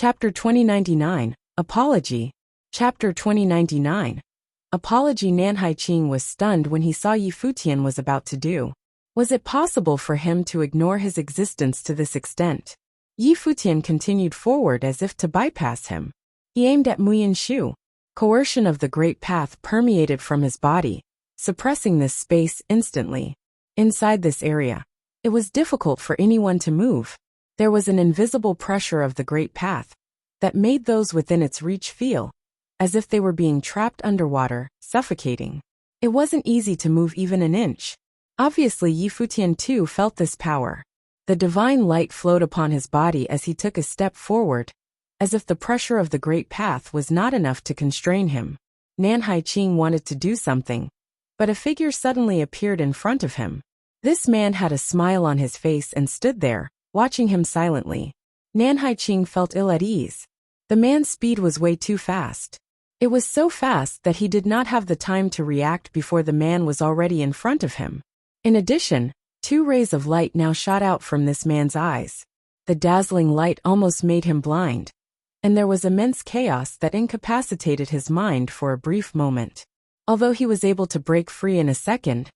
Chapter 2099, Apology. Chapter 2099. Apology. Nan Haiqing was stunned when he saw Yi Futian was about to do. Was it possible for him to ignore his existence to this extent? Yi Futian continued forward as if to bypass him. He aimed at Muyin Shu. Coercion of the Great Path permeated from his body, suppressing this space instantly. Inside this area, it was difficult for anyone to move. There was an invisible pressure of the Great Path that made those within its reach feel as if they were being trapped underwater, suffocating. It wasn't easy to move even an inch. Obviously, Yi Futian too felt this power. The divine light flowed upon his body as he took a step forward, as if the pressure of the Great Path was not enough to constrain him. Nan Haiqing wanted to do something, but a figure suddenly appeared in front of him. This man had a smile on his face and stood there, watching him silently. Nan Haiqing felt ill at ease. The man's speed was way too fast. It was so fast that he did not have the time to react before the man was already in front of him. In addition, 2 rays of light now shot out from this man's eyes. The dazzling light almost made him blind, and there was immense chaos that incapacitated his mind for a brief moment. Although he was able to break free in a second,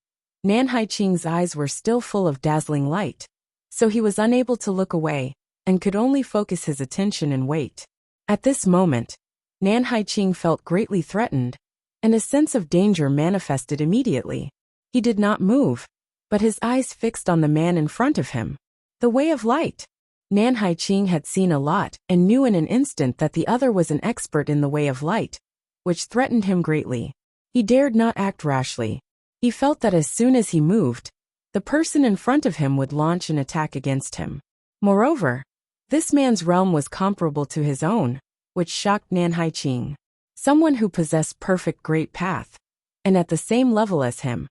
Nan Haiqing's eyes were still full of dazzling light, so he was unable to look away and could only focus his attention and wait. At this moment, Nan Haiqing felt greatly threatened, and a sense of danger manifested immediately. He did not move, but his eyes fixed on the man in front of him. The way of light. Nan Haiqing had seen a lot and knew in an instant that the other was an expert in the way of light, which threatened him greatly. He dared not act rashly. He felt that as soon as he moved, the person in front of him would launch an attack against him. Moreover, this man's realm was comparable to his own, which shocked Nan Haiqing. Someone who possessed perfect Great Path, and at the same level as him.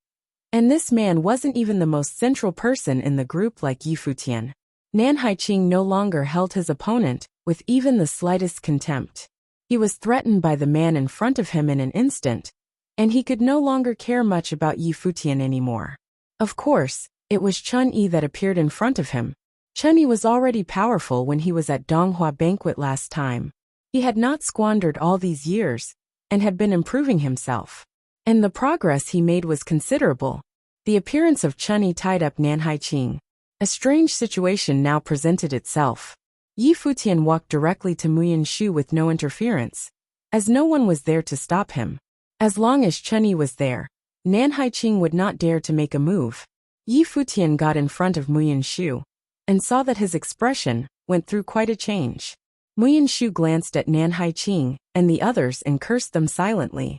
And this man wasn't even the most central person in the group like Yi Futian. Nan Haiqing no longer held his opponent with even the slightest contempt. He was threatened by the man in front of him in an instant, and he could no longer care much about Yi Futian anymore. Of course, it was Chun-Yi that appeared in front of him. Chun-Yi was already powerful when he was at Donghua banquet last time. He had not squandered all these years, and had been improving himself. And the progress he made was considerable. The appearance of Chun-Yi tied up Nan Haiqing. A strange situation now presented itself. Yi Futian walked directly to Muyin Shu with no interference, as no one was there to stop him. As long as Chun-Yi was there, Nan Haiqing would not dare to make a move. Yi Futian got in front of Muyin Shu, and saw that his expression went through quite a change. Muyin Shu glanced at Nan Haiqing and the others and cursed them silently.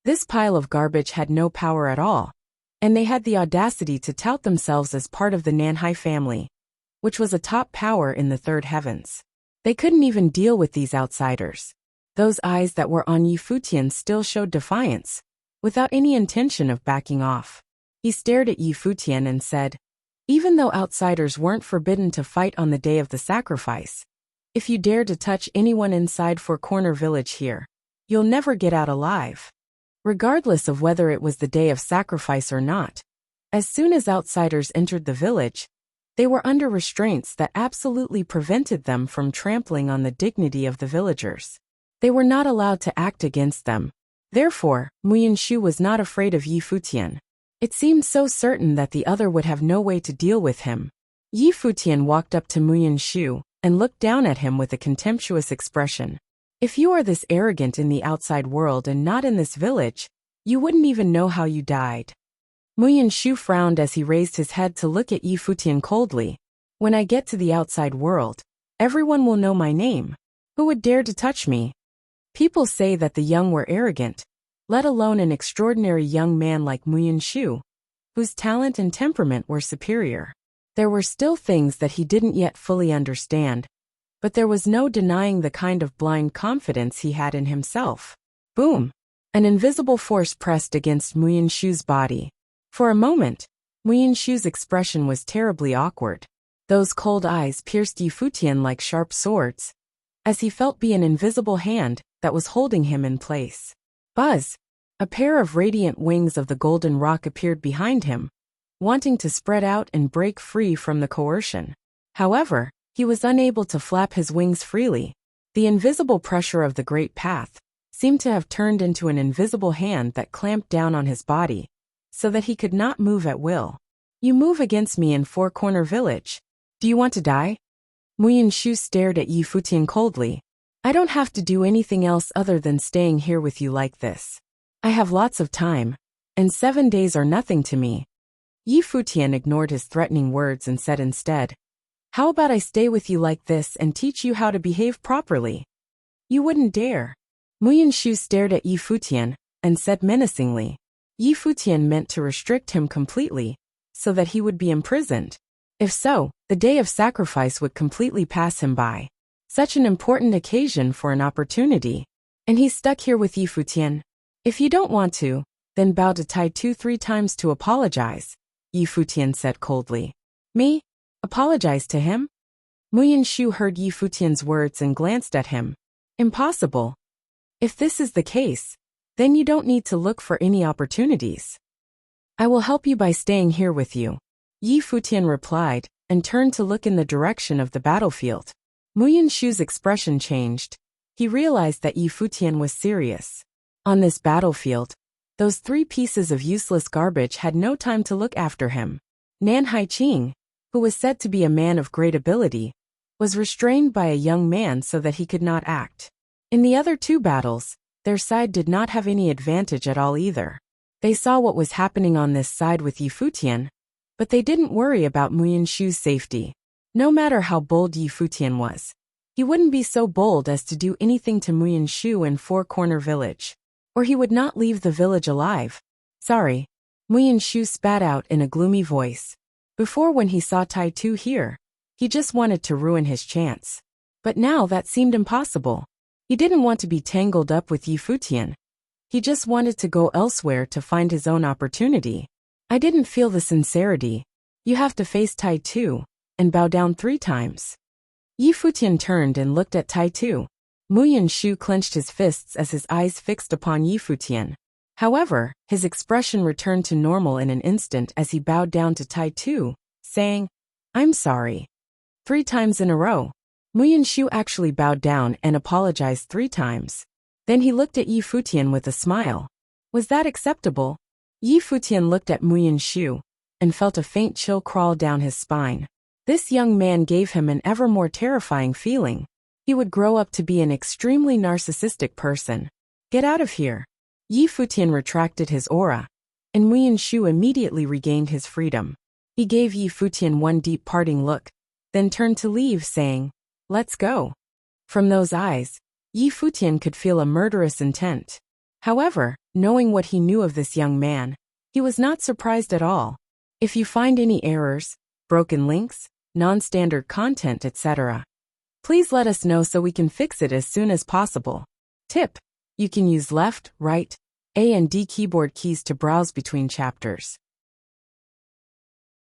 This pile of garbage had no power at all, and they had the audacity to tout themselves as part of the Nanhai family, which was a top power in the third heavens. They couldn't even deal with these outsiders. Those eyes that were on Yi Futian still showed defiance, without any intention of backing off. He stared at Yi Futian and said, "Even though outsiders weren't forbidden to fight on the day of the sacrifice, if you dare to touch anyone inside Four Corner Village here, you'll never get out alive." Regardless of whether it was the day of sacrifice or not, as soon as outsiders entered the village, they were under restraints that absolutely prevented them from trampling on the dignity of the villagers. They were not allowed to act against them. Therefore, Muyin Shu was not afraid of Yi Futian. It seemed so certain that the other would have no way to deal with him. Yi Futian walked up to Muyin Shu and looked down at him with a contemptuous expression. "If you are this arrogant in the outside world and not in this village, you wouldn't even know how you died." Muyin Shu frowned as he raised his head to look at Yi Futian coldly. "When I get to the outside world, everyone will know my name. Who would dare to touch me? People say that the young were arrogant, let alone an extraordinary young man like Muyin Shu, whose talent and temperament were superior." There were still things that he didn't yet fully understand, but there was no denying the kind of blind confidence he had in himself. Boom! An invisible force pressed against Muyin Shu's body. For a moment, Muyin Shu's expression was terribly awkward. Those cold eyes pierced Yi Futian like sharp swords, as he felt an invisible hand that was holding him in place. Buzz! A pair of radiant wings of the golden rock appeared behind him, wanting to spread out and break free from the coercion. However, he was unable to flap his wings freely. The invisible pressure of the great path seemed to have turned into an invisible hand that clamped down on his body, so that he could not move at will. You move against me in Four Corner Village. Do you want to die? Muyin Shu stared at Yi Futian coldly. I don't have to do anything else other than staying here with you like this. I have lots of time, and 7 days are nothing to me. Yi Futian ignored his threatening words and said instead, how about I stay with you like this and teach you how to behave properly? You wouldn't dare. Muyin Shu stared at Yi Futian and said menacingly. Yi Futian meant to restrict him completely, so that he would be imprisoned. If so, the day of sacrifice would completely pass him by. Such an important occasion for an opportunity. And he's stuck here with Yi Futian. If you don't want to, then bow to Tai Tu 3 times to apologize, Yi Futian said coldly. Me? Apologize to him? Muyin Shu heard Yi Futian's words and glanced at him. Impossible. If this is the case, then you don't need to look for any opportunities. I will help you by staying here with you, Yi Futian replied, and turned to look in the direction of the battlefield. Muyin Shu's expression changed. He realized that Yi Futian was serious. On this battlefield, those 3 pieces of useless garbage had no time to look after him. Nan Haiqing, who was said to be a man of great ability, was restrained by a young man so that he could not act. In the other 2 battles, their side did not have any advantage at all either. They saw what was happening on this side with Yi Futian, but they didn't worry about Muyin Shu's safety. No matter how bold Yi Futian was, he wouldn't be so bold as to do anything to Muyin Shu in Four Corner Village, or he would not leave the village alive. Sorry, Muyin Shu spat out in a gloomy voice. Before, when he saw Tai Tu here, he just wanted to ruin his chance. But now that seemed impossible. He didn't want to be tangled up with Yi Futian. He just wanted to go elsewhere to find his own opportunity. I didn't feel the sincerity. You have to face Tai Tu and bow down 3 times. Yi Futian turned and looked at Tai Tu. Muyin Shu clenched his fists as his eyes fixed upon Yi Futian. However, his expression returned to normal in an instant as he bowed down to Tai Tu, saying, I'm sorry. 3 times in a row. Muyin Shu actually bowed down and apologized 3 times. Then he looked at Yi Futian with a smile. Was that acceptable? Yi Futian looked at Muyin Shu and felt a faint chill crawl down his spine. This young man gave him an ever more terrifying feeling. He would grow up to be an extremely narcissistic person. Get out of here. Yi Futian retracted his aura, and Muyin Shu immediately regained his freedom. He gave Yi Futian one deep parting look, then turned to leave, saying, Let's go. From those eyes, Yi Futian could feel a murderous intent. However, knowing what he knew of this young man, he was not surprised at all. If you find any errors, broken links, non-standard content, etc., please let us know so we can fix it as soon as possible. Tip: you can use left, right, A and D keyboard keys to browse between chapters.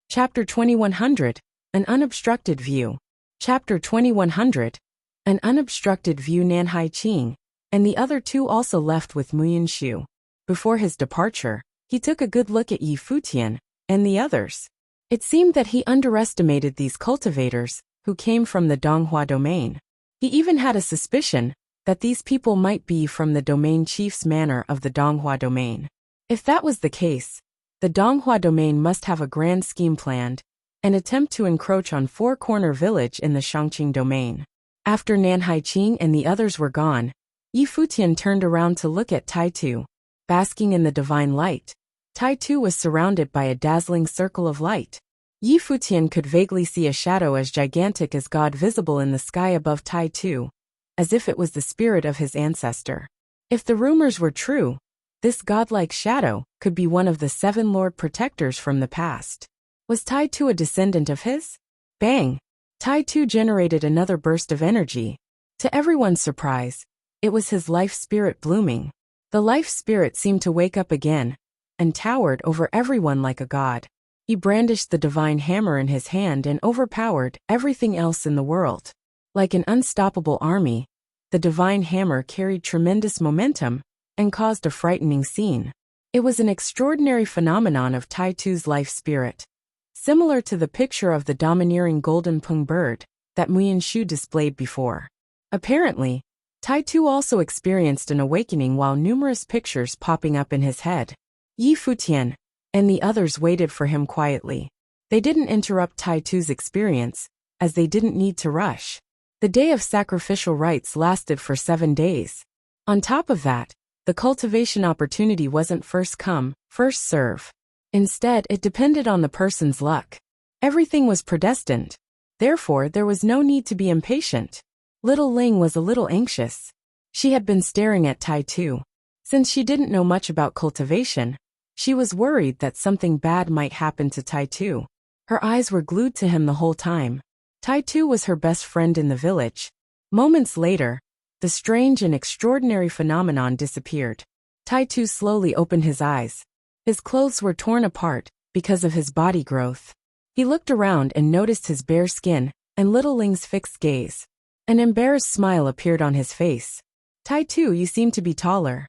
Chapter 2100, An Unobstructed View. Chapter 2100, An Unobstructed View. Nan Haiqing and the other 2 also left with Muyin Shu. Before his departure, he took a good look at Yi Futian and the others. It seemed that he underestimated these cultivators who came from the Donghua domain. He even had a suspicion that these people might be from the domain chief's manor of the Donghua domain. If that was the case, the Donghua domain must have a grand scheme planned, an attempt to encroach on Four Corner Village in the Shangqing domain. After Nan Haiqing and the others were gone, Yi Futian turned around to look at Tai Tu. Basking in the divine light, Tai Tu was surrounded by a dazzling circle of light. Yi Futian could vaguely see a shadow as gigantic as God visible in the sky above Tai Tu, as if it was the spirit of his ancestor. If the rumors were true, this godlike shadow could be one of the 7 Lord Protectors from the past. Was Tai Tu a descendant of his? Bang! Tai Tu generated another burst of energy. To everyone's surprise, it was his life spirit blooming. The life spirit seemed to wake up again and towered over everyone like a god. He brandished the divine hammer in his hand and overpowered everything else in the world. Like an unstoppable army, the divine hammer carried tremendous momentum and caused a frightening scene. It was an extraordinary phenomenon of Tai Tu's life spirit, similar to the picture of the domineering golden pung bird that Muyin Shu displayed before. Apparently, Tai Tu also experienced an awakening while numerous pictures popping up in his head. Yi Futian and the others waited for him quietly. They didn't interrupt Tai Tu's experience, as they didn't need to rush. The day of sacrificial rites lasted for 7 days. On top of that, the cultivation opportunity wasn't first come, first serve. Instead, it depended on the person's luck. Everything was predestined. Therefore, there was no need to be impatient. Little Ling was a little anxious. She had been staring at Tai Tu. Since she didn't know much about cultivation, she was worried that something bad might happen to Tai Tu. Her eyes were glued to him the whole time. Tai Tu was her best friend in the village. Moments later, the strange and extraordinary phenomenon disappeared. Tai Tu slowly opened his eyes. His clothes were torn apart because of his body growth. He looked around and noticed his bare skin and Little Ling's fixed gaze. An embarrassed smile appeared on his face. Tai Tu, you seem to be taller.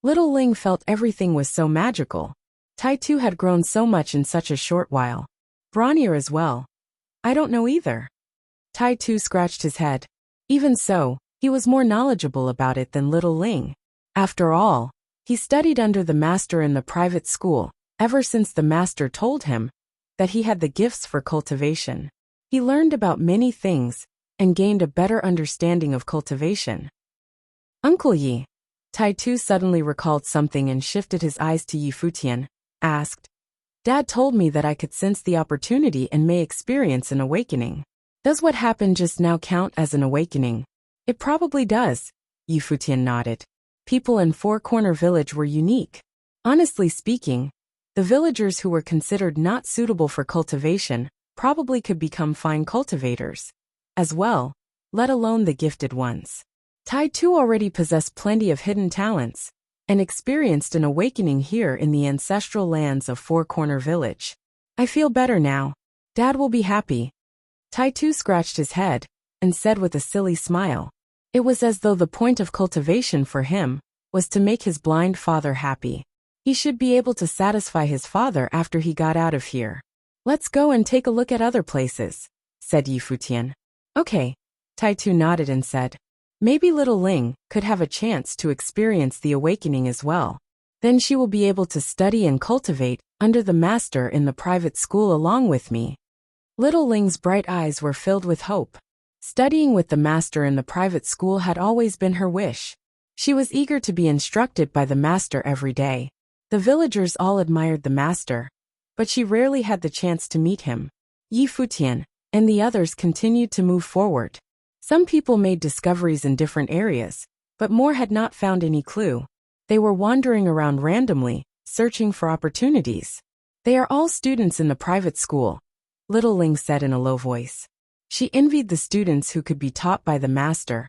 Little Ling felt everything was so magical. Tai Tu had grown so much in such a short while. Brawnier as well. I don't know either. Tai Tu scratched his head. Even so, he was more knowledgeable about it than Little Ling. After all, he studied under the master in the private school, ever since the master told him that he had the gifts for cultivation. He learned about many things and gained a better understanding of cultivation. Uncle Yi. Tai Tu suddenly recalled something and shifted his eyes to Yi Futian, asked, Dad told me that I could sense the opportunity and may experience an awakening. Does what happened just now count as an awakening? It probably does, Yi Futian nodded. People in Four Corner Village were unique. Honestly speaking, the villagers who were considered not suitable for cultivation probably could become fine cultivators as well, let alone the gifted ones. Tai Tu already possessed plenty of hidden talents and experienced an awakening here in the ancestral lands of Four Corner Village. I feel better now. Dad will be happy. Tai Tu scratched his head and said with a silly smile. It was as though the point of cultivation for him was to make his blind father happy. He should be able to satisfy his father after he got out of here. Let's go and take a look at other places, said Yi Futian. Okay. Tai Tu nodded and said, maybe Little Ling could have a chance to experience the awakening as well. Then she will be able to study and cultivate under the master in the private school along with me. Little Ling's bright eyes were filled with hope. Studying with the master in the private school had always been her wish. She was eager to be instructed by the master every day. The villagers all admired the master, but she rarely had the chance to meet him. Yi Futian and the others continued to move forward. Some people made discoveries in different areas, but more had not found any clue. They were wandering around randomly, searching for opportunities. They are all students in the private school, Little Ling said in a low voice. She envied the students who could be taught by the master,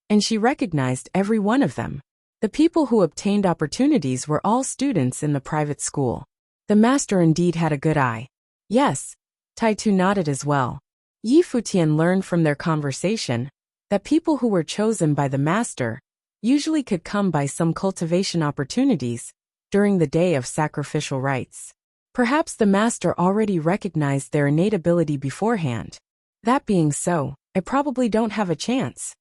and she recognized every one of them. The people who obtained opportunities were all students in the private school. The master indeed had a good eye. Yes, Tai Tu nodded as well. Yi Futian learned from their conversation that people who were chosen by the master usually could come by some cultivation opportunities during the day of sacrificial rites. Perhaps the master already recognized their innate ability beforehand. That being so, I probably don't have a chance.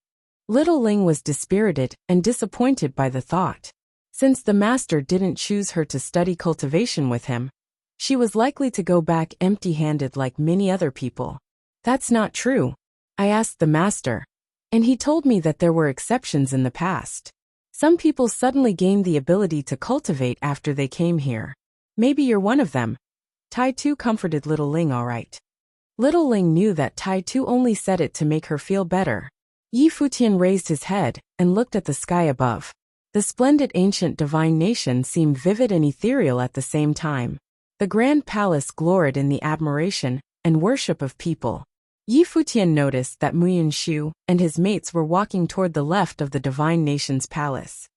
Little Ling was dispirited and disappointed by the thought. Since the master didn't choose her to study cultivation with him, she was likely to go back empty-handed like many other people. That's not true. I asked the master, and he told me that there were exceptions in the past. Some people suddenly gained the ability to cultivate after they came here. Maybe you're one of them. Tai Tu comforted Little Ling all right. Little Ling knew that Tai Tu only said it to make her feel better. Yi Futian raised his head and looked at the sky above. The splendid ancient divine nation seemed vivid and ethereal at the same time. The grand palace gloried in the admiration and worship of people. Yi Futian noticed that Muyan Shu and his mates were walking toward the left of the divine nation's palace.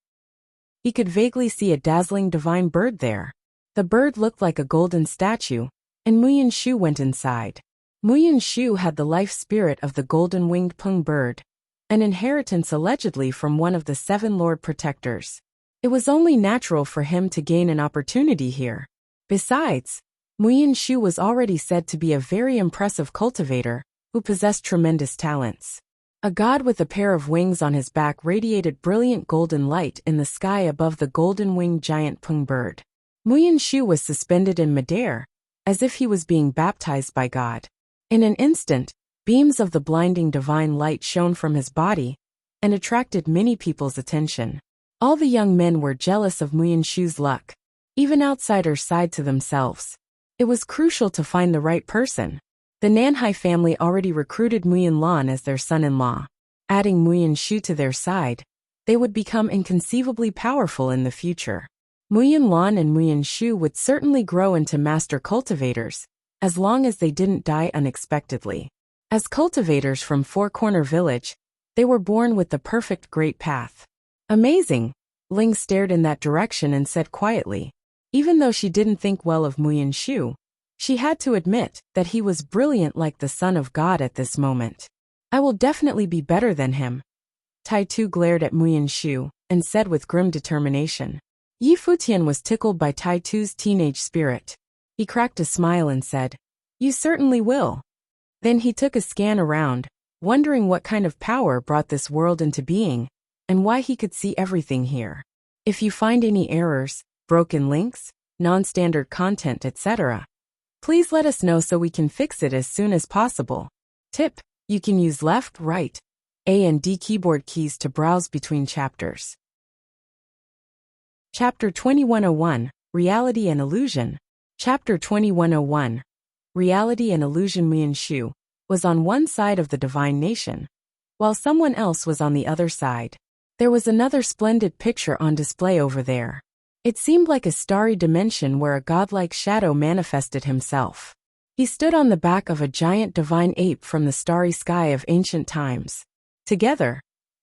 He could vaguely see a dazzling divine bird there. The bird looked like a golden statue, and Muyan Shu went inside. Muyan Shu had the life spirit of the golden-winged Peng bird, an inheritance allegedly from one of the 7 Lord Protectors. It was only natural for him to gain an opportunity here. Besides, Muyan Shu was already said to be a very impressive cultivator who possessed tremendous talents. A god with a pair of wings on his back radiated brilliant golden light in the sky above the golden-winged giant Peng bird. Muyan Shu was suspended in midair, as if he was being baptized by God. In an instant, beams of the blinding divine light shone from his body and attracted many people's attention. All the young men were jealous of Muyan Shu's luck. Even outsiders sighed to themselves. It was crucial to find the right person. The Nanhai family already recruited Muyan Lan as their son-in-law. Adding Muyan Shu to their side, they would become inconceivably powerful in the future. Muyan Lan and Muyan Shu would certainly grow into master cultivators, as long as they didn't die unexpectedly. As cultivators from Four Corner Village, they were born with the perfect great path. Amazing! Ling stared in that direction and said quietly. Even though she didn't think well of Muyan Shu, she had to admit that he was brilliant like the son of God at this moment. I will definitely be better than him. Tai Tu glared at Muyan Shu and said with grim determination. Yi Futian was tickled by Tai Tu's teenage spirit. He cracked a smile and said, "You certainly will." Then he took a scan around, wondering what kind of power brought this world into being, and why he could see everything here. If you find any errors, broken links, non-standard content, etc., please let us know so we can fix it as soon as possible. Tip: you can use left, right, A and D keyboard keys to browse between chapters. Chapter 2101, Reality and Illusion. Chapter 2101, Reality and Illusion. Muyan Shu was on one side of the divine nation, while someone else was on the other side. There was another splendid picture on display over there. It seemed like a starry dimension where a godlike shadow manifested himself. He stood on the back of a giant divine ape from the starry sky of ancient times. Together,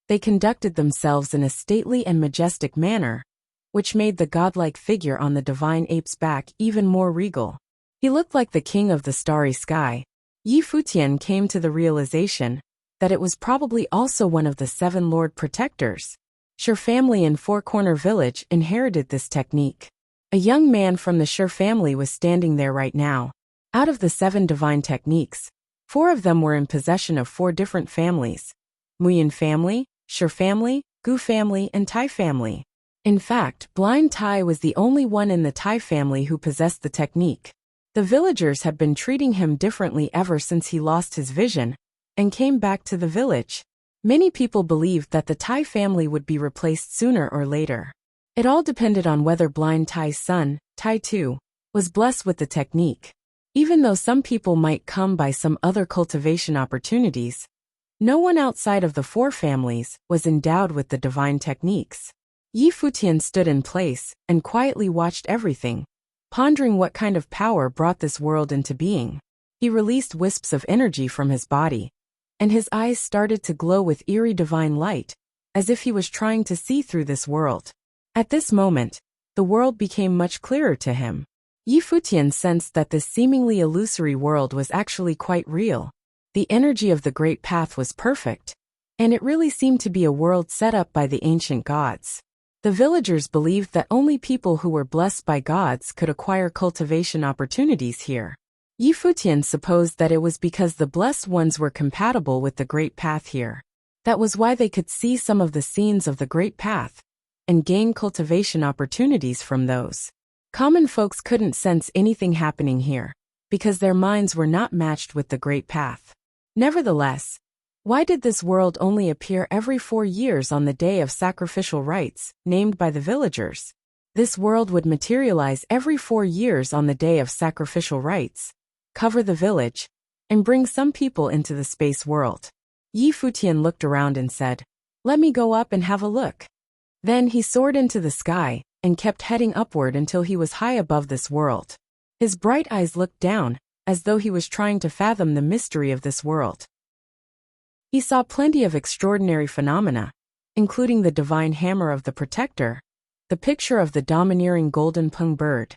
they conducted themselves in a stately and majestic manner, which made the godlike figure on the divine ape's back even more regal. He looked like the king of the starry sky. Yi Futian came to the realization that it was probably also one of the 7 Lord Protectors. Shi family in Four Corner Village inherited this technique. A young man from the Shi family was standing there right now. Out of the 7 divine techniques, 4 of them were in possession of 4 different families: Muyan family, Shi family, Gu family, and Tai family. In fact, Blind Tai was the only one in the Tai family who possessed the technique. The villagers had been treating him differently ever since he lost his vision and came back to the village. Many people believed that the Tai family would be replaced sooner or later. It all depended on whether Blind Tai's son, Tai Tu, was blessed with the technique. Even though some people might come by some other cultivation opportunities, no one outside of the 4 families was endowed with the divine techniques. Yi Futian stood in place and quietly watched everything, pondering what kind of power brought this world into being. He released wisps of energy from his body, and his eyes started to glow with eerie divine light, as if he was trying to see through this world. At this moment, the world became much clearer to him. Yi Futian sensed that this seemingly illusory world was actually quite real. The energy of the Great Path was perfect, and it really seemed to be a world set up by the ancient gods. The villagers believed that only people who were blessed by gods could acquire cultivation opportunities here. Yi Futian supposed that it was because the blessed ones were compatible with the Great Path here. That was why they could see some of the scenes of the Great Path and gain cultivation opportunities from those. Common folks couldn't sense anything happening here, because their minds were not matched with the Great Path. Nevertheless, why did this world only appear every 4 years on the day of sacrificial rites, named by the villagers? This world would materialize every 4 years on the day of sacrificial rites, cover the village, and bring some people into the space world. Yi Futian looked around and said, "Let me go up and have a look." Then he soared into the sky and kept heading upward until he was high above this world. His bright eyes looked down, as though he was trying to fathom the mystery of this world. He saw plenty of extraordinary phenomena, including the divine hammer of the Protector, the picture of the domineering golden Peng bird,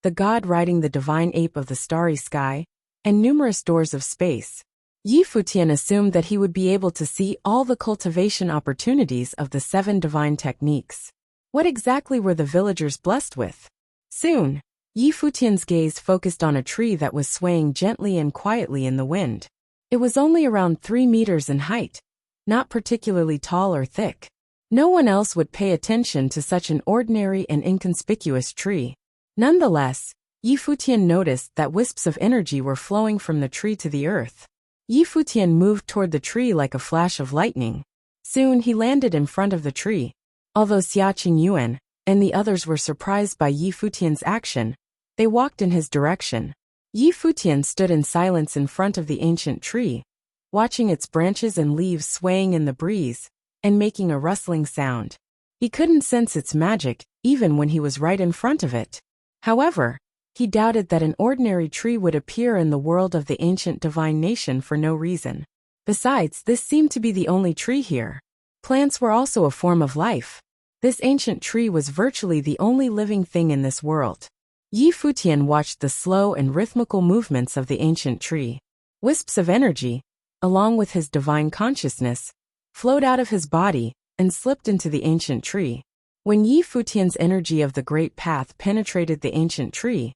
the god riding the divine ape of the starry sky, and numerous doors of space. Yi Futian assumed that he would be able to see all the cultivation opportunities of the 7 divine techniques. What exactly were the villagers blessed with? Soon, Yi Futian's gaze focused on a tree that was swaying gently and quietly in the wind. It was only around 3 meters in height, not particularly tall or thick. No one else would pay attention to such an ordinary and inconspicuous tree. Nonetheless, Futian noticed that wisps of energy were flowing from the tree to the earth. Futian moved toward the tree like a flash of lightning. Soon he landed in front of the tree. Although Xiaqing Yuan and the others were surprised by Futian's action, they walked in his direction. Futian stood in silence in front of the ancient tree, watching its branches and leaves swaying in the breeze and making a rustling sound. He couldn't sense its magic, even when he was right in front of it. However, he doubted that an ordinary tree would appear in the world of the ancient divine nation for no reason. Besides, this seemed to be the only tree here. Plants were also a form of life. This ancient tree was virtually the only living thing in this world. Futian watched the slow and rhythmical movements of the ancient tree. Wisps of energy, along with his divine consciousness, flowed out of his body and slipped into the ancient tree. When Futian's energy of the great path penetrated the ancient tree,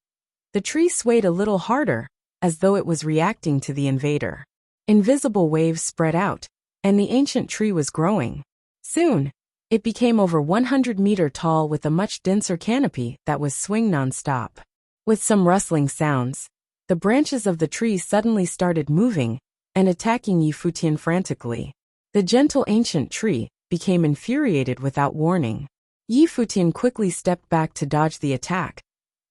the tree swayed a little harder, as though it was reacting to the invader. Invisible waves spread out, and the ancient tree was growing. Soon, it became over 100 meters tall with a much denser canopy that was swing non-stop. With some rustling sounds, the branches of the tree suddenly started moving and attacking Futian frantically. The gentle ancient tree became infuriated without warning. Futian quickly stepped back to dodge the attack,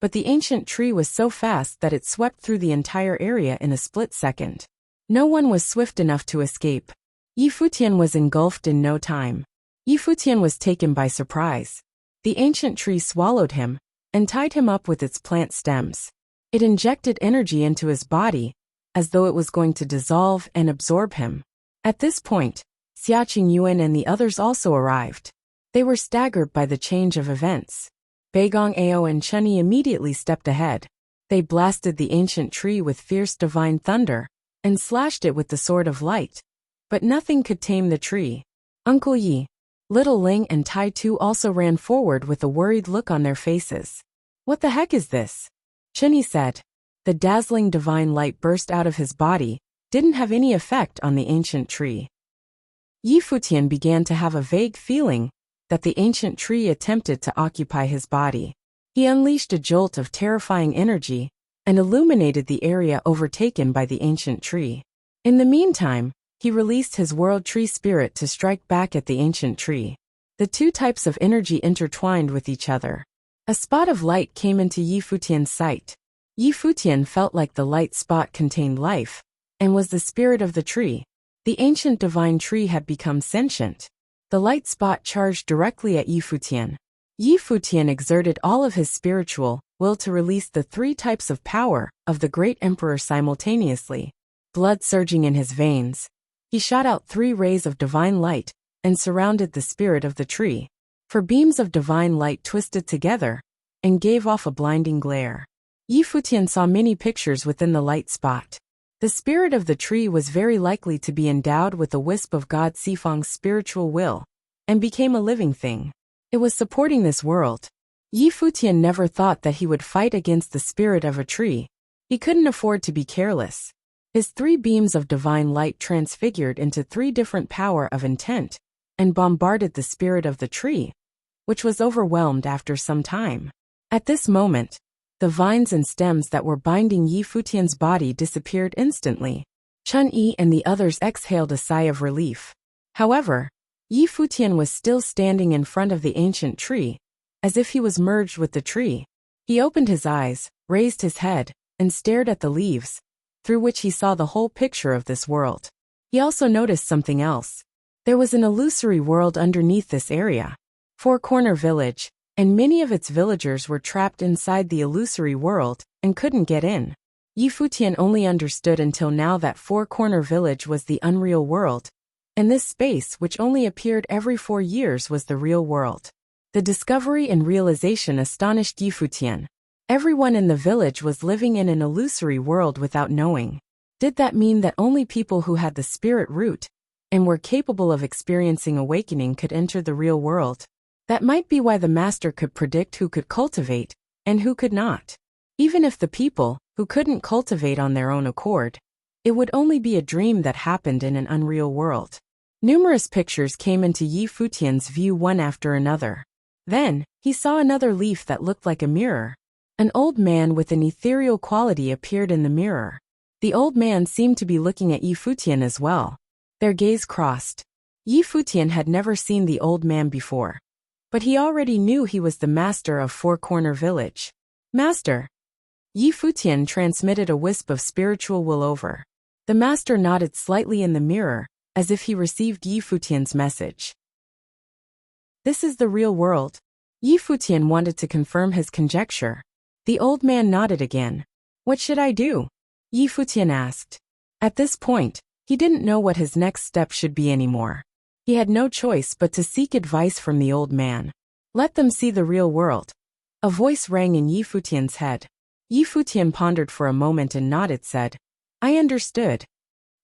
but the ancient tree was so fast that it swept through the entire area in a split second. No one was swift enough to escape. Futian was engulfed in no time. Futian was taken by surprise. The ancient tree swallowed him and tied him up with its plant stems. It injected energy into his body, as though it was going to dissolve and absorb him. At this point, Xiaqing Yuan and the others also arrived. They were staggered by the change of events. Beigong Ao and Chunyi immediately stepped ahead. They blasted the ancient tree with fierce divine thunder and slashed it with the sword of light. But nothing could tame the tree. Uncle Yi, Little Ling and Tai Tu also ran forward with a worried look on their faces. "What the heck is this?" Chunyi said. The dazzling divine light burst out of his body, didn't have any effect on the ancient tree. Futian began to have a vague feeling that the ancient tree attempted to occupy his body. He unleashed a jolt of terrifying energy and illuminated the area overtaken by the ancient tree. In the meantime, he released his world tree spirit to strike back at the ancient tree. The two types of energy intertwined with each other. A spot of light came into Futian's sight. Futian felt like the light spot contained life and was the spirit of the tree. The ancient divine tree had become sentient. The light spot charged directly at Futian. Futian exerted all of his spiritual will to release the three types of power of the great emperor simultaneously. Blood surging in his veins, he shot out 3 rays of divine light and surrounded the spirit of the tree. For beams of divine light twisted together and gave off a blinding glare. Futian saw many pictures within the light spot. The spirit of the tree was very likely to be endowed with a wisp of God Sifang's spiritual will, and became a living thing. It was supporting this world. Futian never thought that he would fight against the spirit of a tree. He couldn't afford to be careless. His 3 beams of divine light transfigured into 3 different power of intent, and bombarded the spirit of the tree, which was overwhelmed after some time. At this moment, the vines and stems that were binding Futian's body disappeared instantly. Chunyi and the others exhaled a sigh of relief. However, Futian was still standing in front of the ancient tree, as if he was merged with the tree. He opened his eyes, raised his head, and stared at the leaves, through which he saw the whole picture of this world. He also noticed something else. There was an illusory world underneath this area. Four Corner Village, and many of its villagers were trapped inside the illusory world and couldn't get in. Futian only understood until now that Four Corner Village was the unreal world, and this space which only appeared every 4 years was the real world. The discovery and realization astonished Futian. Everyone in the village was living in an illusory world without knowing. Did that mean that only people who had the spirit root and were capable of experiencing awakening could enter the real world? That might be why the master could predict who could cultivate and who could not. Even if the people who couldn't cultivate on their own accord, it would only be a dream that happened in an unreal world. Numerous pictures came into Yi Futian's view one after another. Then, he saw another leaf that looked like a mirror. An old man with an ethereal quality appeared in the mirror. The old man seemed to be looking at Yi Futian as well. Their gaze crossed. Yi Futian had never seen the old man before. But he already knew he was the master of Four Corner Village. Master. Yi Futian transmitted a wisp of spiritual will over. The master nodded slightly in the mirror, as if he received Yi Futian's message. This is the real world. Yi Futian wanted to confirm his conjecture. The old man nodded again. What should I do? Yi Futian asked. At this point, he didn't know what his next step should be anymore. He had no choice but to seek advice from the old man. Let them see the real world. A voice rang in Yi Futian's head. Yi Futian pondered for a moment and nodded, said, I understood.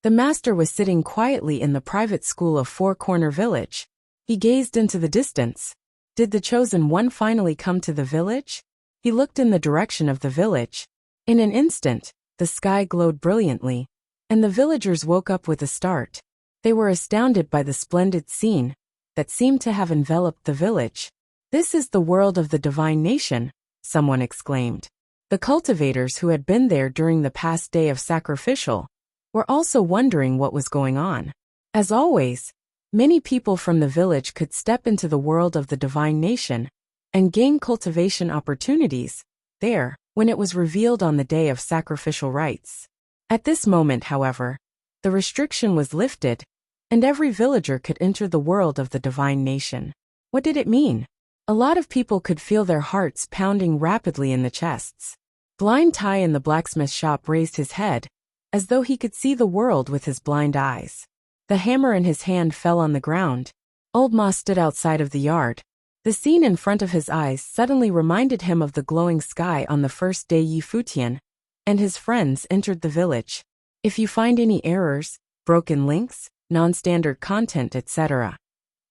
The master was sitting quietly in the private school of Four Corner Village. He gazed into the distance. Did the chosen one finally come to the village? He looked in the direction of the village. In an instant, the sky glowed brilliantly, and the villagers woke up with a start. They were astounded by the splendid scene that seemed to have enveloped the village. This is the world of the divine nation, someone exclaimed. The cultivators who had been there during the past day of sacrificial were also wondering what was going on. As always, many people from the village could step into the world of the divine nation and gain cultivation opportunities there when it was revealed on the day of sacrificial rites. At this moment, however, the restriction was lifted, and every villager could enter the world of the divine nation. What did it mean? A lot of people could feel their hearts pounding rapidly in the chests. Blind Tai in the blacksmith shop raised his head, as though he could see the world with his blind eyes. The hammer in his hand fell on the ground. Old Ma stood outside of the yard. The scene in front of his eyes suddenly reminded him of the glowing sky on the first day Yi Futian and his friends entered the village. If you find any errors, broken links, non-standard content, etc.,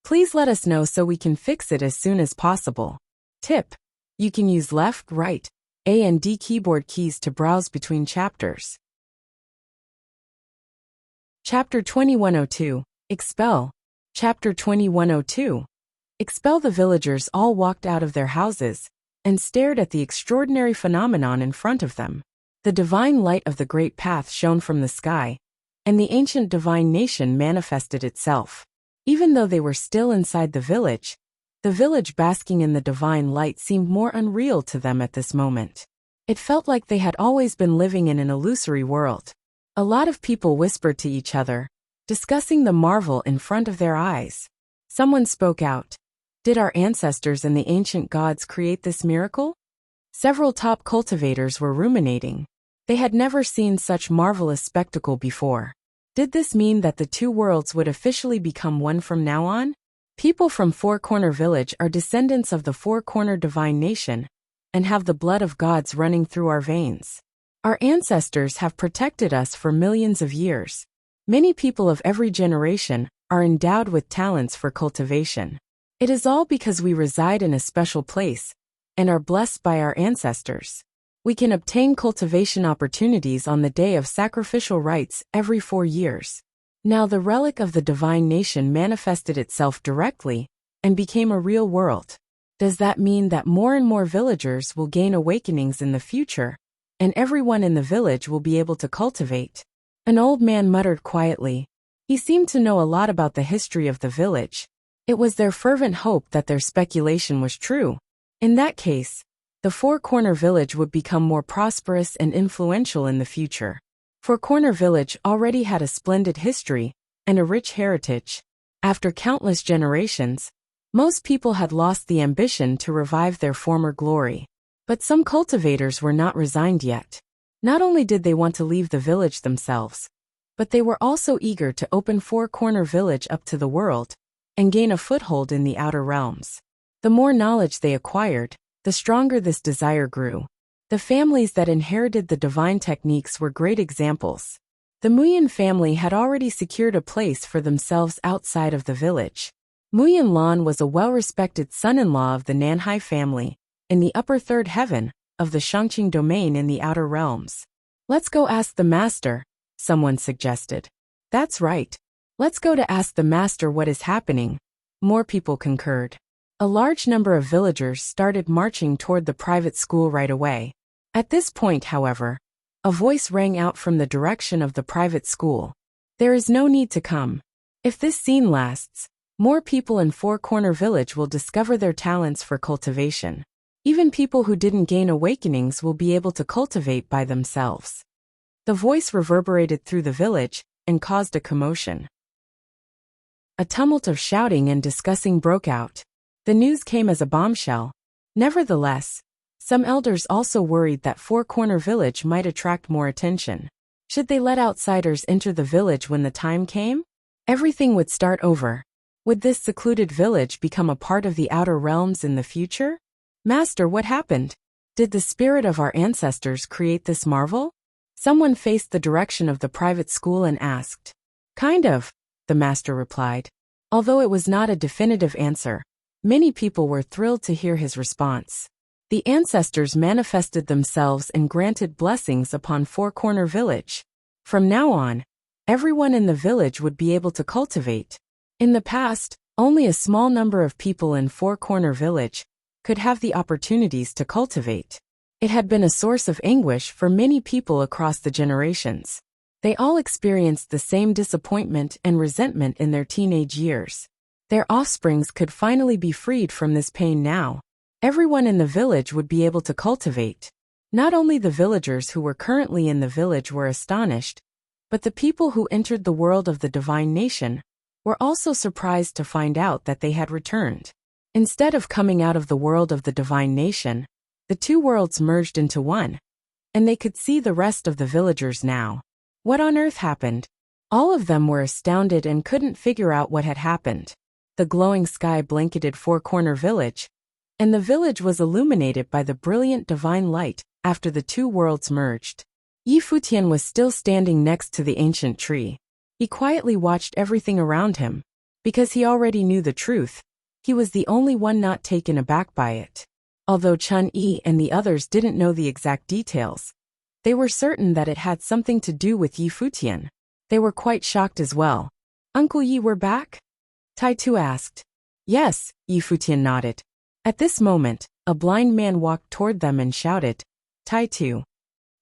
please let us know so we can fix it as soon as possible. Tip: you can use left, right, A and D keyboard keys to browse between chapters. Chapter 2102, Expel. Chapter 2102. Expel. The villagers all walked out of their houses and stared at the extraordinary phenomenon in front of them. The divine light of the great path shone from the sky, and the ancient divine nation manifested itself. Even though they were still inside the village basking in the divine light seemed more unreal to them at this moment. It felt like they had always been living in an illusory world. A lot of people whispered to each other, discussing the marvel in front of their eyes. Someone spoke out. Did our ancestors and the ancient gods create this miracle? Several top cultivators were ruminating. They had never seen such marvelous spectacle before. Did this mean that the two worlds would officially become one from now on? People from Four Corner Village are descendants of the Four Corner Divine Nation and have the blood of gods running through our veins. Our ancestors have protected us for millions of years. Many people of every generation are endowed with talents for cultivation. It is all because we reside in a special place and are blessed by our ancestors. We can obtain cultivation opportunities on the day of sacrificial rites every 4 years. Now the relic of the divine nation manifested itself directly and became a real world. Does that mean that more and more villagers will gain awakenings in the future, and everyone in the village will be able to cultivate? An old man muttered quietly. He seemed to know a lot about the history of the village. It was their fervent hope that their speculation was true. In that case, the Four Corner Village would become more prosperous and influential in the future. Four Corner Village already had a splendid history and a rich heritage. After countless generations, most people had lost the ambition to revive their former glory. But some cultivators were not resigned yet. Not only did they want to leave the village themselves, but they were also eager to open Four Corner Village up to the world and gain a foothold in the outer realms. The more knowledge they acquired, the stronger this desire grew. The families that inherited the divine techniques were great examples. The Muyan family had already secured a place for themselves outside of the village. Muyan Lan was a well-respected son-in-law of the Nanhai family in the upper third heaven of the Shangqing domain in the outer realms. Let's go ask the master, someone suggested. That's right. Let's go to ask the master what is happening. More people concurred. A large number of villagers started marching toward the private school right away. At this point, however, a voice rang out from the direction of the private school. There is no need to come. If this scene lasts, more people in Four Corner Village will discover their talents for cultivation. Even people who didn't gain awakenings will be able to cultivate by themselves. The voice reverberated through the village and caused a commotion. A tumult of shouting and discussing broke out. The news came as a bombshell. Nevertheless, some elders also worried that Four Corner Village might attract more attention. Should they let outsiders enter the village when the time came? Everything would start over. Would this secluded village become a part of the outer realms in the future? Master, what happened? Did the spirit of our ancestors create this marvel? Someone faced the direction of the private school and asked. Kind of, the master replied. Although it was not a definitive answer, many people were thrilled to hear his response. The ancestors manifested themselves and granted blessings upon Four Corner Village. From now on, everyone in the village would be able to cultivate. In the past, only a small number of people in Four Corner Village could have the opportunities to cultivate. It had been a source of anguish for many people across the generations. They all experienced the same disappointment and resentment in their teenage years. Their offsprings could finally be freed from this pain now. Everyone in the village would be able to cultivate. Not only the villagers who were currently in the village were astonished, but the people who entered the world of the divine nation were also surprised to find out that they had returned. Instead of coming out of the world of the divine nation, the two worlds merged into one, and they could see the rest of the villagers now. What on earth happened? All of them were astounded and couldn't figure out what had happened. The glowing sky blanketed Four Corner Village, and the village was illuminated by the brilliant divine light after the two worlds merged. Futian was still standing next to the ancient tree. He quietly watched everything around him. Because he already knew the truth, he was the only one not taken aback by it. Although Chun-Yi and the others didn't know the exact details, they were certain that it had something to do with Futian. They were quite shocked as well. Uncle Yi, we're back? Tai-Tu asked. Yes, Futian nodded. At this moment, a blind man walked toward them and shouted, Tai-Tu.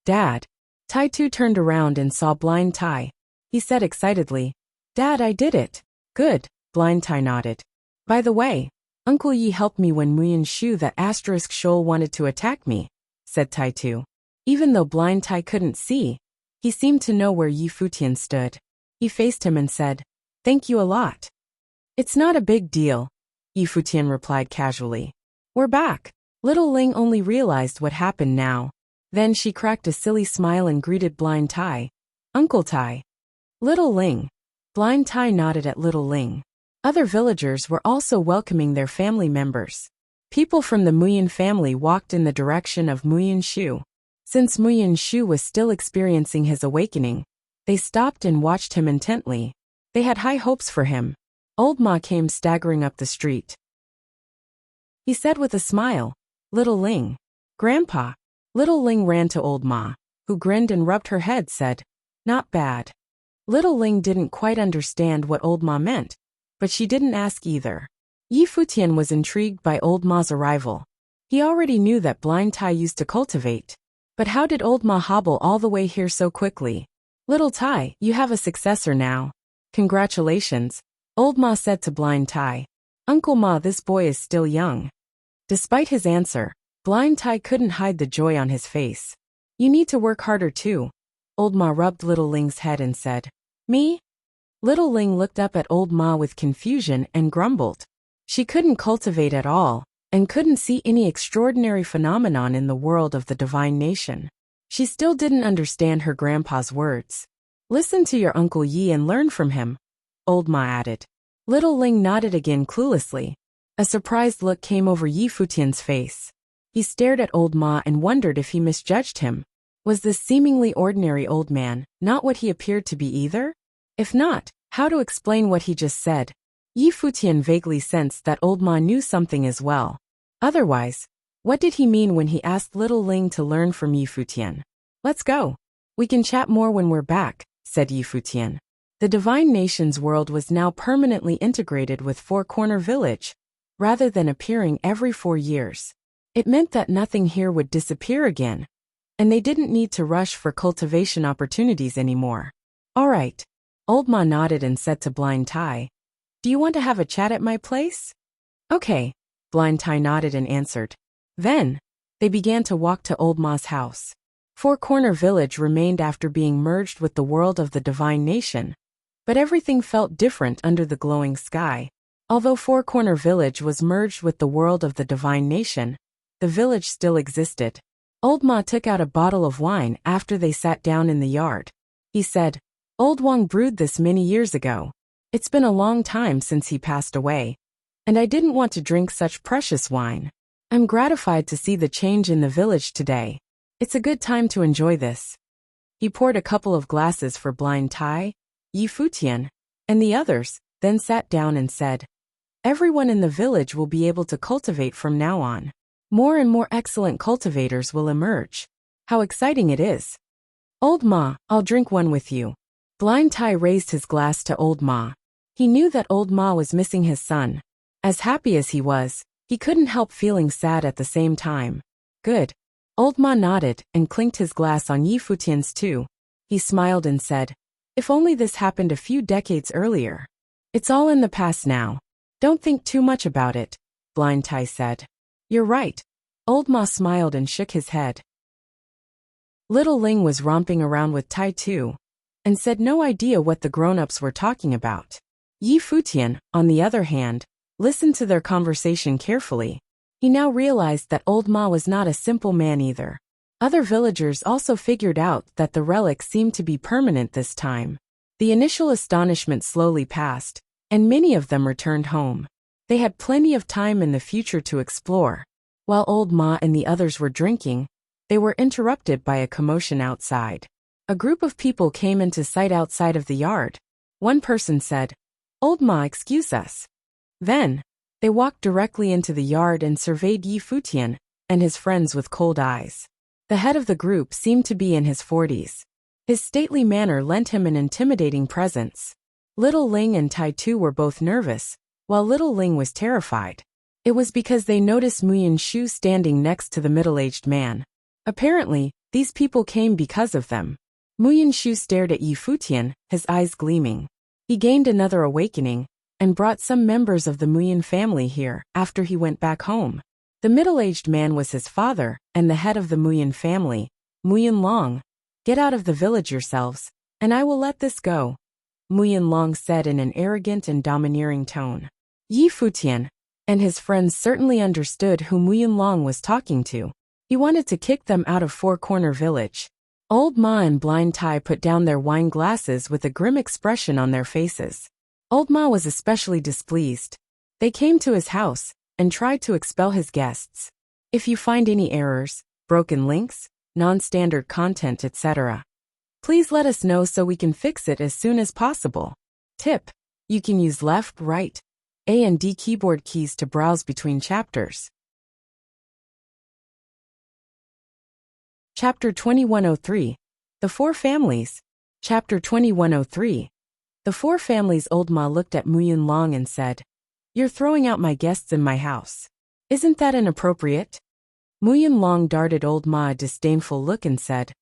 Dad. Tai-Tu turned around and saw Blind Tai. He said excitedly, Dad, I did it. Good, Blind Tai nodded. By the way, Uncle Yi helped me when Muyin Shu that asterisk shoal wanted to attack me, said Tai-Tu. Even though Blind Tai couldn't see, he seemed to know where Futian stood. He faced him and said, Thank you a lot. It's not a big deal, Futian replied casually. We're back. Little Ling only realized what happened now. Then she cracked a silly smile and greeted Blind Tai. Uncle Tai. Little Ling. Blind Tai nodded at Little Ling. Other villagers were also welcoming their family members. People from the Muyin family walked in the direction of Muyin Shu. Since Muyin Shu was still experiencing his awakening, they stopped and watched him intently. They had high hopes for him. Old Ma came staggering up the street. He said with a smile, Little Ling. Grandpa. Little Ling ran to Old Ma, who grinned and rubbed her head, said, Not bad. Little Ling didn't quite understand what Old Ma meant, but she didn't ask either. Futian was intrigued by Old Ma's arrival. He already knew that Blind Tai used to cultivate. But how did Old Ma hobble all the way here so quickly? Little Tai, you have a successor now. Congratulations, Old Ma said to Blind Tai. Uncle Ma, this boy is still young. Despite his answer, Blind Tai couldn't hide the joy on his face. You need to work harder too. Old Ma rubbed Little Ling's head and said, Me? Little Ling looked up at Old Ma with confusion and grumbled. She couldn't cultivate at all, and couldn't see any extraordinary phenomenon in the world of the divine nation. She still didn't understand her grandpa's words. Listen to your Uncle Yi and learn from him, Old Ma added. Little Ling nodded again cluelessly. A surprised look came over Futian's face. He stared at Old Ma and wondered if he misjudged him. Was this seemingly ordinary old man not what he appeared to be either? If not, how to explain what he just said? Futian vaguely sensed that Old Ma knew something as well. Otherwise, what did he mean when he asked Little Ling to learn from Futian? Let's go. We can chat more when we're back, said Futian. The Divine Nation's world was now permanently integrated with Four Corner Village, rather than appearing every 4 years. It meant that nothing here would disappear again, and they didn't need to rush for cultivation opportunities anymore. All right. Old Ma nodded and said to Blind Tai, "Do you want to have a chat at my place?" "Okay," Blind Tai nodded and answered. Then, they began to walk to Old Ma's house. Four Corner Village remained after being merged with the world of the Divine Nation, but everything felt different under the glowing sky. Although Four Corner Village was merged with the world of the Divine Nation, the village still existed. Old Ma took out a bottle of wine after they sat down in the yard. He said, "Old Wang brewed this many years ago. It's been a long time since he passed away, and I didn't want to drink such precious wine. I'm gratified to see the change in the village today. It's a good time to enjoy this." He poured a couple of glasses for Blind Tai, Futian, and the others, then sat down and said, "Everyone in the village will be able to cultivate from now on. More and more excellent cultivators will emerge. How exciting it is. Old Ma, I'll drink one with you." Blind Tai raised his glass to Old Ma. He knew that Old Ma was missing his son. As happy as he was, he couldn't help feeling sad at the same time. "Good." Old Ma nodded and clinked his glass on Futian's too. He smiled and said, "If only this happened a few decades earlier. It's all in the past now. Don't think too much about it," Blind Tai said. "You're right." Old Ma smiled and shook his head. Little Ling was romping around with Tai too, and said no idea what the grown-ups were talking about. Futian, on the other hand, listened to their conversation carefully. He now realized that Old Ma was not a simple man either. Other villagers also figured out that the relic seemed to be permanent this time. The initial astonishment slowly passed, and many of them returned home. They had plenty of time in the future to explore. While Old Ma and the others were drinking, they were interrupted by a commotion outside. A group of people came into sight outside of the yard. One person said, "Old Ma, excuse us." Then, they walked directly into the yard and surveyed Futian and his friends with cold eyes. The head of the group seemed to be in his 40s. His stately manner lent him an intimidating presence. Little Ling and Tai Tu were both nervous, while Little Ling was terrified. It was because they noticed Muyan Shu standing next to the middle-aged man. Apparently, these people came because of them. Muyan Shu stared at Futian, his eyes gleaming. He gained another awakening, and brought some members of the Muyan family here after he went back home. The middle-aged man was his father, and the head of the Muyan family, Muyan Long. "Get out of the village yourselves, and I will let this go," Muyan Long said in an arrogant and domineering tone. Futian and his friends certainly understood who Muyan Long was talking to. He wanted to kick them out of Four Corner Village. Old Ma and Blind Tai put down their wine glasses with a grim expression on their faces. Old Ma was especially displeased. They came to his house and tried to expel his guests. If you find any errors, broken links, non-standard content, etc., please let us know so we can fix it as soon as possible. Tip: you can use left, right, A and D keyboard keys to browse between chapters. Chapter 2103. The Four Families. Chapter 2103. The Four Families. Old Ma looked at Muyan Long and said, "You're throwing out my guests in my house. Isn't that inappropriate?" Muyan Long darted Old Ma a disdainful look and said,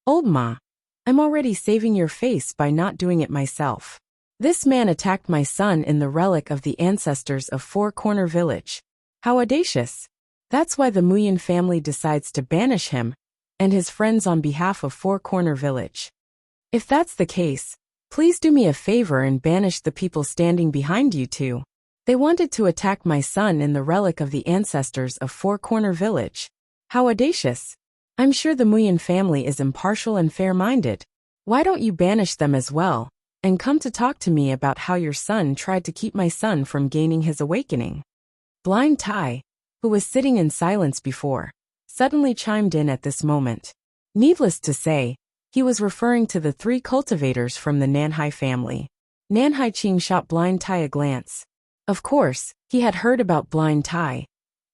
"Old Ma, I'm already saving your face by not doing it myself. This man attacked my son in the relic of the ancestors of Four Corner Village. How audacious. That's why the Muyan family decides to banish him and his friends on behalf of Four Corner Village. If that's the case, please do me a favor and banish the people standing behind you too. They wanted to attack my son in the relic of the ancestors of Four Corner Village. How audacious. I'm sure the Muyan family is impartial and fair-minded. Why don't you banish them as well, and come to talk to me about how your son tried to keep my son from gaining his awakening?" Blind Tai, who was sitting in silence before, suddenly chimed in at this moment. Needless to say, he was referring to the 3 cultivators from the Nanhai family. Nanhai Qing shot Blind Tai a glance. Of course, he had heard about Blind Tai,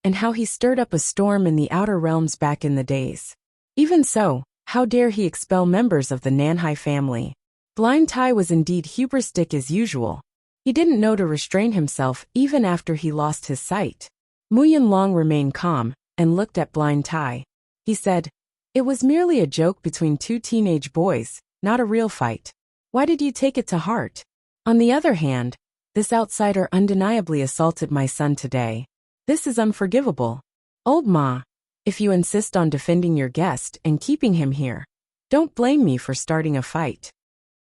and how he stirred up a storm in the outer realms back in the days. Even so, how dare he expel members of the Nanhai family? Blind Tai was indeed hubristic as usual. He didn't know to restrain himself even after he lost his sight. Mu Yinlong remained calm and looked at Blind Tai. He said, "It was merely a joke between two teenage boys, not a real fight. Why did you take it to heart? On the other hand, this outsider undeniably assaulted my son today. This is unforgivable. Old Ma, if you insist on defending your guest and keeping him here, don't blame me for starting a fight."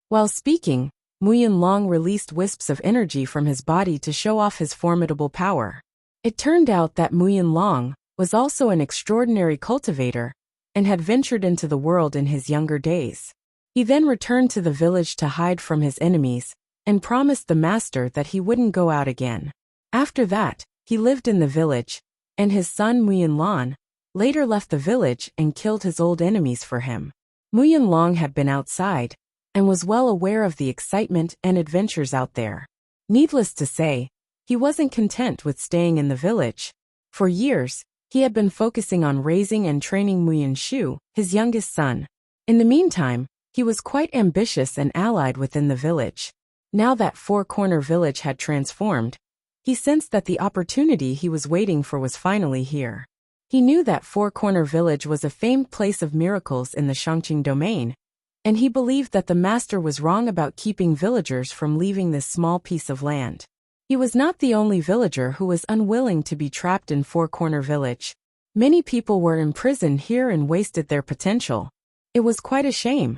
While speaking, Mu Yinlong released wisps of energy from his body to show off his formidable power. It turned out that Mu Yinlong was also an extraordinary cultivator and had ventured into the world in his younger days. He then returned to the village to hide from his enemies and promised the master that he wouldn't go out again. After that, he lived in the village, and his son Mu Yinlong later left the village and killed his old enemies for him. Mu Yinlong had been outside and was well aware of the excitement and adventures out there. Needless to say, he wasn't content with staying in the village. For years, he had been focusing on raising and training Mu Yinshu, his youngest son. In the meantime, he was quite ambitious and allied within the village. Now that Four Corner Village had transformed, he sensed that the opportunity he was waiting for was finally here. He knew that Four Corner Village was a famed place of miracles in the Shangqing domain, and he believed that the master was wrong about keeping villagers from leaving this small piece of land. He was not the only villager who was unwilling to be trapped in Four Corner Village. Many people were imprisoned here and wasted their potential. It was quite a shame.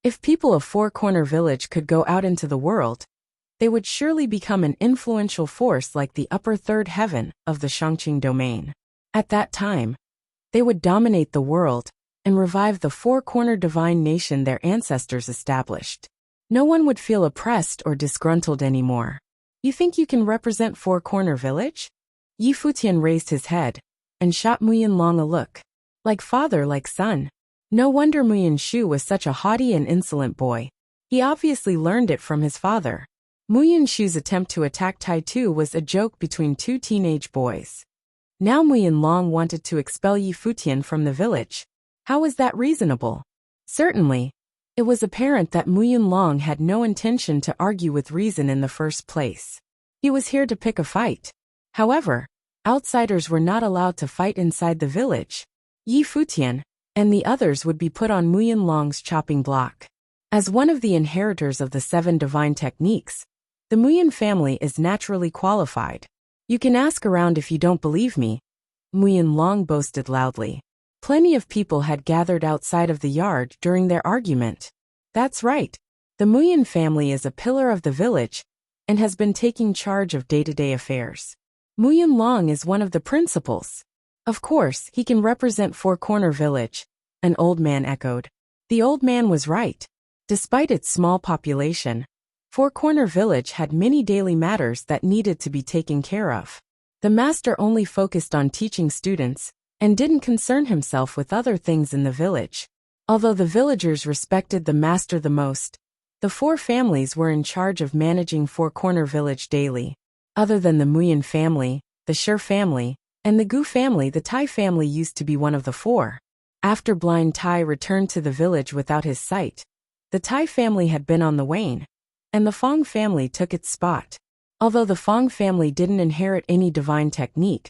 If people of Four Corner Village could go out into the world, they would surely become an influential force like the upper third heaven of the Shangqing domain. At that time, they would dominate the world and revive the four-corner divine nation their ancestors established. No one would feel oppressed or disgruntled anymore. You think you can represent Four Corner Village? Yi Futian raised his head and shot Mu Yinlong a look. Like father, like son. No wonder Mu Yinshu was such a haughty and insolent boy. He obviously learned it from his father. Mu Yinshu's attempt to attack Tai Tu was a joke between two teenage boys. Now Mu Yinlong wanted to expel Yi Futian from the village. How was that reasonable? Certainly, it was apparent that Mu Yinlong had no intention to argue with reason in the first place. He was here to pick a fight. However, outsiders were not allowed to fight inside the village. Yi Futian and the others would be put on Mu Yinlong's chopping block. As one of the inheritors of the 7 divine techniques, the Mu Yin family is naturally qualified. You can ask around if you don't believe me, Mu Yinlong boasted loudly. Plenty of people had gathered outside of the yard during their argument. That's right. The Mu Yin family is a pillar of the village and has been taking charge of day-to-day affairs. Mu Yinlong is one of the principals. Of course, he can represent Four Corner Village, an old man echoed. The old man was right. Despite its small population, Four Corner Village had many daily matters that needed to be taken care of. The master only focused on teaching students and didn't concern himself with other things in the village. Although the villagers respected the master the most, the 4 families were in charge of managing Four Corner Village daily. Other than the Mu Yin family, the Shi family, and the Gu family, the Tai family used to be one of the 4. After Blind Tai returned to the village without his sight, the Tai family had been on the wane, and the Fong family took its spot. Although the Fong family didn't inherit any divine technique,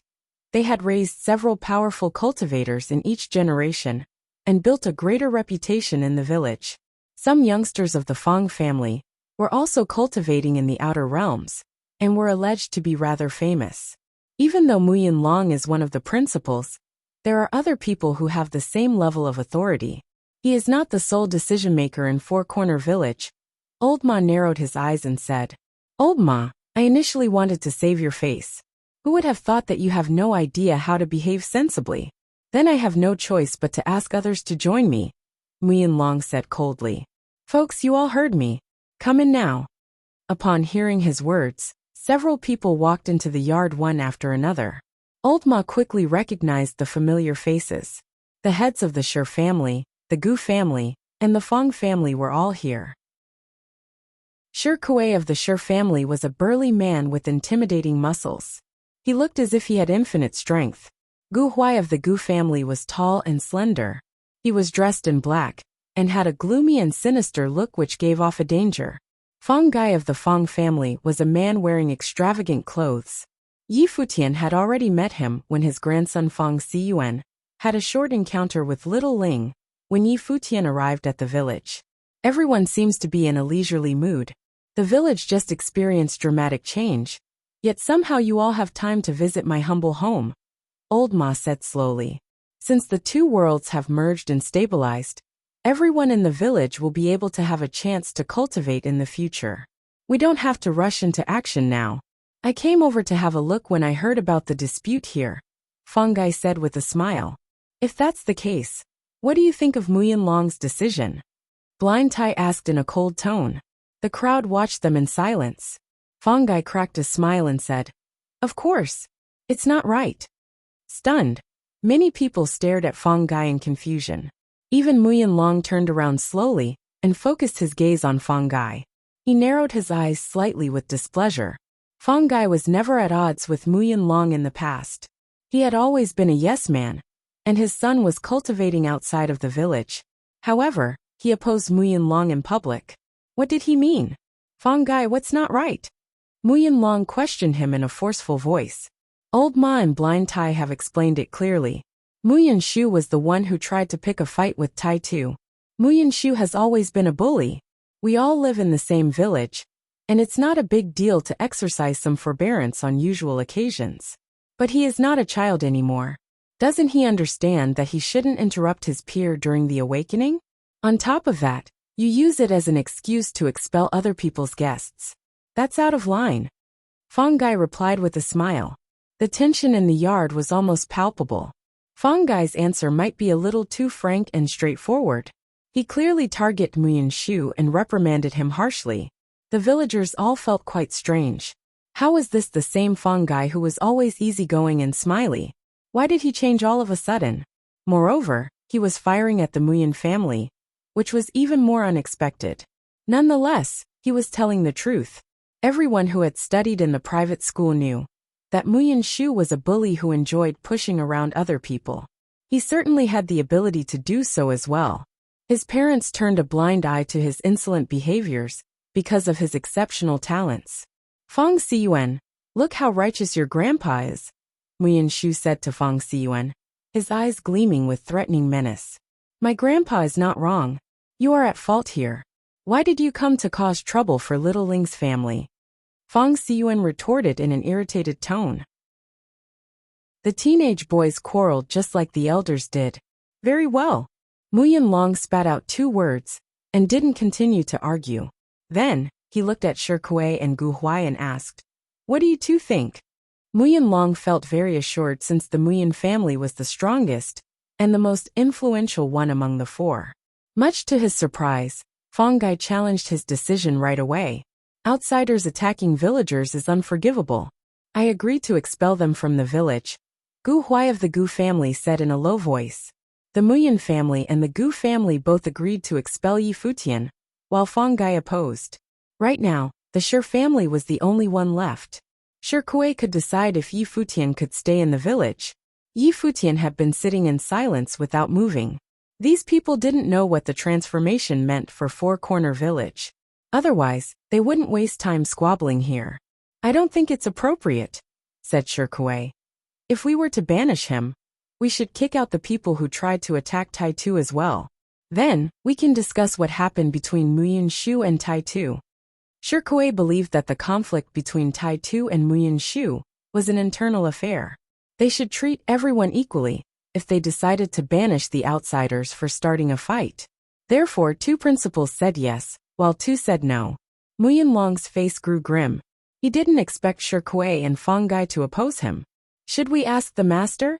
they had raised several powerful cultivators in each generation and built a greater reputation in the village. Some youngsters of the Fong family were also cultivating in the outer realms and were alleged to be rather famous. Even though Mu Yinlong is one of the principals, there are other people who have the same level of authority. He is not the sole decision-maker in Four Corner Village. Old Ma narrowed his eyes and said, Old Ma, I initially wanted to save your face. Who would have thought that you have no idea how to behave sensibly? Then I have no choice but to ask others to join me, Mu Yinlong said coldly. Folks, you all heard me. Come in now. Upon hearing his words, several people walked into the yard one after another. Old Ma quickly recognized the familiar faces. The heads of the Shi family, the Gu family, and the Fong family were all here. Shi Kuei of the Shi family was a burly man with intimidating muscles. He looked as if he had infinite strength. Gu Huai of the Gu family was tall and slender. He was dressed in black, and had a gloomy and sinister look which gave off a danger. Fang Gai of the Fang family was a man wearing extravagant clothes. Yi Futian had already met him when his grandson Fang Xiyuan had a short encounter with little Ling when Yi Futian arrived at the village. Everyone seems to be in a leisurely mood. The village just experienced dramatic change. Yet somehow you all have time to visit my humble home, Old Ma said slowly. Since the two worlds have merged and stabilized, everyone in the village will be able to have a chance to cultivate in the future. We don't have to rush into action now. I came over to have a look when I heard about the dispute here, Fang Gai said with a smile. If that's the case, what do you think of Mu Yinlong's decision? Blind Tai asked in a cold tone. The crowd watched them in silence. Fang Gai cracked a smile and said, "Of course. It's not right." Stunned, many people stared at Fang Gai in confusion. Even Mu Yinlong turned around slowly and focused his gaze on Fang Gai. He narrowed his eyes slightly with displeasure. Fang Gai was never at odds with Mu Yinlong in the past. He had always been a yes man, and his son was cultivating outside of the village. However, he opposed Mu Yinlong in public. What did he mean? Fang Gai, what's not right? Mu Yinlong questioned him in a forceful voice. Old Ma and Blind Tai have explained it clearly. Mu Yinshu was the one who tried to pick a fight with Tai Tu. Mu Yinshu has always been a bully. We all live in the same village, and it's not a big deal to exercise some forbearance on usual occasions. But he is not a child anymore. Doesn't he understand that he shouldn't interrupt his peer during the awakening? On top of that, you use it as an excuse to expel other people's guests. That's out of line. Fang Gai replied with a smile. The tension in the yard was almost palpable. Fang Gai's answer might be a little too frank and straightforward. He clearly targeted Mu Yinshu and reprimanded him harshly. The villagers all felt quite strange. How was this the same Fang Gai who was always easygoing and smiley? Why did he change all of a sudden? Moreover, he was firing at the Mu Yin family, which was even more unexpected. Nonetheless, he was telling the truth. Everyone who had studied in the private school knew that Mu Yinshu was a bully who enjoyed pushing around other people. He certainly had the ability to do so as well. His parents turned a blind eye to his insolent behaviors because of his exceptional talents. Fang Xiyuan, look how righteous your grandpa is, Mu Yinshu said to Fang Xiyuan, his eyes gleaming with threatening menace. My grandpa is not wrong. You are at fault here. Why did you come to cause trouble for little Ling's family? Fang Xiyuan retorted in an irritated tone. The teenage boys quarreled just like the elders did. Very well. Mu Yinlong spat out 2 words and didn't continue to argue. Then, he looked at Shikuei and Gu Huai and asked, "What do you two think?" Mu Yinlong felt very assured since the Mu Yin family was the strongest and the most influential one among the 4. Much to his surprise, Fang Gai challenged his decision right away. Outsiders attacking villagers is unforgivable. I agree to expel them from the village, Gu Huai of the Gu family said in a low voice. The Mu Yin family and the Gu family both agreed to expel Yi Futian, while Fang Gai opposed. Right now, the Shi family was the only one left. Shikuei could decide if Yi Futian could stay in the village. Yi Futian had been sitting in silence without moving. These people didn't know what the transformation meant for Four Corner Village. Otherwise, they wouldn't waste time squabbling here. I don't think it's appropriate, said Shikuei. If we were to banish him, we should kick out the people who tried to attack Tai Tu as well. Then, we can discuss what happened between Mu Yinshu and Tai Tu. Shikuei believed that the conflict between Tai Tu and Mu Yinshu was an internal affair. They should treat everyone equally if they decided to banish the outsiders for starting a fight. Therefore, 2 principals said yes, while 2 said no. Mu Yinlong's face grew grim. He didn't expect Shikuei and Fang Gai to oppose him. Should we ask the master?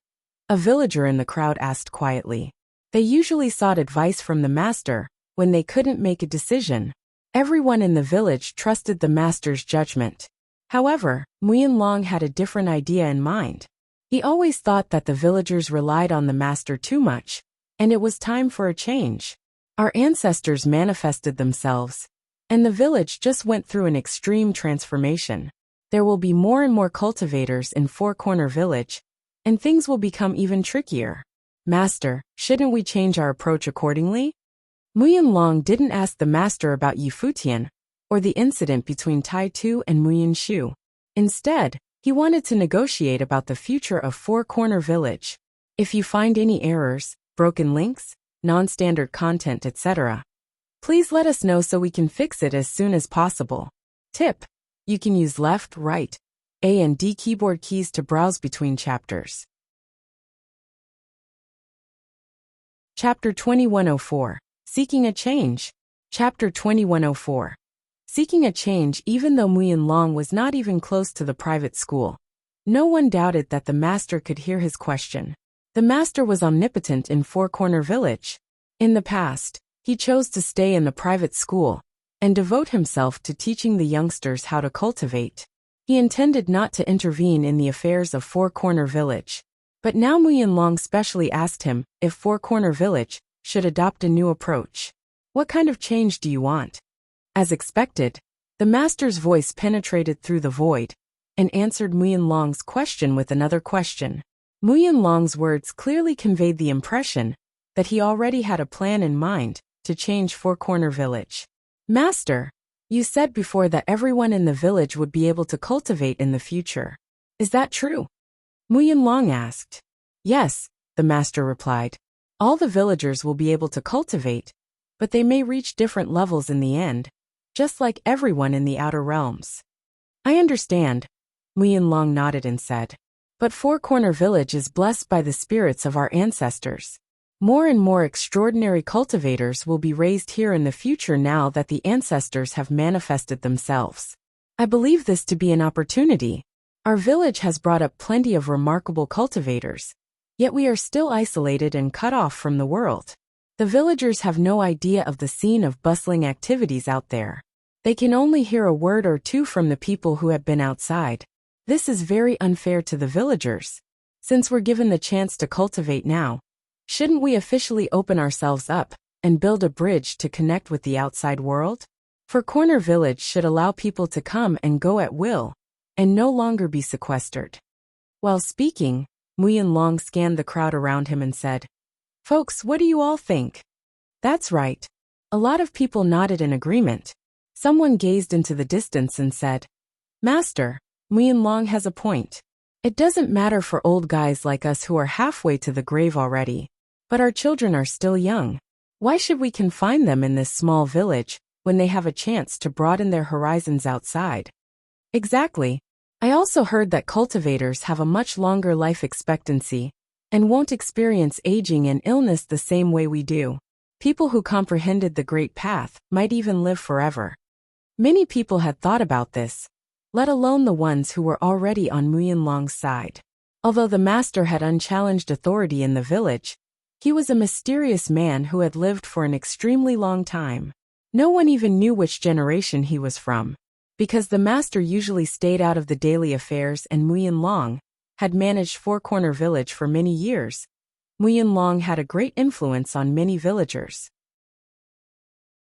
A villager in the crowd asked quietly. They usually sought advice from the master when they couldn't make a decision. Everyone in the village trusted the master's judgment. However, Mu Yinlong had a different idea in mind. He always thought that the villagers relied on the master too much, and it was time for a change. Our ancestors manifested themselves, and the village just went through an extreme transformation. There will be more and more cultivators in Four Corner Village, and things will become even trickier. Master, shouldn't we change our approach accordingly? Muyin Long didn't ask the master about Yi Futian, or the incident between Tai Tu and Muyin Shu. Instead, he wanted to negotiate about the future of Four Corner Village. If you find any errors, broken links, non-standard content, etc., please let us know so we can fix it as soon as possible. Tip: you can use left, right, A and D keyboard keys to browse between chapters. Chapter 2104. Seeking a Change. Chapter 2104. Seeking a change. Even though Muyin Long was not even close to the private school, no one doubted that the master could hear his question. The master was omnipotent in Four Corner Village. In the past, he chose to stay in the private school and devote himself to teaching the youngsters how to cultivate. He intended not to intervene in the affairs of Four Corner Village. But now Muyin Long specially asked him if Four Corner Village should adopt a new approach. What kind of change do you want? As expected, the master's voice penetrated through the void and answered Muyin Long's question with another question. Muyin Long's words clearly conveyed the impression that he already had a plan in mind to change Four Corner Village. Master, you said before that everyone in the village would be able to cultivate in the future. Is that true? Muyin Long asked. Yes, the master replied. All the villagers will be able to cultivate, but they may reach different levels in the end, just like everyone in the outer realms. I understand, Muyin Long nodded and said. But Four Corner Village is blessed by the spirits of our ancestors. More and more extraordinary cultivators will be raised here in the future now that the ancestors have manifested themselves. I believe this to be an opportunity. Our village has brought up plenty of remarkable cultivators, yet we are still isolated and cut off from the world. The villagers have no idea of the scene of bustling activities out there. They can only hear a word or two from the people who have been outside. This is very unfair to the villagers. Since we're given the chance to cultivate now, shouldn't we officially open ourselves up and build a bridge to connect with the outside world? Four Corner Village should allow people to come and go at will, and no longer be sequestered. While speaking, Muyin Long scanned the crowd around him and said, Folks, what do you all think? That's right. A lot of people nodded in agreement. Someone gazed into the distance and said, Master, Muyin Long has a point. It doesn't matter for old guys like us who are halfway to the grave already, but our children are still young. Why should we confine them in this small village when they have a chance to broaden their horizons outside? Exactly. I also heard that cultivators have a much longer life expectancy and won't experience aging and illness the same way we do. People who comprehended the Great Path might even live forever. Many people had thought about this, let alone the ones who were already on Muyin Long's side. Although the master had unchallenged authority in the village, he was a mysterious man who had lived for an extremely long time. No one even knew which generation he was from, because the master usually stayed out of the daily affairs and Muyin Long had managed Four Corner Village for many years. Muyin Long had a great influence on many villagers.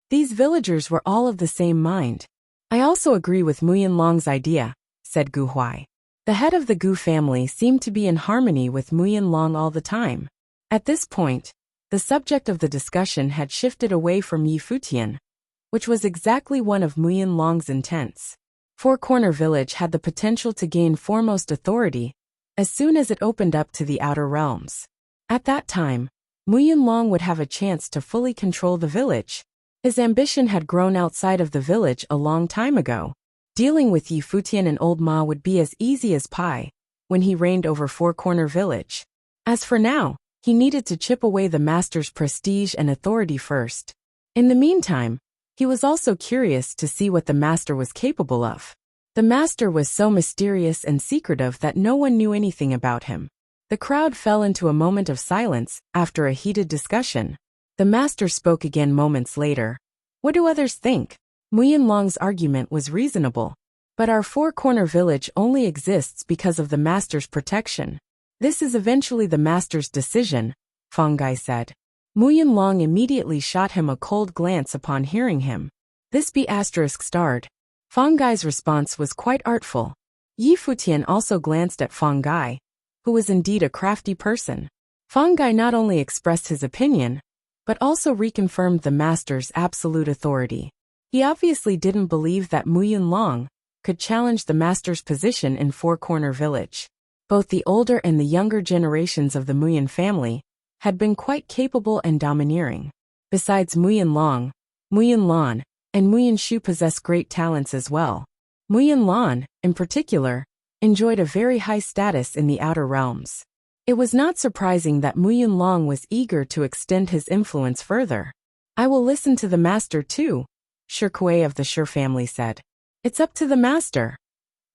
These villagers were all of the same mind. I also agree with Muyin Long's idea, said Gu Huai. The head of the Gu family seemed to be in harmony with Muyin Long all the time. At this point, the subject of the discussion had shifted away from Yi Futian, which was exactly one of Muyin Long's intents. Four Corner Village had the potential to gain foremost authority as soon as it opened up to the outer realms. At that time, Muyin Long would have a chance to fully control the village. His ambition had grown outside of the village a long time ago. Dealing with Yi Futian and Old Ma would be as easy as pie when he reigned over Four Corner Village. As for now, he needed to chip away the master's prestige and authority first. In the meantime, he was also curious to see what the master was capable of. The master was so mysterious and secretive that no one knew anything about him. The crowd fell into a moment of silence after a heated discussion. The master spoke again moments later. What do others think? Muyin Long's argument was reasonable. But our Four Corner Village only exists because of the master's protection. This is eventually the master's decision, Fang Gai said. Muyin Long immediately shot him a cold glance upon hearing him. This be asterisk starred. Fang Gai's response was quite artful. Yi Futian also glanced at Fang Gai, who was indeed a crafty person. Fang Gai not only expressed his opinion, but also reconfirmed the master's absolute authority. He obviously didn't believe that Mu Yunlong could challenge the master's position in Four Corner Village. Both the older and the younger generations of the Muyan family had been quite capable and domineering. Besides Mu Yunlong, Mu Yunlan, and Mu Yunshu possessed great talents as well. Mu Yunlan, in particular, enjoyed a very high status in the outer realms. It was not surprising that Mu Yunlong was eager to extend his influence further. I will listen to the master too, Shirkuei of the Shir family said. It's up to the master.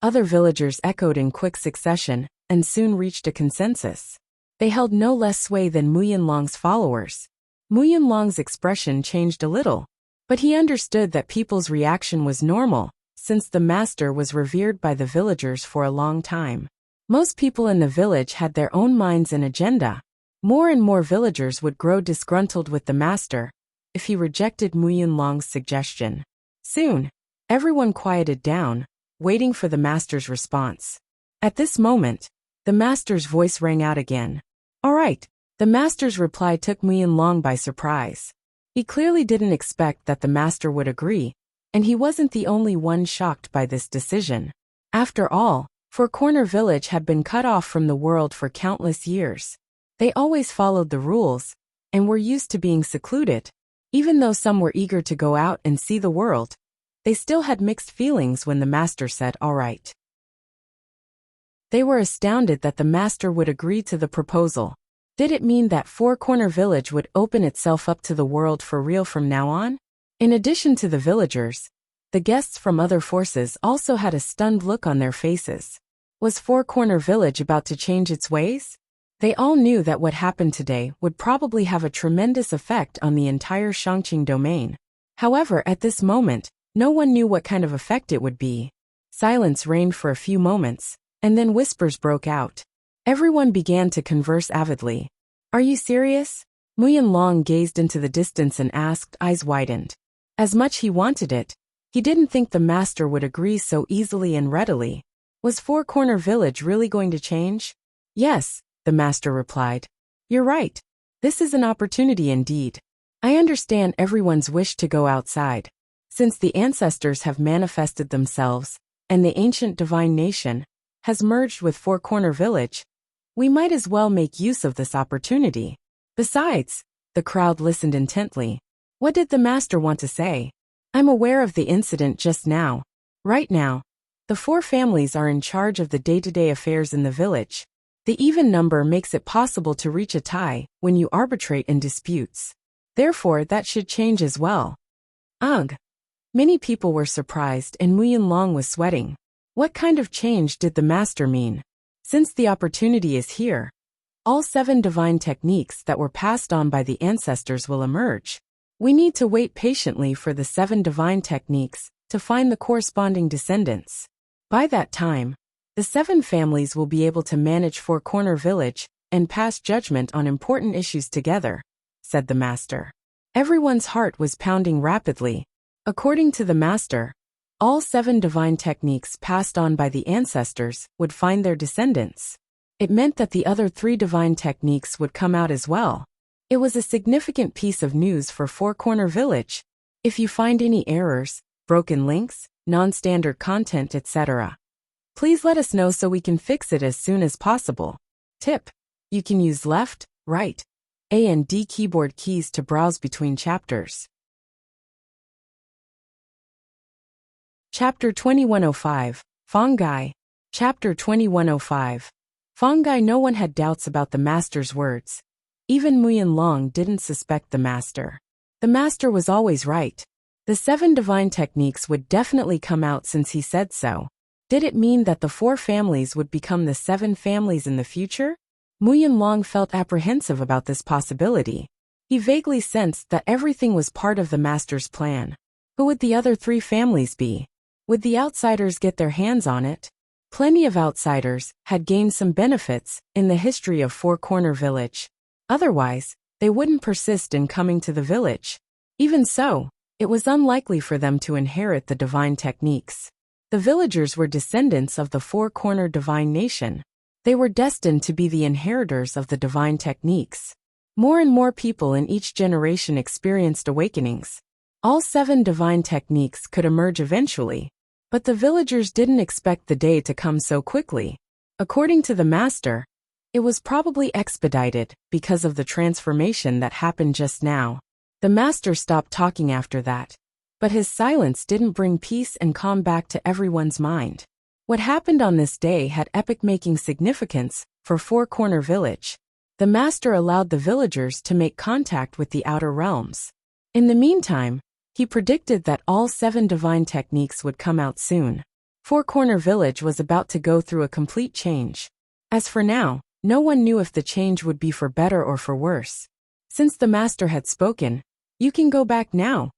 Other villagers echoed in quick succession, and soon reached a consensus. They held no less sway than Mu Yunlong's followers. Mu Yunlong's expression changed a little, but he understood that people's reaction was normal, since the master was revered by the villagers for a long time. Most people in the village had their own minds and agenda. More and more villagers would grow disgruntled with the master if he rejected Mu Yunlong's suggestion. Soon, everyone quieted down, waiting for the master's response. At this moment, the master's voice rang out again. All right. The master's reply took Mu Yunlong by surprise. He clearly didn't expect that the master would agree, and he wasn't the only one shocked by this decision. After all, Four Corner Village had been cut off from the world for countless years. They always followed the rules, and were used to being secluded. Even though some were eager to go out and see the world, they still had mixed feelings when the master said, all right. They were astounded that the master would agree to the proposal. Did it mean that Four Corner Village would open itself up to the world for real from now on? In addition to the villagers, the guests from other forces also had a stunned look on their faces. Was Four Corner Village about to change its ways? They all knew that what happened today would probably have a tremendous effect on the entire Shangqing domain. However, at this moment, no one knew what kind of effect it would be. Silence reigned for a few moments, and then whispers broke out. Everyone began to converse avidly. Are you serious? Mu Yunlong gazed into the distance and asked, eyes widened. As much he wanted it, he didn't think the master would agree so easily and readily. Was Four Corner Village really going to change? Yes, the master replied. You're right. This is an opportunity indeed. I understand everyone's wish to go outside. Since the ancestors have manifested themselves, and the ancient divine nation has merged with Four Corner Village, we might as well make use of this opportunity. Besides, the crowd listened intently. What did the master want to say? I'm aware of the incident just now. Right now, the four families are in charge of the day-to-day affairs in the village. The even number makes it possible to reach a tie when you arbitrate in disputes. Therefore, that should change as well. Ugh. Many people were surprised and Mu Yunlong was sweating. What kind of change did the master mean? Since the opportunity is here, all 7 divine techniques that were passed on by the ancestors will emerge. We need to wait patiently for the 7 divine techniques to find the corresponding descendants. By that time, the 7 families will be able to manage Four Corner Village and pass judgment on important issues together, said the master. Everyone's heart was pounding rapidly. According to the master, all 7 divine techniques passed on by the ancestors would find their descendants. It meant that the other 3 divine techniques would come out as well. It was a significant piece of news for Four Corner Village. If you find any errors, broken links, non-standard content, etc., please let us know so we can fix it as soon as possible. Tip: you can use left, right, A and D keyboard keys to browse between chapters. Chapter 2105, Fongai. Chapter 2105. Fongai. No one had doubts about the master's words. Even Mu Yunlong didn't suspect the master. The master was always right. The 7 divine techniques would definitely come out since he said so. Did it mean that the 4 families would become the 7 families in the future? Mu Yunlong felt apprehensive about this possibility. He vaguely sensed that everything was part of the master's plan. Who would the other 3 families be? Would the outsiders get their hands on it? Plenty of outsiders had gained some benefits in the history of Four Corner Village. Otherwise, they wouldn't persist in coming to the village. Even so, it was unlikely for them to inherit the divine techniques. The villagers were descendants of the Four Corner divine nation. They were destined to be the inheritors of the divine techniques. More and more people in each generation experienced awakenings. All 7 divine techniques could emerge eventually, but the villagers didn't expect the day to come so quickly. According to the master, it was probably expedited because of the transformation that happened just now. The master stopped talking after that, but his silence didn't bring peace and calm back to everyone's mind. What happened on this day had epic-making significance for Four Corner Village. The master allowed the villagers to make contact with the outer realms. In the meantime, he predicted that all 7 divine techniques would come out soon. Four Corner Village was about to go through a complete change. As for now, no one knew if the change would be for better or for worse. Since the master had spoken, "You can go back now,"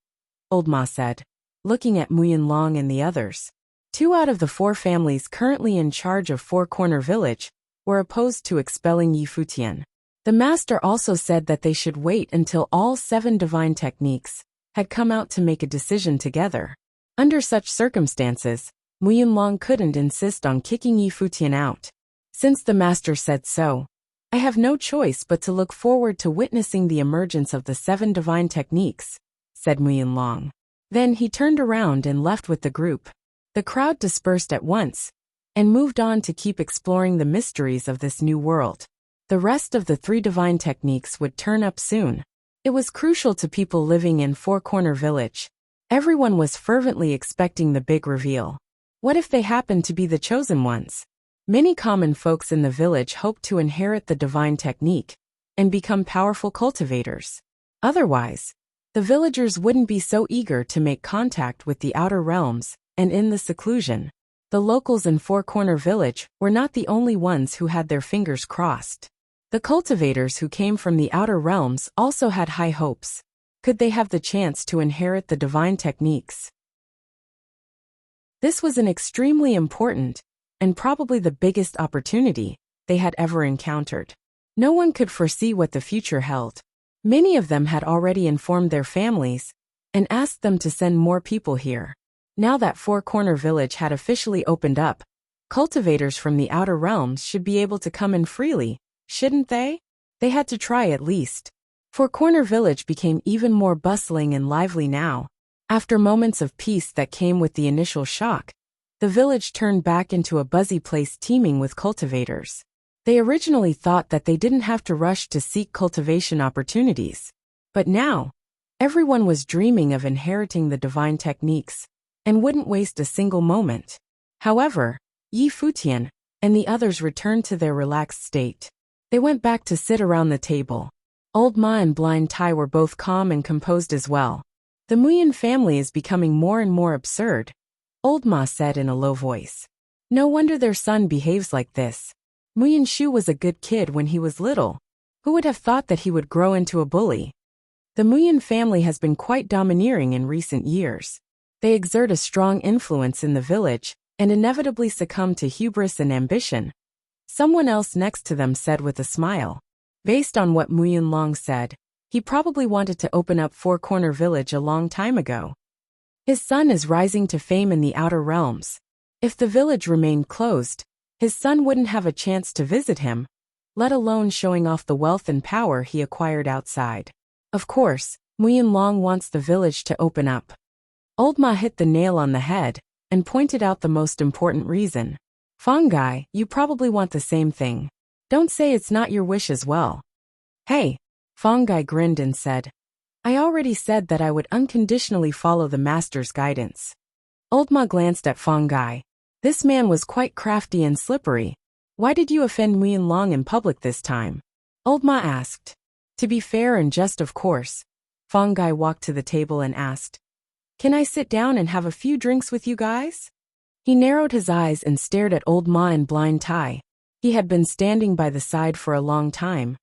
Old Ma said, looking at Muyanlong and the others. 2 out of the 4 families currently in charge of Four Corner Village were opposed to expelling Futian. The master also said that they should wait until all 7 divine techniques had come out to make a decision together. Under such circumstances, Muyanlong couldn't insist on kicking Futian out. Since the master said so, I have no choice but to look forward to witnessing the emergence of the 7 divine techniques, said Muyanlong. Then he turned around and left with the group. The crowd dispersed at once and moved on to keep exploring the mysteries of this new world. The rest of the 3 divine techniques would turn up soon. It was crucial to people living in Four Corner Village. Everyone was fervently expecting the big reveal. What if they happened to be the chosen ones? Many common folks in the village hoped to inherit the divine technique and become powerful cultivators. Otherwise, the villagers wouldn't be so eager to make contact with the outer realms and in the seclusion. The locals in Four Corner Village were not the only ones who had their fingers crossed. The cultivators who came from the outer realms also had high hopes. Could they have the chance to inherit the divine techniques? This was an extremely important and probably the biggest opportunity they had ever encountered. No one could foresee what the future held. Many of them had already informed their families and asked them to send more people here. Now that Four Corner Village had officially opened up, cultivators from the outer realms should be able to come in freely, shouldn't they? They had to try at least. Four Corner Village became even more bustling and lively now. After moments of peace that came with the initial shock, the village turned back into a buzzy place teeming with cultivators. They originally thought that they didn't have to rush to seek cultivation opportunities. But now, everyone was dreaming of inheriting the divine techniques and wouldn't waste a single moment. However, Futian and the others returned to their relaxed state. They went back to sit around the table. Old Ma and Blind Tai were both calm and composed as well. The Muyan family is becoming more and more absurd, Old Ma said in a low voice. No wonder their son behaves like this. Muyan Shu was a good kid when he was little. Who would have thought that he would grow into a bully? The Muyan family has been quite domineering in recent years. They exert a strong influence in the village and inevitably succumb to hubris and ambition. Someone else next to them said with a smile. Based on what Muyanlong said, he probably wanted to open up Four Corner Village a long time ago. His son is rising to fame in the outer realms. If the village remained closed, his son wouldn't have a chance to visit him, let alone showing off the wealth and power he acquired outside. Of course, Muyanlong wants the village to open up. Old Ma hit the nail on the head and pointed out the most important reason. Fongai, you probably want the same thing. Don't say it's not your wish as well. Hey, Fongai grinned and said, I already said that I would unconditionally follow the master's guidance. Old Ma glanced at Fongai. This man was quite crafty and slippery. Why did you offend Muyanlong in public this time? Old Ma asked. To be fair and just, of course. Fongai walked to the table and asked, Can I sit down and have a few drinks with you guys? He narrowed his eyes and stared at Old Ma and Blind Tai. He had been standing by the side for a long time.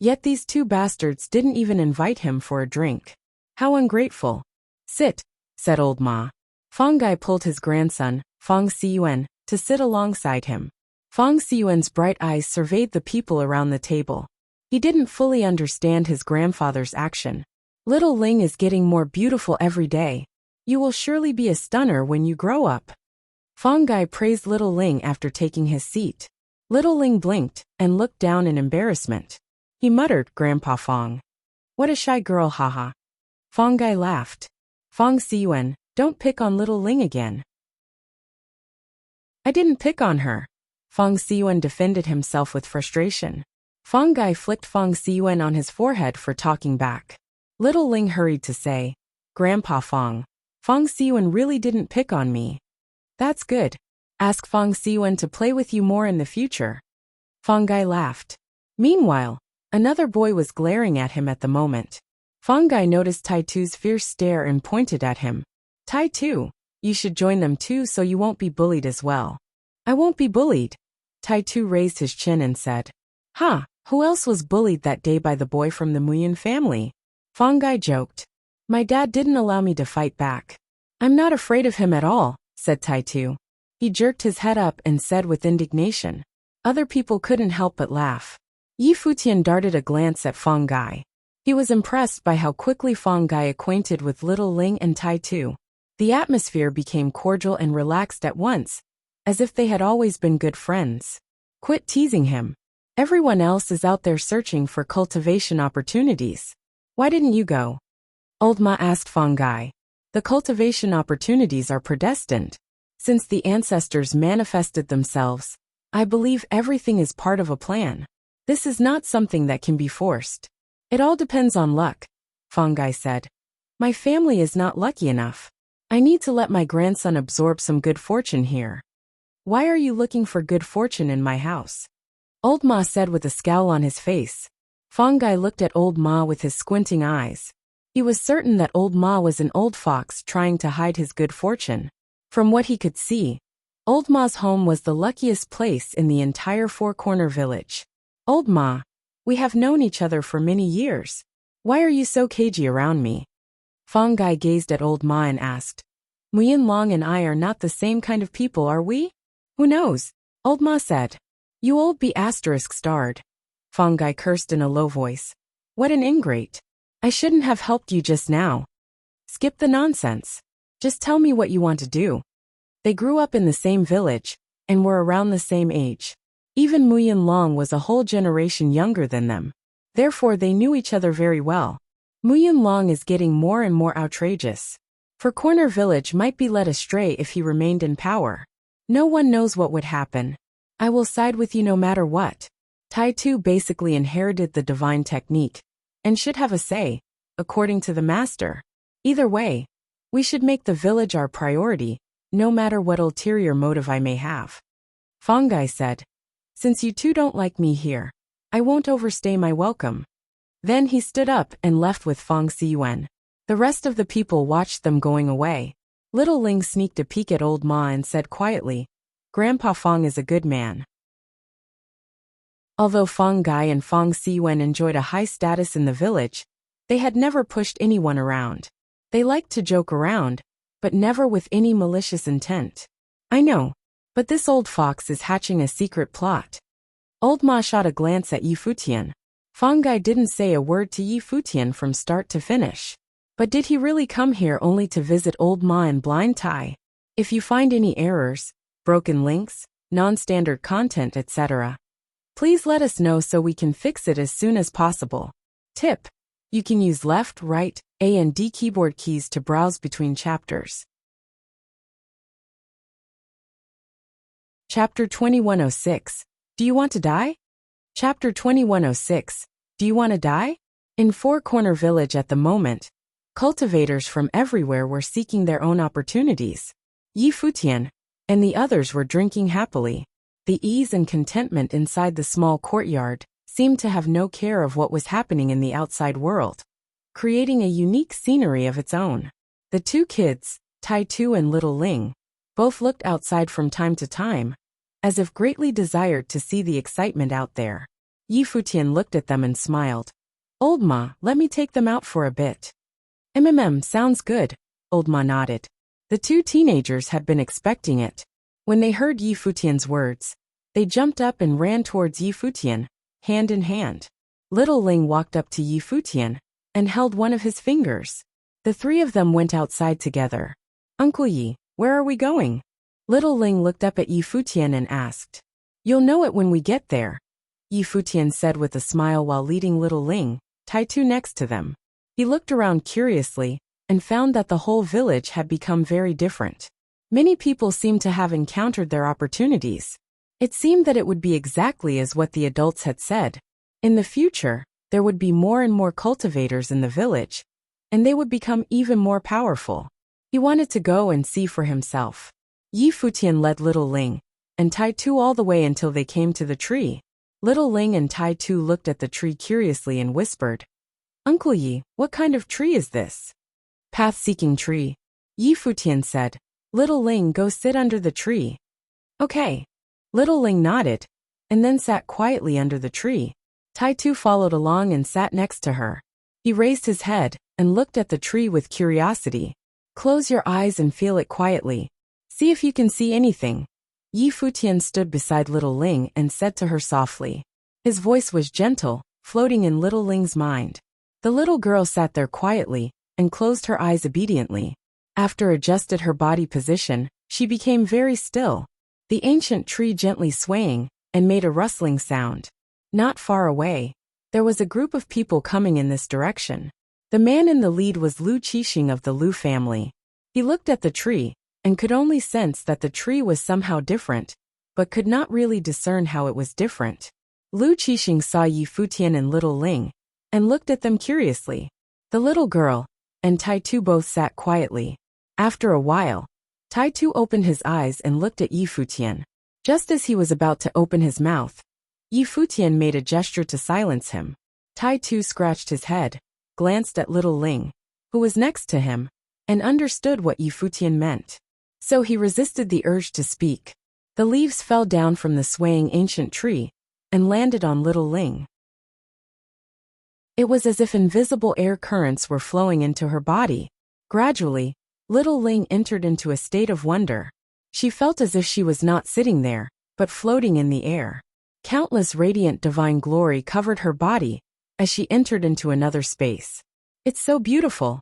Yet these 2 bastards didn't even invite him for a drink. How ungrateful. Sit, said Old Ma. Fongai pulled his grandson, Fong Siyuan, to sit alongside him. Fong Siyuan's bright eyes surveyed the people around the table. He didn't fully understand his grandfather's action. Little Ling is getting more beautiful every day. You will surely be a stunner when you grow up. Fongai praised Little Ling after taking his seat. Little Ling blinked and looked down in embarrassment. He muttered, Grandpa Fong. What a shy girl, haha. Fong Gai laughed. Fong Siyuan, don't pick on little Ling again. I didn't pick on her. Fong Siyuan defended himself with frustration. Fong Gai flicked Fong Siyuan on his forehead for talking back. Little Ling hurried to say, Grandpa Fong. Fong Siyuan really didn't pick on me. That's good. Ask Fong Siyuan to play with you more in the future. Fong Gai laughed. Meanwhile, another boy was glaring at him at the moment. Fong Gai noticed Tai Tu's fierce stare and pointed at him. Tai Tu, you should join them too so you won't be bullied as well. I won't be bullied. Tai Tu raised his chin and said. Huh, who else was bullied that day by the boy from the Muyan family? Fong Gai joked. My dad didn't allow me to fight back. I'm not afraid of him at all, said Tai Tu. He jerked his head up and said with indignation. Other people couldn't help but laugh. Yi Futian darted a glance at Fong Gai. He was impressed by how quickly Fong Gai acquainted with little Ling and Tai Tu. The atmosphere became cordial and relaxed at once, as if they had always been good friends. Quit teasing him. Everyone else is out there searching for cultivation opportunities. Why didn't you go? Old Ma asked Fong Gai. The cultivation opportunities are predestined. Since the ancestors manifested themselves, I believe everything is part of a plan. This is not something that can be forced. It all depends on luck, Fong Gai said. My family is not lucky enough. I need to let my grandson absorb some good fortune here. Why are you looking for good fortune in my house? Old Ma said with a scowl on his face. Fong Gai looked at Old Ma with his squinting eyes. He was certain that Old Ma was an old fox trying to hide his good fortune. From what he could see, Old Ma's home was the luckiest place in the entire Four-Corner village. Old Ma, we have known each other for many years. Why are you so cagey around me? Fong Gai gazed at Old Ma and asked. Muyin Long and I are not the same kind of people, are we? Who knows? Old Ma said. You old B*****starred. Fong Gai cursed in a low voice. What an ingrate. I shouldn't have helped you just now. Skip the nonsense. Just tell me what you want to do. They grew up in the same village, and were around the same age. Even Muyin Long was a whole generation younger than them. Therefore they knew each other very well. Muyin Long is getting more and more outrageous. For Corner Village might be led astray if he remained in power. No one knows what would happen. I will side with you no matter what. Tai Tu basically inherited the divine technique, and should have a say, according to the master. Either way, we should make the village our priority, no matter what ulterior motive I may have. Fong Gai said. Since you two don't like me here, I won't overstay my welcome. Then he stood up and left with Fong Siyuan. The rest of the people watched them going away. Little Ling sneaked a peek at Old Ma and said quietly, Grandpa Fong is a good man. Although Fong Gai and Fong Siyuan enjoyed a high status in the village, they had never pushed anyone around. They liked to joke around, but never with any malicious intent. I know, but this old fox is hatching a secret plot. Old Ma shot a glance at Yi Futian. Fong Gai didn't say a word to Yi Futian from start to finish. But did he really come here only to visit Old Ma in blind tie? If you find any errors, broken links, non-standard content, etc., please let us know so we can fix it as soon as possible. Tip: you can use left, right, A and D keyboard keys to browse between chapters. Chapter 2106. Do you want to die? Chapter 2106. Do you want to die? In Four Corner Village at the moment, cultivators from everywhere were seeking their own opportunities. Yi Futian and the others were drinking happily. The ease and contentment inside the small courtyard seemed to have no care of what was happening in the outside world, creating a unique scenery of its own. The two kids, Tai Tu and Little Ling, both looked outside from time to time, as if greatly desired to see the excitement out there. Yi Futian looked at them and smiled. Old Ma, let me take them out for a bit. Sounds good, Old Ma nodded. The two teenagers had been expecting it. When they heard Yi Futian's words, they jumped up and ran towards Yi Futian, hand in hand. Little Ling walked up to Yi Futian and held one of his fingers. The three of them went outside together. Uncle Yi, where are we going? Little Ling looked up at Yi Futian and asked. You'll know it when we get there. Yi Futian said with a smile while leading little Ling, Taitu next to them. He looked around curiously and found that the whole village had become very different. Many people seemed to have encountered their opportunities. It seemed that it would be exactly as what the adults had said. In the future, there would be more and more cultivators in the village, and they would become even more powerful. He wanted to go and see for himself. Yi Futian led little Ling and Taitu all the way until they came to the tree. Little Ling and Taitu looked at the tree curiously and whispered, Uncle Yi, what kind of tree is this? Path-seeking tree. Yi Futian said. Little Ling, go sit under the tree. Okay. Little Ling nodded, and then sat quietly under the tree. Taitu followed along and sat next to her. He raised his head and looked at the tree with curiosity. Close your eyes and feel it quietly. See if you can see anything. Yi Futian stood beside little Ling and said to her softly. His voice was gentle, floating in little Ling's mind. The little girl sat there quietly and closed her eyes obediently. After adjusted her body position, she became very still. The ancient tree gently swaying and made a rustling sound. Not far away, there was a group of people coming in this direction. The man in the lead was Lu Qixing of the Lu family. He looked at the tree and could only sense that the tree was somehow different, but could not really discern how it was different. Lu Qixing saw Yi Futian and little Ling and looked at them curiously. The little girl and Taitu both sat quietly. After a while, Taitu opened his eyes and looked at Yi Futian. Just as he was about to open his mouth, Yi Futian made a gesture to silence him. Taitu scratched his head, glanced at little Ling, who was next to him, and understood what Yi Futian meant. So he resisted the urge to speak. The leaves fell down from the swaying ancient tree and landed on little Ling. It was as if invisible air currents were flowing into her body. Gradually, little Ling entered into a state of wonder. She felt as if she was not sitting there, but floating in the air. Countless radiant divine glory covered her body as she entered into another space. It's so beautiful.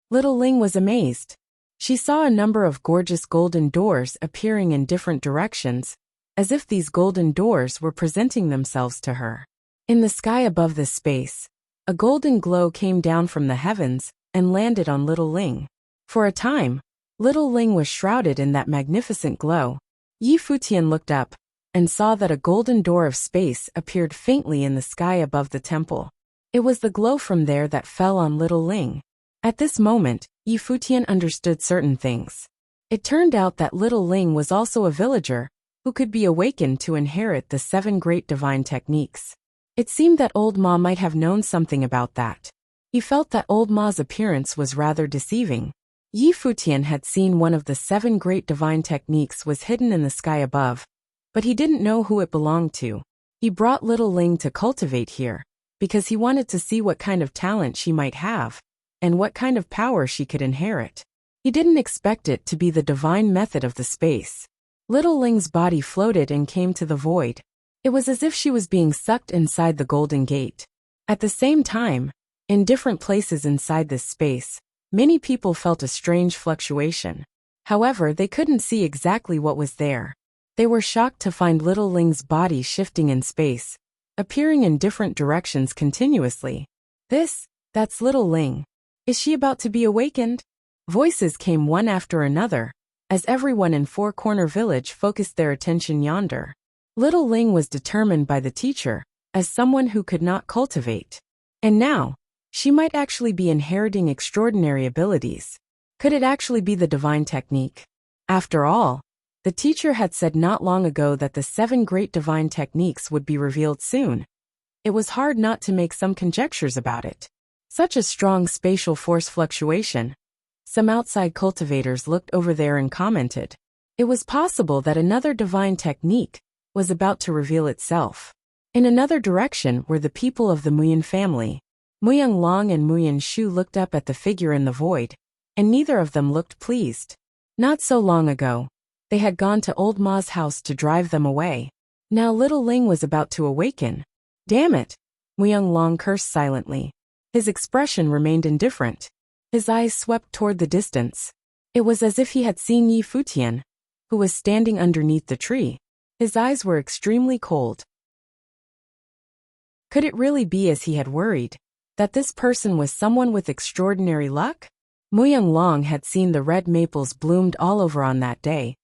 Little Ling was amazed. She saw a number of gorgeous golden doors appearing in different directions, as if these golden doors were presenting themselves to her. In the sky above this space, a golden glow came down from the heavens and landed on little Ling. For a time, little Ling was shrouded in that magnificent glow. Yi Futian looked up and saw that a golden door of space appeared faintly in the sky above the temple. It was the glow from there that fell on little Ling. At this moment, Yi Futian understood certain things. It turned out that little Ling was also a villager who could be awakened to inherit the 7 great divine techniques. It seemed that old Ma might have known something about that. He felt that old Ma's appearance was rather deceiving. Yi Futian had seen one of the 7 great divine techniques was hidden in the sky above, but he didn't know who it belonged to. He brought little Ling to cultivate here, because he wanted to see what kind of talent she might have, and what kind of power she could inherit. He didn't expect it to be the divine method of the space. Little Ling's body floated and came to the void. It was as if she was being sucked inside the Golden Gate. At the same time, in different places inside this space, many people felt a strange fluctuation. However, they couldn't see exactly what was there. They were shocked to find little Ling's body shifting in space, appearing in different directions continuously. That's little Ling. Is she about to be awakened? Voices came one after another, as everyone in Four Corner Village focused their attention yonder. Little Ling was determined by the teacher as someone who could not cultivate. And now, she might actually be inheriting extraordinary abilities. Could it actually be the divine technique? After all, the teacher had said not long ago that the 7 great divine techniques would be revealed soon. It was hard not to make some conjectures about it. Such a strong spatial force fluctuation. Some outside cultivators looked over there and commented. It was possible that another divine technique was about to reveal itself. In another direction were the people of the Muyan family. Muyang Long and Muyan Shu looked up at the figure in the void, and neither of them looked pleased. Not so long ago, they had gone to old Ma's house to drive them away. Now little Ling was about to awaken. Damn it! Muyang Long cursed silently. His expression remained indifferent. His eyes swept toward the distance. It was as if he had seen Yi Futian, who was standing underneath the tree. His eyes were extremely cold. Could it really be as he had worried, that this person was someone with extraordinary luck? Muyang Long had seen the red maples bloomed all over on that day,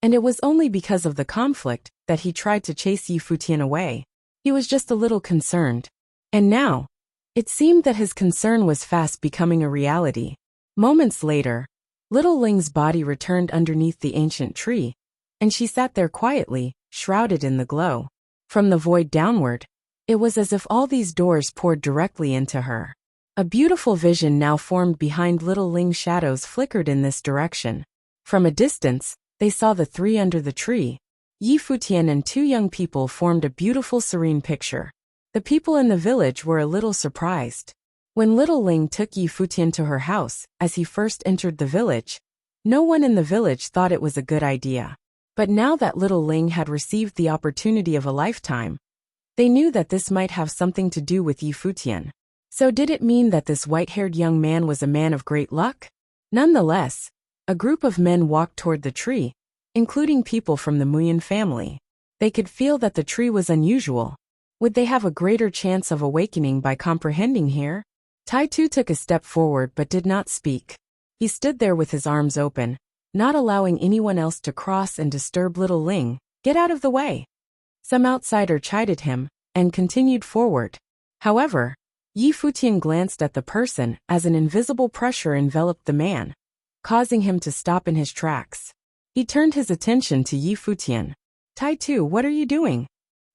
and it was only because of the conflict that he tried to chase Yi Futian away. He was just a little concerned. And now, it seemed that his concern was fast becoming a reality. Moments later, little Ling's body returned underneath the ancient tree, and she sat there quietly, shrouded in the glow. From the void downward, it was as if all these doors poured directly into her. A beautiful vision now formed behind little Ling's shadows flickered in this direction. From a distance, they saw the three under the tree. Yi Futian and two young people formed a beautiful serene picture. The people in the village were a little surprised. When little Ling took Yi Futian to her house, as he first entered the village, no one in the village thought it was a good idea. But now that little Ling had received the opportunity of a lifetime, they knew that this might have something to do with Yi Futian. So did it mean that this white-haired young man was a man of great luck? Nonetheless, a group of men walked toward the tree, including people from the Muyan family. They could feel that the tree was unusual. Would they have a greater chance of awakening by comprehending here? Tai Tu took a step forward but did not speak. He stood there with his arms open, not allowing anyone else to cross and disturb little Ling. Get out of the way. Some outsider chided him, and continued forward. However, Yi Futian glanced at the person as an invisible pressure enveloped the man, causing him to stop in his tracks. He turned his attention to Yi Futian. Tai Tu, what are you doing?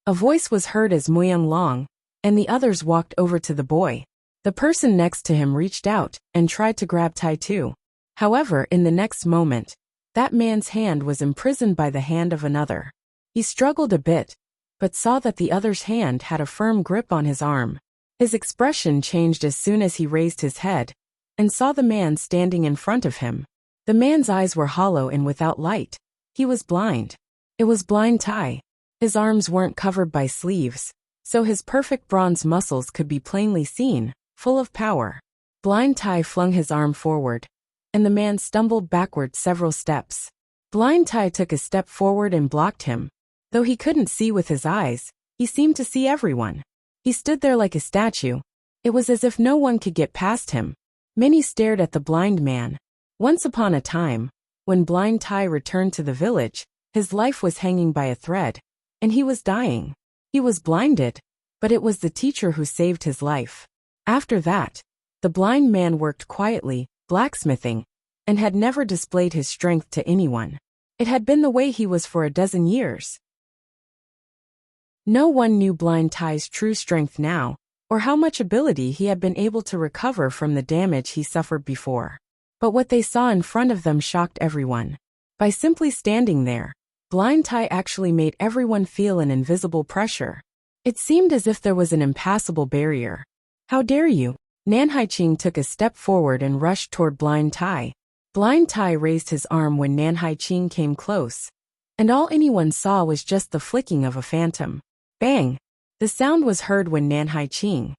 A voice was heard as Muyang Long, and the others walked over to the boy. The person next to him reached out and tried to grab Tai Tu. However, in the next moment, that man's hand was imprisoned by the hand of another. He struggled a bit, but saw that the other's hand had a firm grip on his arm. His expression changed as soon as he raised his head and saw the man standing in front of him. The man's eyes were hollow and without light. He was blind. It was Blind Tai. His arms weren't covered by sleeves, so his perfect bronze muscles could be plainly seen, full of power. Blind Tai flung his arm forward, and the man stumbled backward several steps. Blind Tai took a step forward and blocked him. Though he couldn't see with his eyes, he seemed to see everyone. He stood there like a statue. It was as if no one could get past him. Many stared at the blind man. Once upon a time, when Blind Tai returned to the village, his life was hanging by a thread, and he was dying. He was blinded, but it was the teacher who saved his life. After that, the blind man worked quietly, blacksmithing, and had never displayed his strength to anyone. It had been the way he was for a dozen years. No one knew Blind Tai's true strength now, or how much ability he had been able to recover from the damage he suffered before. But what they saw in front of them shocked everyone. By simply standing there, Blind Tai actually made everyone feel an invisible pressure. It seemed as if there was an impassable barrier. How dare you? Nan Haiqing took a step forward and rushed toward Blind Tai. Blind Tai raised his arm when Nan Haiqing came close, and all anyone saw was just the flicking of a phantom. Bang! The sound was heard when Nan Haiqing,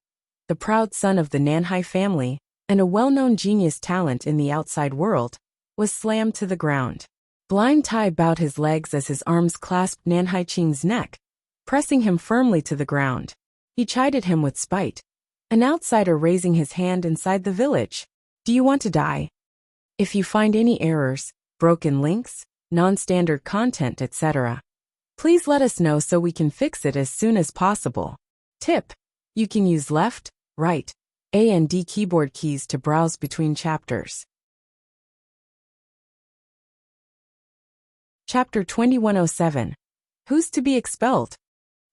the proud son of the Nanhai family, and a well-known genius talent in the outside world, was slammed to the ground. Blind Tai bowed his legs as his arms clasped Nan Haiqing's neck, pressing him firmly to the ground. He chided him with spite. An outsider raising his hand inside the village. Do you want to die? If you find any errors, broken links, non-standard content, etc., please let us know so we can fix it as soon as possible. Tip: you can use left, right, A and D keyboard keys to browse between chapters. Chapter 2107. Who's to be expelled?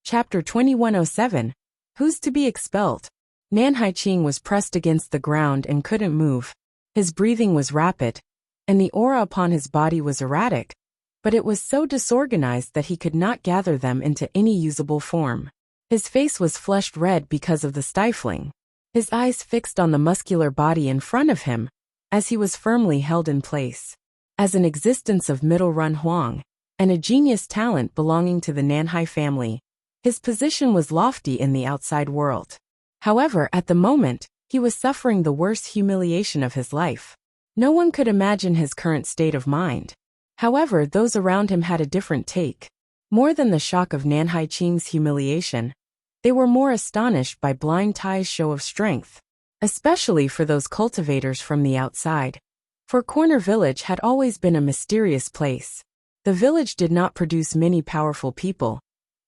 Chapter 2107. Who's to be expelled? Nan Haiqing was pressed against the ground and couldn't move. His breathing was rapid, and the aura upon his body was erratic, but it was so disorganized that he could not gather them into any usable form. His face was flushed red because of the stifling. His eyes fixed on the muscular body in front of him, as he was firmly held in place. As an existence of Middle Run Huang, and a genius talent belonging to the Nanhai family, his position was lofty in the outside world. However, at the moment, he was suffering the worst humiliation of his life. No one could imagine his current state of mind. However, those around him had a different take. More than the shock of Nan Haiqing's humiliation, They were more astonished by Blind Tai's show of strength, especially for those cultivators from the outside. Four Corner Village had always been a mysterious place. The village did not produce many powerful people,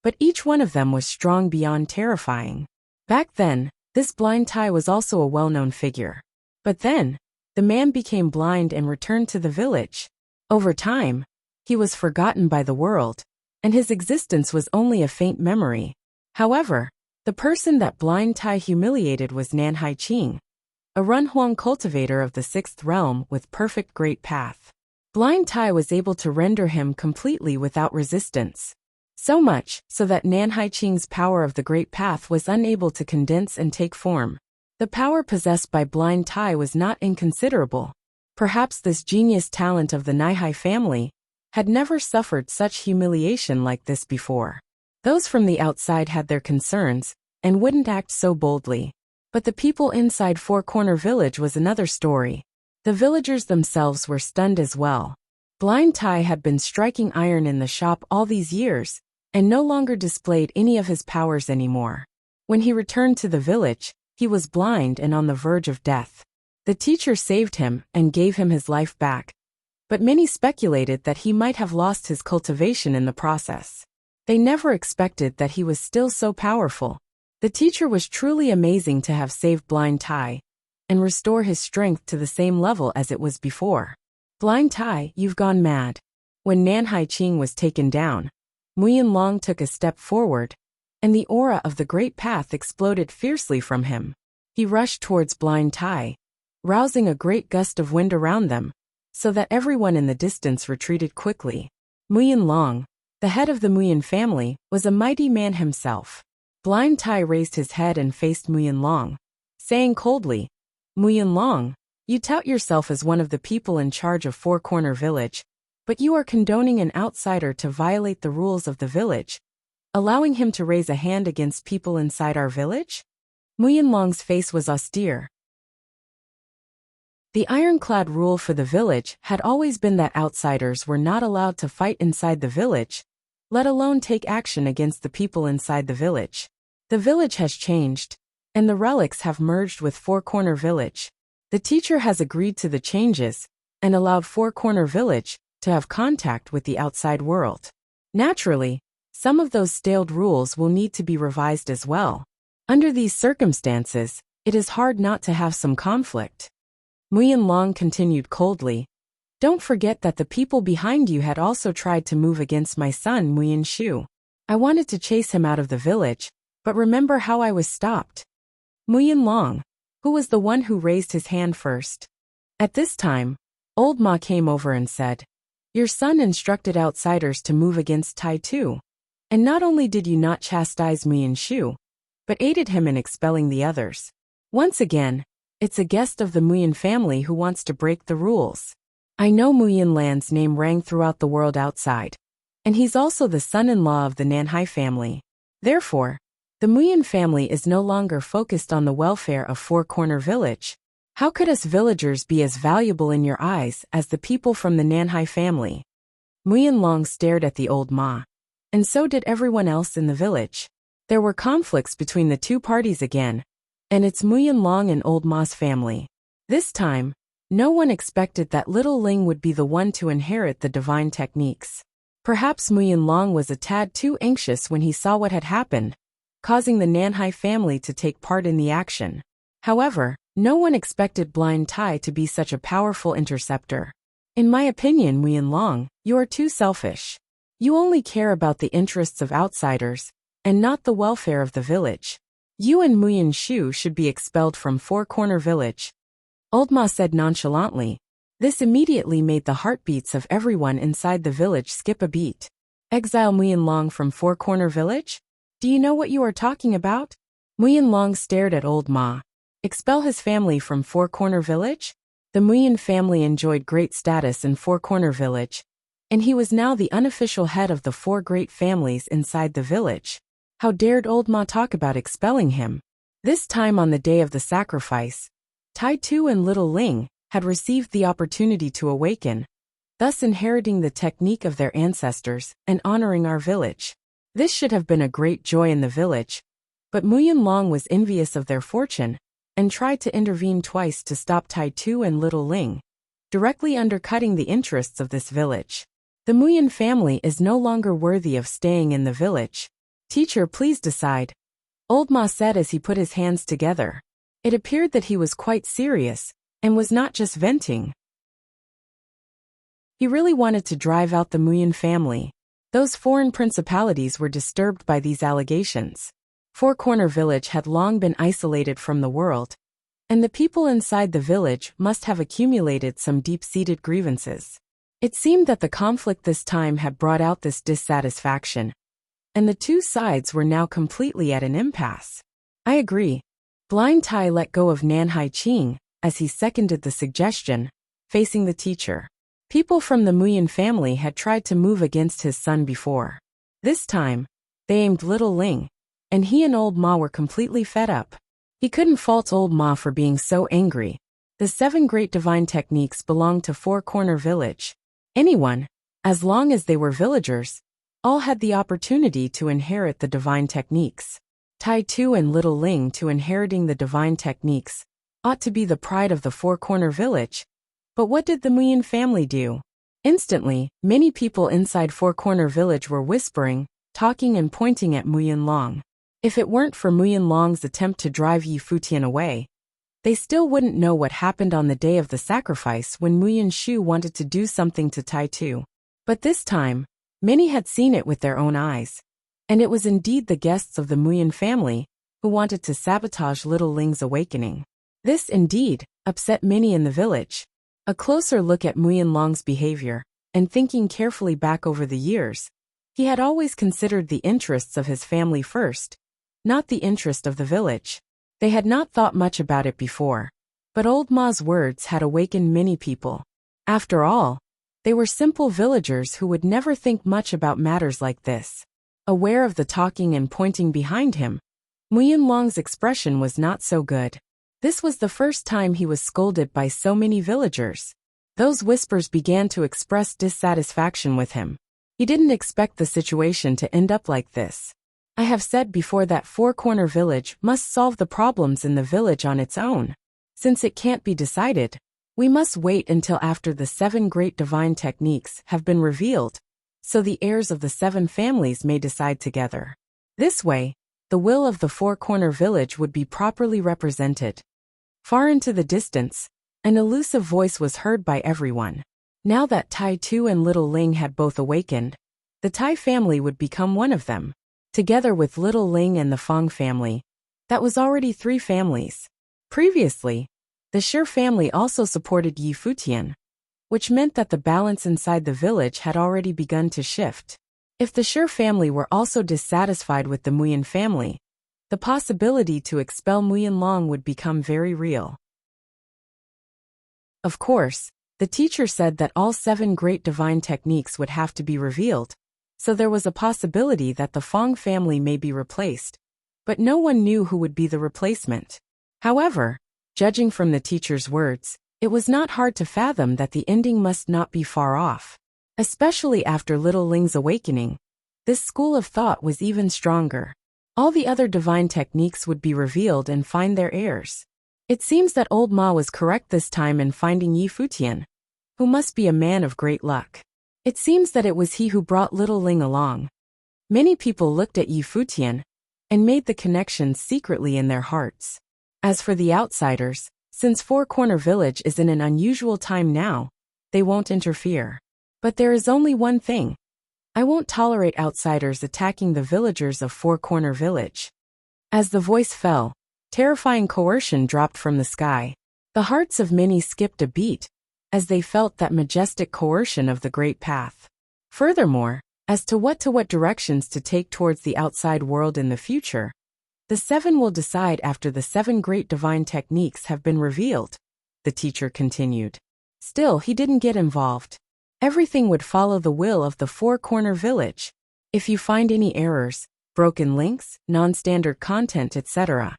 but each one of them was strong beyond terrifying. Back then, this Blind Tai was also a well-known figure. But then, the man became blind and returned to the village. Over time, he was forgotten by the world, and his existence was only a faint memory. However, the person that Blind Tai humiliated was Nanhai Qing, a Runhuang cultivator of the sixth realm with perfect great path. Blind Tai was able to render him completely without resistance. So much so that Nanhai Qing's power of the great path was unable to condense and take form. The power possessed by Blind Tai was not inconsiderable. Perhaps this genius talent of the Nanhai family had never suffered such humiliation like this before. Those from the outside had their concerns and wouldn't act so boldly. But the people inside Four Corner Village was another story. The villagers themselves were stunned as well. Blind Tai had been striking iron in the shop all these years, and no longer displayed any of his powers anymore. When he returned to the village, he was blind and on the verge of death. The teacher saved him and gave him his life back, but many speculated that he might have lost his cultivation in the process. They never expected that he was still so powerful. The teacher was truly amazing to have saved Blind Tai and restore his strength to the same level as it was before. Blind Tai, you've gone mad. When Nanhai Qing was taken down, Muyin Long took a step forward, and the aura of the great path exploded fiercely from him. He rushed towards Blind Tai, rousing a great gust of wind around them, so that everyone in the distance retreated quickly. Muyin Long, the head of the Muyin family, was a mighty man himself. Blind Tai raised his head and faced Muyin Long, saying coldly, Muyin Long, you tout yourself as one of the people in charge of Four Corner Village, but you are condoning an outsider to violate the rules of the village, allowing him to raise a hand against people inside our village? Muyin Long's face was austere. The ironclad rule for the village had always been that outsiders were not allowed to fight inside the village, let alone take action against the people inside the village. The village has changed, and the relics have merged with Four Corner Village. The teacher has agreed to the changes and allowed Four Corner Village to have contact with the outside world. Naturally, some of those stale rules will need to be revised as well. Under these circumstances, it is hard not to have some conflict. Muyin Long continued coldly, don't forget that the people behind you had also tried to move against my son Muyin Shu. I wanted to chase him out of the village, but remember how I was stopped. Muyin Long, who was the one who raised his hand first. At this time, Old Ma came over and said, your son instructed outsiders to move against Tai too. And not only did you not chastise Muyin Shu, but aided him in expelling the others. Once again, it's a guest of the Muyin family who wants to break the rules. I know Muyin Lan's name rang throughout the world outside, and he's also the son-in-law of the Nanhai family. Therefore, the Muyin family is no longer focused on the welfare of Four Corner Village. How could us villagers be as valuable in your eyes as the people from the Nanhai family? Muyin Long stared at the old Ma, and so did everyone else in the village. There were conflicts between the two parties again, and it's Muyin Long and Old Ma's family. This time, no one expected that little Ling would be the one to inherit the divine techniques. Perhaps Muyin Long was a tad too anxious when he saw what had happened, causing the Nanhai family to take part in the action. However, no one expected Blind Tai to be such a powerful interceptor. In my opinion, Muyin Long, you are too selfish. You only care about the interests of outsiders, and not the welfare of the village. You and Muyin Shu should be expelled from Four Corner Village. Old Ma said nonchalantly. This immediately made the heartbeats of everyone inside the village skip a beat. Exile Muyin Long from Four Corner Village? Do you know what you are talking about? Muyin Long stared at Old Ma. Expel his family from Four Corner Village? The Muyin family enjoyed great status in Four Corner Village, and he was now the unofficial head of the four great families inside the village. How dared Old Ma talk about expelling him? This time on the day of the sacrifice, Tai Tu and Little Ling had received the opportunity to awaken, thus inheriting the technique of their ancestors and honoring our village. This should have been a great joy in the village, But Muyan Long was envious of their fortune and tried to intervene twice to stop Tai Tu and Little Ling, directly undercutting the interests of this village. The Muyan family is no longer worthy of staying in the village. Teacher, please decide, Old Ma said as he put his hands together. It appeared that he was quite serious and was not just venting. He really wanted to drive out the Muyan family. Those foreign principalities were disturbed by these allegations. Four Corner Village had long been isolated from the world, and the people inside the village must have accumulated some deep-seated grievances. It seemed that the conflict this time had brought out this dissatisfaction, and the two sides were now completely at an impasse. I agree. Blind Tai let go of Nanhai Qing as he seconded the suggestion, facing the teacher. People from the Muyan family had tried to move against his son before. This time, they aimed Little Ling, and he and Old Ma were completely fed up. He couldn't fault Old Ma for being so angry. The 7 great divine techniques belonged to Four Corner Village. Anyone, as long as they were villagers, all had the opportunity to inherit the divine techniques. Tai Tu and Little Ling to inheriting the divine techniques ought to be the pride of the Four Corner Village. But what did the Muyan family do? Instantly, many people inside Four Corner Village were whispering, talking and pointing at Muyan Long. If it weren't for Muyan Long's attempt to drive Yi Futian away, they still wouldn't know what happened on the day of the sacrifice when Muyan Shu wanted to do something to Tai Tu. But this time, many had seen it with their own eyes. And it was indeed the guests of the Muyan family who wanted to sabotage Little Ling's awakening. This, indeed, upset many in the village. A closer look at Muyan Long's behavior, and thinking carefully back over the years, he had always considered the interests of his family first, not the interest of the village. They had not thought much about it before, but Old Ma's words had awakened many people. After all, they were simple villagers who would never think much about matters like this. Aware of the talking and pointing behind him, Muyan Long's expression was not so good. This was the first time he was scolded by so many villagers. Those whispers began to express dissatisfaction with him. He didn't expect the situation to end up like this. I have said before that Four Corner Village must solve the problems in the village on its own. Since it can't be decided, we must wait until after the 7 great divine techniques have been revealed, so the heirs of the 7 families may decide together. This way, the will of the Four Corner Village would be properly represented. Far into the distance, an elusive voice was heard by everyone. Now that Tai Tu and Little Ling had both awakened, the Tai family would become one of them. Together with Little Ling and the Fang family, that was already 3 families. Previously, the Shi family also supported Yi Futian, which meant that the balance inside the village had already begun to shift. If the Shi family were also dissatisfied with the Muyan family, the possibility to expel Muyan Long would become very real. Of course, the teacher said that all 7 great divine techniques would have to be revealed, so there was a possibility that the Fang family may be replaced, but no one knew who would be the replacement. However, judging from the teacher's words, it was not hard to fathom that the ending must not be far off. Especially after Little Ling's awakening, this school of thought was even stronger. All the other divine techniques would be revealed and find their heirs. It seems that Old Ma was correct this time in finding Yi Futian, who must be a man of great luck. It seems that it was he who brought Little Ling along. Many people looked at Yi Futian and made the connections secretly in their hearts. As for the outsiders, since Four Corner Village is in an unusual time now, they won't interfere. But there is only one thing. I won't tolerate outsiders attacking the villagers of Four Corner Village. As the voice fell, terrifying coercion dropped from the sky. The hearts of many skipped a beat, as they felt that majestic coercion of the great path. Furthermore, as to what directions to take towards the outside world in the future, the 7 will decide after the 7 great divine techniques have been revealed, the teacher continued. Still, he didn't get involved. Everything would follow the will of the Four Corner Village. If you find any errors, broken links, non-standard content, etc.,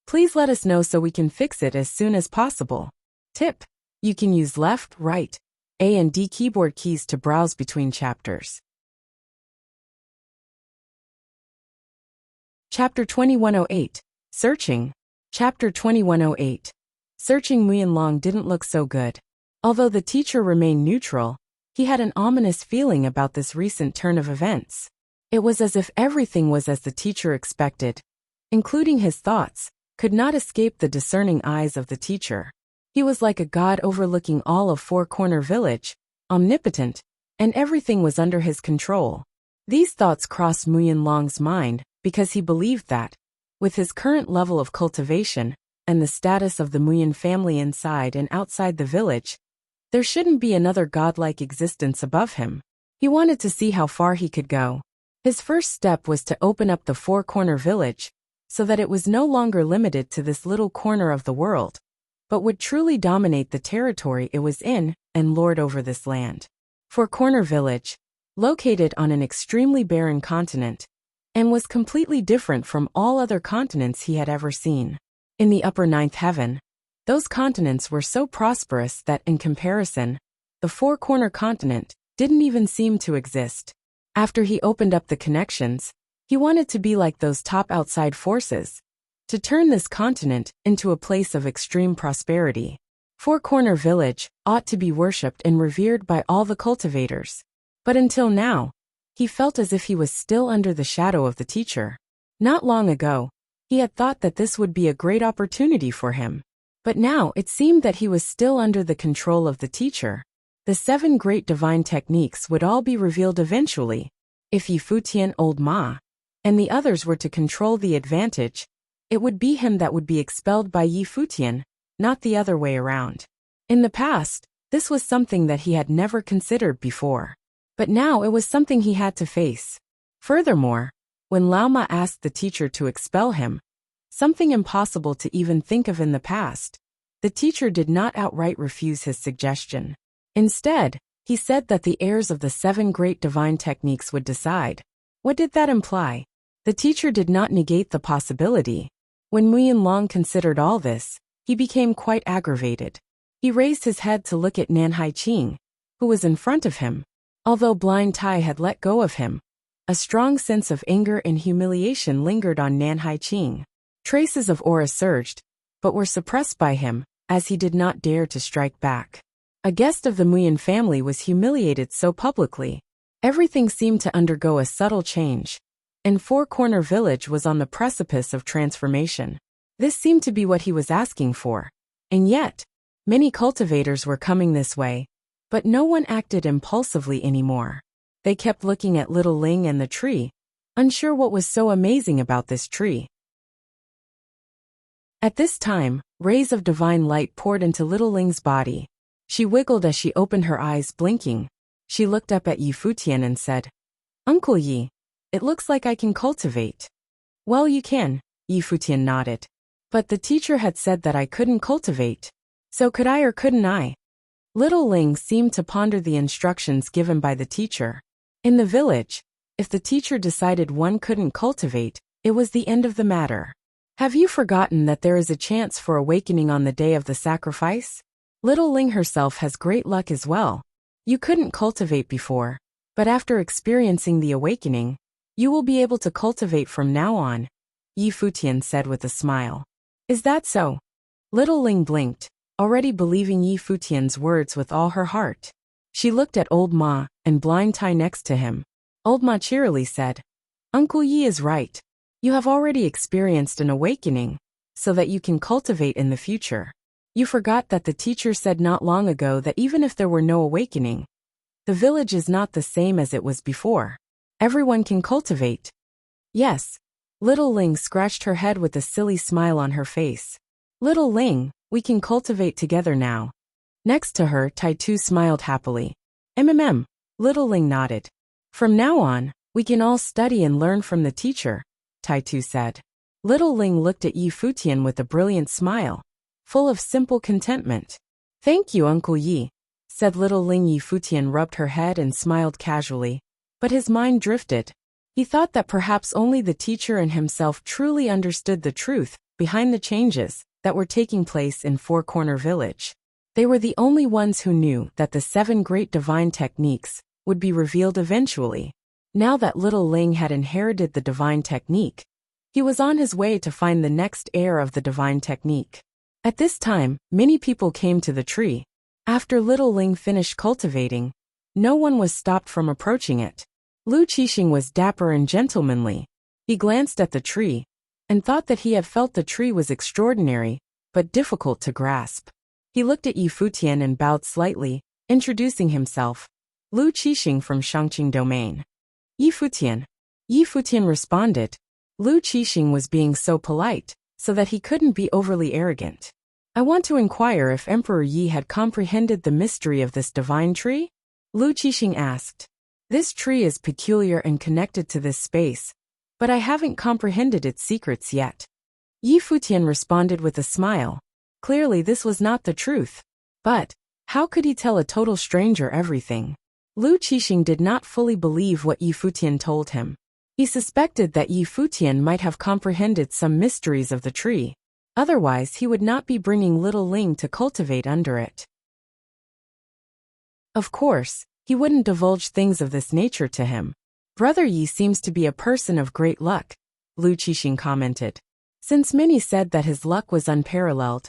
please let us know so we can fix it as soon as possible. Tip: you can use left, right, A and D keyboard keys to browse between chapters. Chapter 2108. Searching. Chapter 2108. Searching. Muyanlong didn't look so good. Although the teacher remained neutral, he had an ominous feeling about this recent turn of events. It was as if everything was as the teacher expected, including his thoughts, could not escape the discerning eyes of the teacher. He was like a god overlooking all of Four Corner Village, omnipotent, and everything was under his control. These thoughts crossed Muyanlong's mind because he believed that, with his current level of cultivation and the status of the Muyan family inside and outside the village, there shouldn't be another godlike existence above him. He wanted to see how far he could go. His first step was to open up the Four Corner Village, so that it was no longer limited to this little corner of the world, but would truly dominate the territory it was in and lord over this land. Four Corner Village, located on an extremely barren continent, and was completely different from all other continents he had ever seen. In the upper ninth heaven, those continents were so prosperous that in comparison, the Four Corner continent didn't even seem to exist. After he opened up the connections, he wanted to be like those top outside forces, to turn this continent into a place of extreme prosperity. Four Corner Village ought to be worshipped and revered by all the cultivators. But until now, he felt as if he was still under the shadow of the teacher. Not long ago, he had thought that this would be a great opportunity for him. But now it seemed that he was still under the control of the teacher. The 7 great divine techniques would all be revealed eventually. If Yi Futian, Old Ma, and the others were to control the advantage, it would be him that would be expelled by Yi Futian, not the other way around. In the past, this was something that he had never considered before. But now it was something he had to face. Furthermore, when Lao Ma asked the teacher to expel him, something impossible to even think of in the past, the teacher did not outright refuse his suggestion. Instead, he said that the heirs of the 7 great divine techniques would decide. What did that imply? The teacher did not negate the possibility. When Muyanlong considered all this, he became quite aggravated. He raised his head to look at Nan Haiqing, who was in front of him. Although Blind Tai had let go of him, a strong sense of anger and humiliation lingered on Nan Haiqing. Traces of aura surged, but were suppressed by him, as he did not dare to strike back. A guest of the Muyan family was humiliated so publicly. Everything seemed to undergo a subtle change, and Four Corner Village was on the precipice of transformation. This seemed to be what he was asking for. And yet, many cultivators were coming this way, but no one acted impulsively anymore. They kept looking at Little Ling and the tree, unsure what was so amazing about this tree. At this time, rays of divine light poured into Little Ling's body. She wiggled as she opened her eyes, blinking. She looked up at Yi Futian and said, "Uncle Yi, it looks like I can cultivate." "Well, you can," Yi Futian nodded. "But the teacher had said that I couldn't cultivate. So could I or couldn't I?" Little Ling seemed to ponder the instructions given by the teacher. In the village, if the teacher decided one couldn't cultivate, it was the end of the matter. "Have you forgotten that there is a chance for awakening on the day of the sacrifice? Little Ling herself has great luck as well. You couldn't cultivate before, but after experiencing the awakening, you will be able to cultivate from now on," Yi Futian said with a smile. "Is that so?" Little Ling blinked, already believing Yi Futian's words with all her heart. She looked at Old Ma and Blind Tai next to him. Old Ma cheerily said, "Uncle Yi is right. You have already experienced an awakening, so that you can cultivate in the future. You forgot that the teacher said not long ago that even if there were no awakening, the village is not the same as it was before. Everyone can cultivate." "Yes." Little Ling scratched her head with a silly smile on her face. "Little Ling, we can cultivate together now." Next to her, Taitu smiled happily. Little Ling nodded. "From now on, we can all study and learn from the teacher," Taitu said. Little Ling looked at Yi Futian with a brilliant smile, full of simple contentment. "Thank you, Uncle Yi," said Little Ling. Yi Futian rubbed her head and smiled casually, but his mind drifted. He thought that perhaps only the teacher and himself truly understood the truth behind the changes that were taking place in Four Corner Village. They were the only ones who knew that the 7 great divine techniques would be revealed eventually. Now that Little Ling had inherited the divine technique, He was on his way to find the next heir of the divine technique. At this time, many people came to the tree. After little Ling finished cultivating, no one was stopped from approaching it. Lu Qixing was dapper and gentlemanly. He glanced at the tree and thought that he had felt the tree was extraordinary, but difficult to grasp. He looked at Yi Futian and bowed slightly, introducing himself. Lu Qixing from Shangqing Domain. Yi Futian. Yi Futian responded. Lu Qixing was being so polite, so that he couldn't be overly arrogant. I want to inquire if Emperor Yi had comprehended the mystery of this divine tree? Lu Qixing asked. This tree is peculiar and connected to this space, but I haven't comprehended its secrets yet. Yi Futian responded with a smile. Clearly this was not the truth. But how could he tell a total stranger everything? Lu Qixing did not fully believe what Yi Futian told him. He suspected that Yi Futian might have comprehended some mysteries of the tree. Otherwise he would not be bringing little Ling to cultivate under it. Of course, he wouldn't divulge things of this nature to him. Brother Yi seems to be a person of great luck, Lu Qixing commented. Since many said that his luck was unparalleled,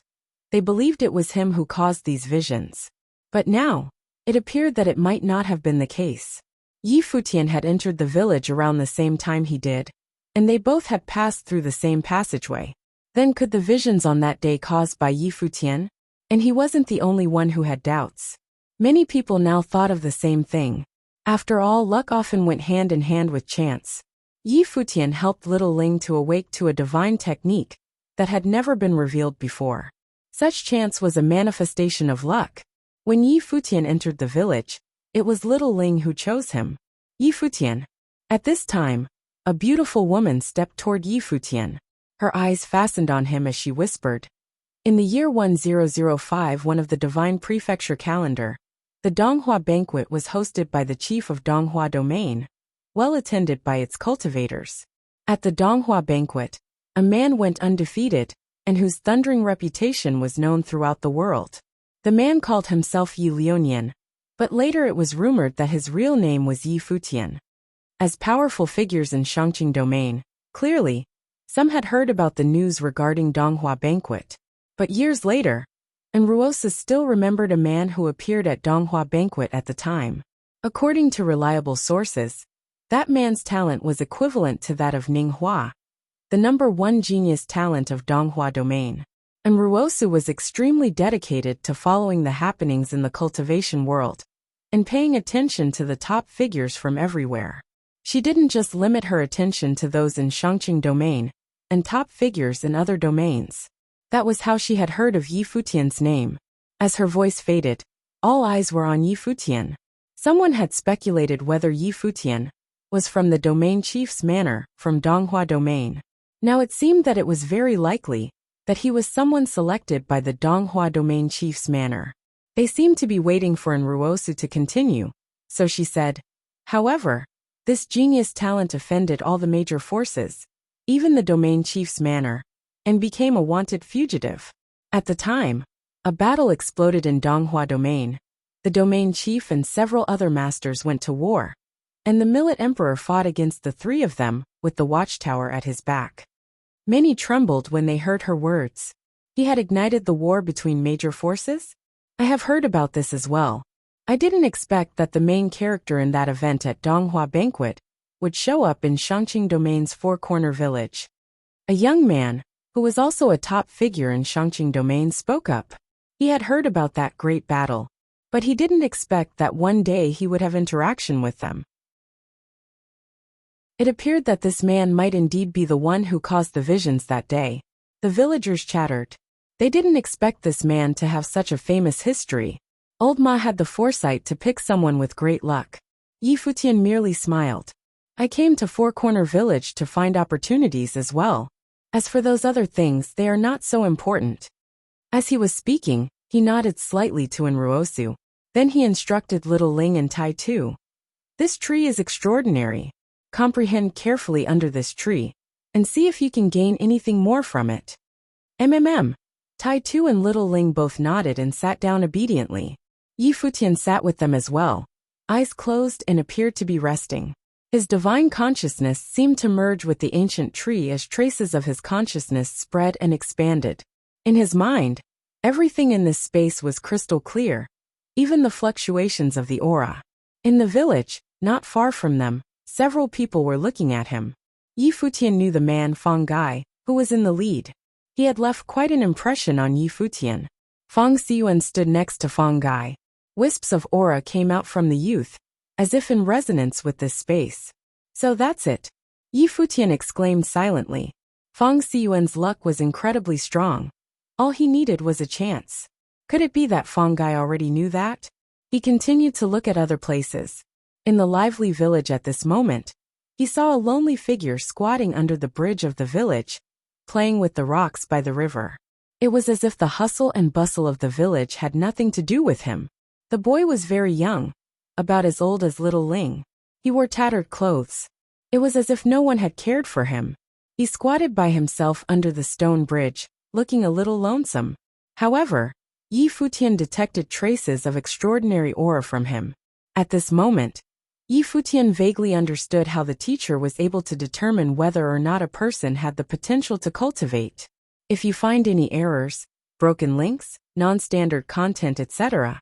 they believed it was him who caused these visions. But now, it appeared that it might not have been the case. Yi Futian had entered the village around the same time he did, and they both had passed through the same passageway. Then could the visions on that day caused by Yi Futian? And he wasn't the only one who had doubts. Many people now thought of the same thing. After all, luck often went hand in hand with chance. Yi Futian helped little Ling to awake to a divine technique that had never been revealed before. Such chance was a manifestation of luck. When Yi Futian entered the village, it was little Ling who chose him. Yi Futian. At this time, a beautiful woman stepped toward Yi Futian. Her eyes fastened on him as she whispered. In the year 1005, one of the divine prefecture calendar, the Donghua banquet was hosted by the chief of Donghua Domain, well attended by its cultivators. At the Donghua banquet, a man went undefeated, and whose thundering reputation was known throughout the world. The man called himself Yi Lionian, but later it was rumored that his real name was Yi Futian. As powerful figures in Shangqing Domain, clearly, some had heard about the news regarding Donghua banquet. But years later, Enruosa still remembered a man who appeared at Donghua banquet at the time. According to reliable sources, that man's talent was equivalent to that of Ninghua, the #1 genius talent of Donghua Domain. Enruosa was extremely dedicated to following the happenings in the cultivation world and paying attention to the top figures from everywhere. She didn't just limit her attention to those in Shangqing Domain and top figures in other domains. That was how she had heard of Yi Futian's name. As her voice faded, all eyes were on Yi Futian. Someone had speculated whether Yi Futian was from the domain chief's manor, from Donghua Domain. Now it seemed that it was very likely that he was someone selected by the Donghua Domain chief's manor. They seemed to be waiting for Enruosu to continue, so she said, however, this genius talent offended all the major forces, even the domain chief's manor, and became a wanted fugitive. At the time, a battle exploded in Donghua Domain. The domain chief and several other masters went to war, and the Millet Emperor fought against the three of them, with the watchtower at his back. Many trembled when they heard her words. He had ignited the war between major forces? I have heard about this as well. I didn't expect that the main character in that event at Donghua banquet would show up in Shangqing Domain's four-corner village. A young man, who was also a top figure in Shangqing Domain, spoke up. He had heard about that great battle, but he didn't expect that one day he would have interaction with them. It appeared that this man might indeed be the one who caused the visions that day. The villagers chattered. They didn't expect this man to have such a famous history. Old Ma had the foresight to pick someone with great luck. Yi Futian merely smiled. I came to Four Corner Village to find opportunities as well. As for those other things, they are not so important. As he was speaking, he nodded slightly to Enruosu. Then he instructed little Ling and Tai too. This tree is extraordinary. Comprehend carefully under this tree, and see if you can gain anything more from it. Tai Tu and little Ling both nodded and sat down obediently. Yi Futian sat with them as well, eyes closed, and appeared to be resting. His divine consciousness seemed to merge with the ancient tree as traces of his consciousness spread and expanded. In his mind, everything in this space was crystal clear, even the fluctuations of the aura. In the village, not far from them, several people were looking at him. Yi Futian knew the man Fang Gai, who was in the lead. He had left quite an impression on Yi Futian. Fang Xiyuan stood next to Fang Gai. Wisps of aura came out from the youth, as if in resonance with this space. So that's it. Yi Futian exclaimed silently. Fang Xiyuan's luck was incredibly strong. All he needed was a chance. Could it be that Fang Gai already knew that? He continued to look at other places. In the lively village at this moment, he saw a lonely figure squatting under the bridge of the village, playing with the rocks by the river. It was as if the hustle and bustle of the village had nothing to do with him. The boy was very young, about as old as little Ling. He wore tattered clothes. It was as if no one had cared for him. He squatted by himself under the stone bridge, looking a little lonesome. However, Yi Futian detected traces of extraordinary aura from him. At this moment, Yi Futian vaguely understood how the teacher was able to determine whether or not a person had the potential to cultivate. If you find any errors, broken links, non-standard content, etc.,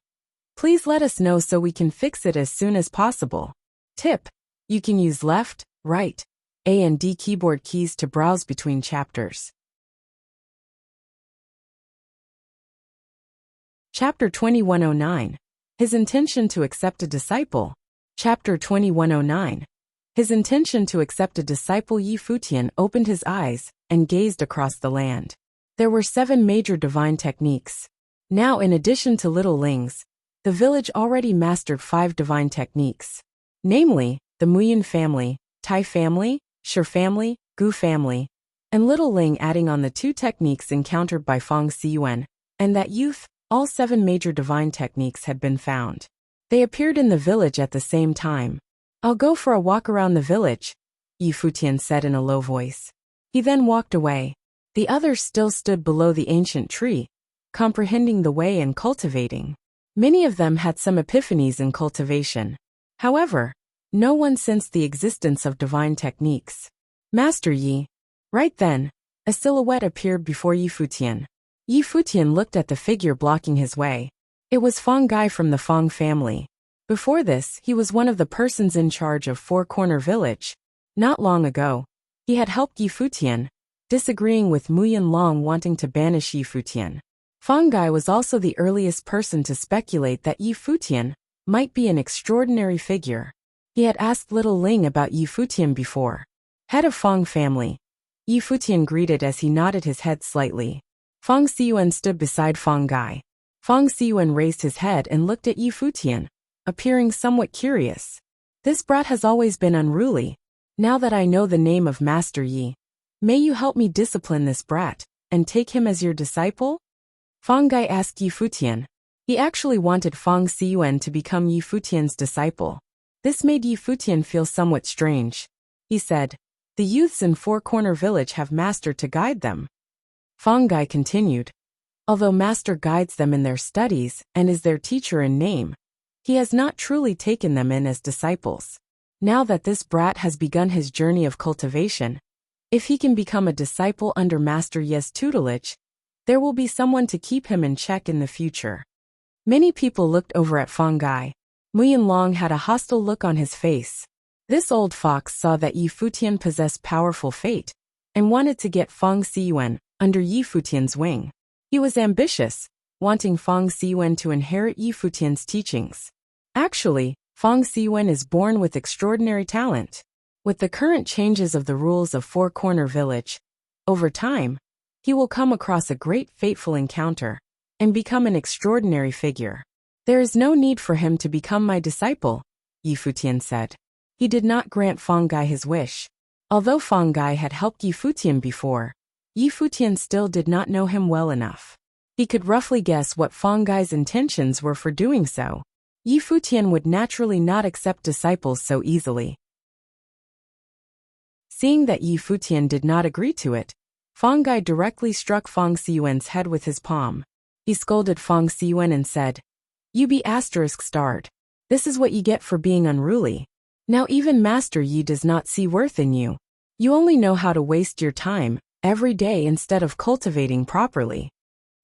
please let us know so we can fix it as soon as possible. Tip: you can use left, right, A and D keyboard keys to browse between chapters. Chapter 2109. His intention to accept a disciple. Chapter 2109. His intention to accept a disciple. Yi Futian opened his eyes and gazed across the land. There were 7 major divine techniques. Now, in addition to little Lings, the village already mastered 5 divine techniques. Namely, the Muyin family, Tai family, Shi family, Gu family, and little Ling, adding on the 2 techniques encountered by Fang Xiyuan, and that youth. All 7 major divine techniques had been found. They appeared in the village at the same time. I'll go for a walk around the village, Yi Futian said in a low voice. He then walked away. The others still stood below the ancient tree, comprehending the way and cultivating. Many of them had some epiphanies in cultivation. However, no one sensed the existence of divine techniques. Master Yi. Right then, a silhouette appeared before Yi Futian. Yi Futian looked at the figure blocking his way. It was Fang Gai from the Fang family. Before this, he was one of the persons in charge of Four Corner Village. Not long ago, he had helped Yi Futian, disagreeing with Muyin Long wanting to banish Yi Futian. Fang Gai was also the earliest person to speculate that Yi Futian might be an extraordinary figure. He had asked little Ling about Yi Futian before. Head of Fang family. Yi Futian greeted as he nodded his head slightly. Fang Xiyuan stood beside Fang Gai. Fang Xiyuan raised his head and looked at Yi Futian, appearing somewhat curious. This brat has always been unruly. Now that I know the name of Master Yi, may you help me discipline this brat, and take him as your disciple? Fang Gai asked Yi Futian. He actually wanted Fang Xiyuan to become Yi Futian's disciple. This made Yi Futian feel somewhat strange. He said, the youths in Four Corner Village have master to guide them. Fang Gai continued. Although master guides them in their studies and is their teacher in name, he has not truly taken them in as disciples. Now that this brat has begun his journey of cultivation, if he can become a disciple under Master Yi's tutelage, there will be someone to keep him in check in the future. Many people looked over at Fang Gai. Muyin Long had a hostile look on his face. This old fox saw that Yi Futian possessed powerful fate, and wanted to get Fang Xiyuan under Yi Futian's wing. He was ambitious, wanting Fang Xiyuan to inherit Yi Futian's teachings. Actually, Fang Xiyuan is born with extraordinary talent. With the current changes of the rules of Four Corner Village, over time, he will come across a great fateful encounter, and become an extraordinary figure. There is no need for him to become my disciple, Yi Futian said. He did not grant Fang Gai his wish. Although Fang Gai had helped Yi Futian before, Yi Futian still did not know him well enough. He could roughly guess what Fang Gai's intentions were for doing so. Yi Futian would naturally not accept disciples so easily. Seeing that Yi Futian did not agree to it, Fang Gai directly struck Fang Xiyuan's head with his palm. He scolded Fang Xiyuan and said, "You be ****. This is what you get for being unruly." Now even Master Yi does not see worth in you. You only know how to waste your time every day instead of cultivating properly.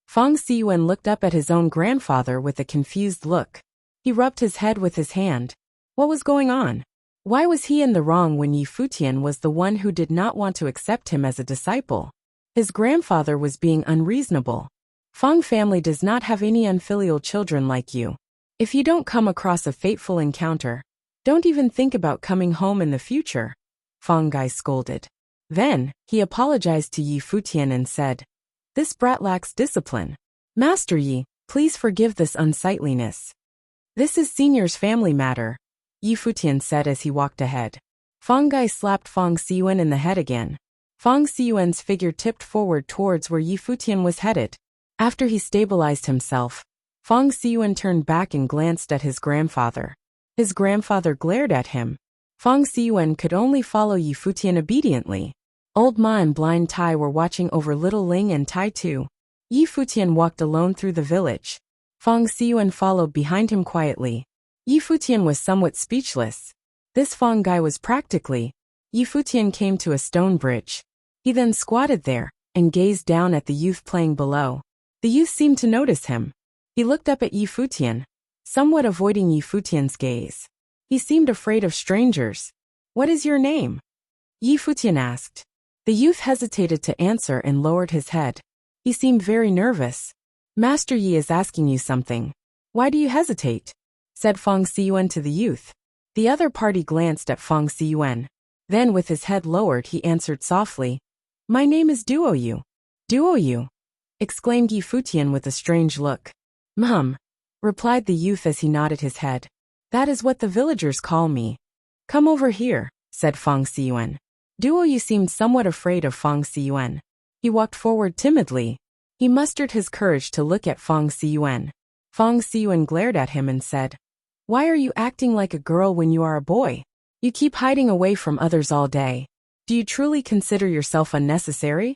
Fang Xiyuan looked up at his own grandfather with a confused look. He rubbed his head with his hand. What was going on? Why was he in the wrong when Yi Futian was the one who did not want to accept him as a disciple? His grandfather was being unreasonable. Fang family does not have any unfilial children like you. If you don't come across a fateful encounter, don't even think about coming home in the future, Fang Gai scolded. Then, he apologized to Yi Futian and said, "This brat lacks discipline. Master Yi, please forgive this unsightliness. This is senior's family matter," Yi Futian said as he walked ahead. Fang Gai slapped Fang Xiyuan in the head again. Fang Xiyuan's figure tipped forward towards where Yi Futian was headed. After he stabilized himself, Fang Xiyuan turned back and glanced at his grandfather. His grandfather glared at him. Fang Xiyuan could only follow Yi Futian obediently. Old Ma and Blind Tai were watching over little Ling and Tai too. Yi Futian walked alone through the village. Fang Xiyuan followed behind him quietly. Yi Futian was somewhat speechless. This Fang Gai was practically. Yi Futian came to a stone bridge. He then squatted there and gazed down at the youth playing below. The youth seemed to notice him. He looked up at Yi Futian, somewhat avoiding Yi Futian's gaze. He seemed afraid of strangers. "What is your name?" Yi Futian asked. The youth hesitated to answer and lowered his head. He seemed very nervous. "Master Yi is asking you something. Why do you hesitate?" said Fang Xiyuan to the youth. The other party glanced at Fang Xiyuan. Then with his head lowered he answered softly, "My name is Duo Yu." "Duo Yu?" exclaimed Yi Futian with a strange look. Replied the youth as he nodded his head. "That is what the villagers call me." "Come over here," said Fang Xiyuan. Duo Yu seemed somewhat afraid of Fang Xiyuan. He walked forward timidly. He mustered his courage to look at Fang Xiyuan. Fang Xiyuan glared at him and said, "Why are you acting like a girl when you are a boy? You keep hiding away from others all day. Do you truly consider yourself unnecessary?"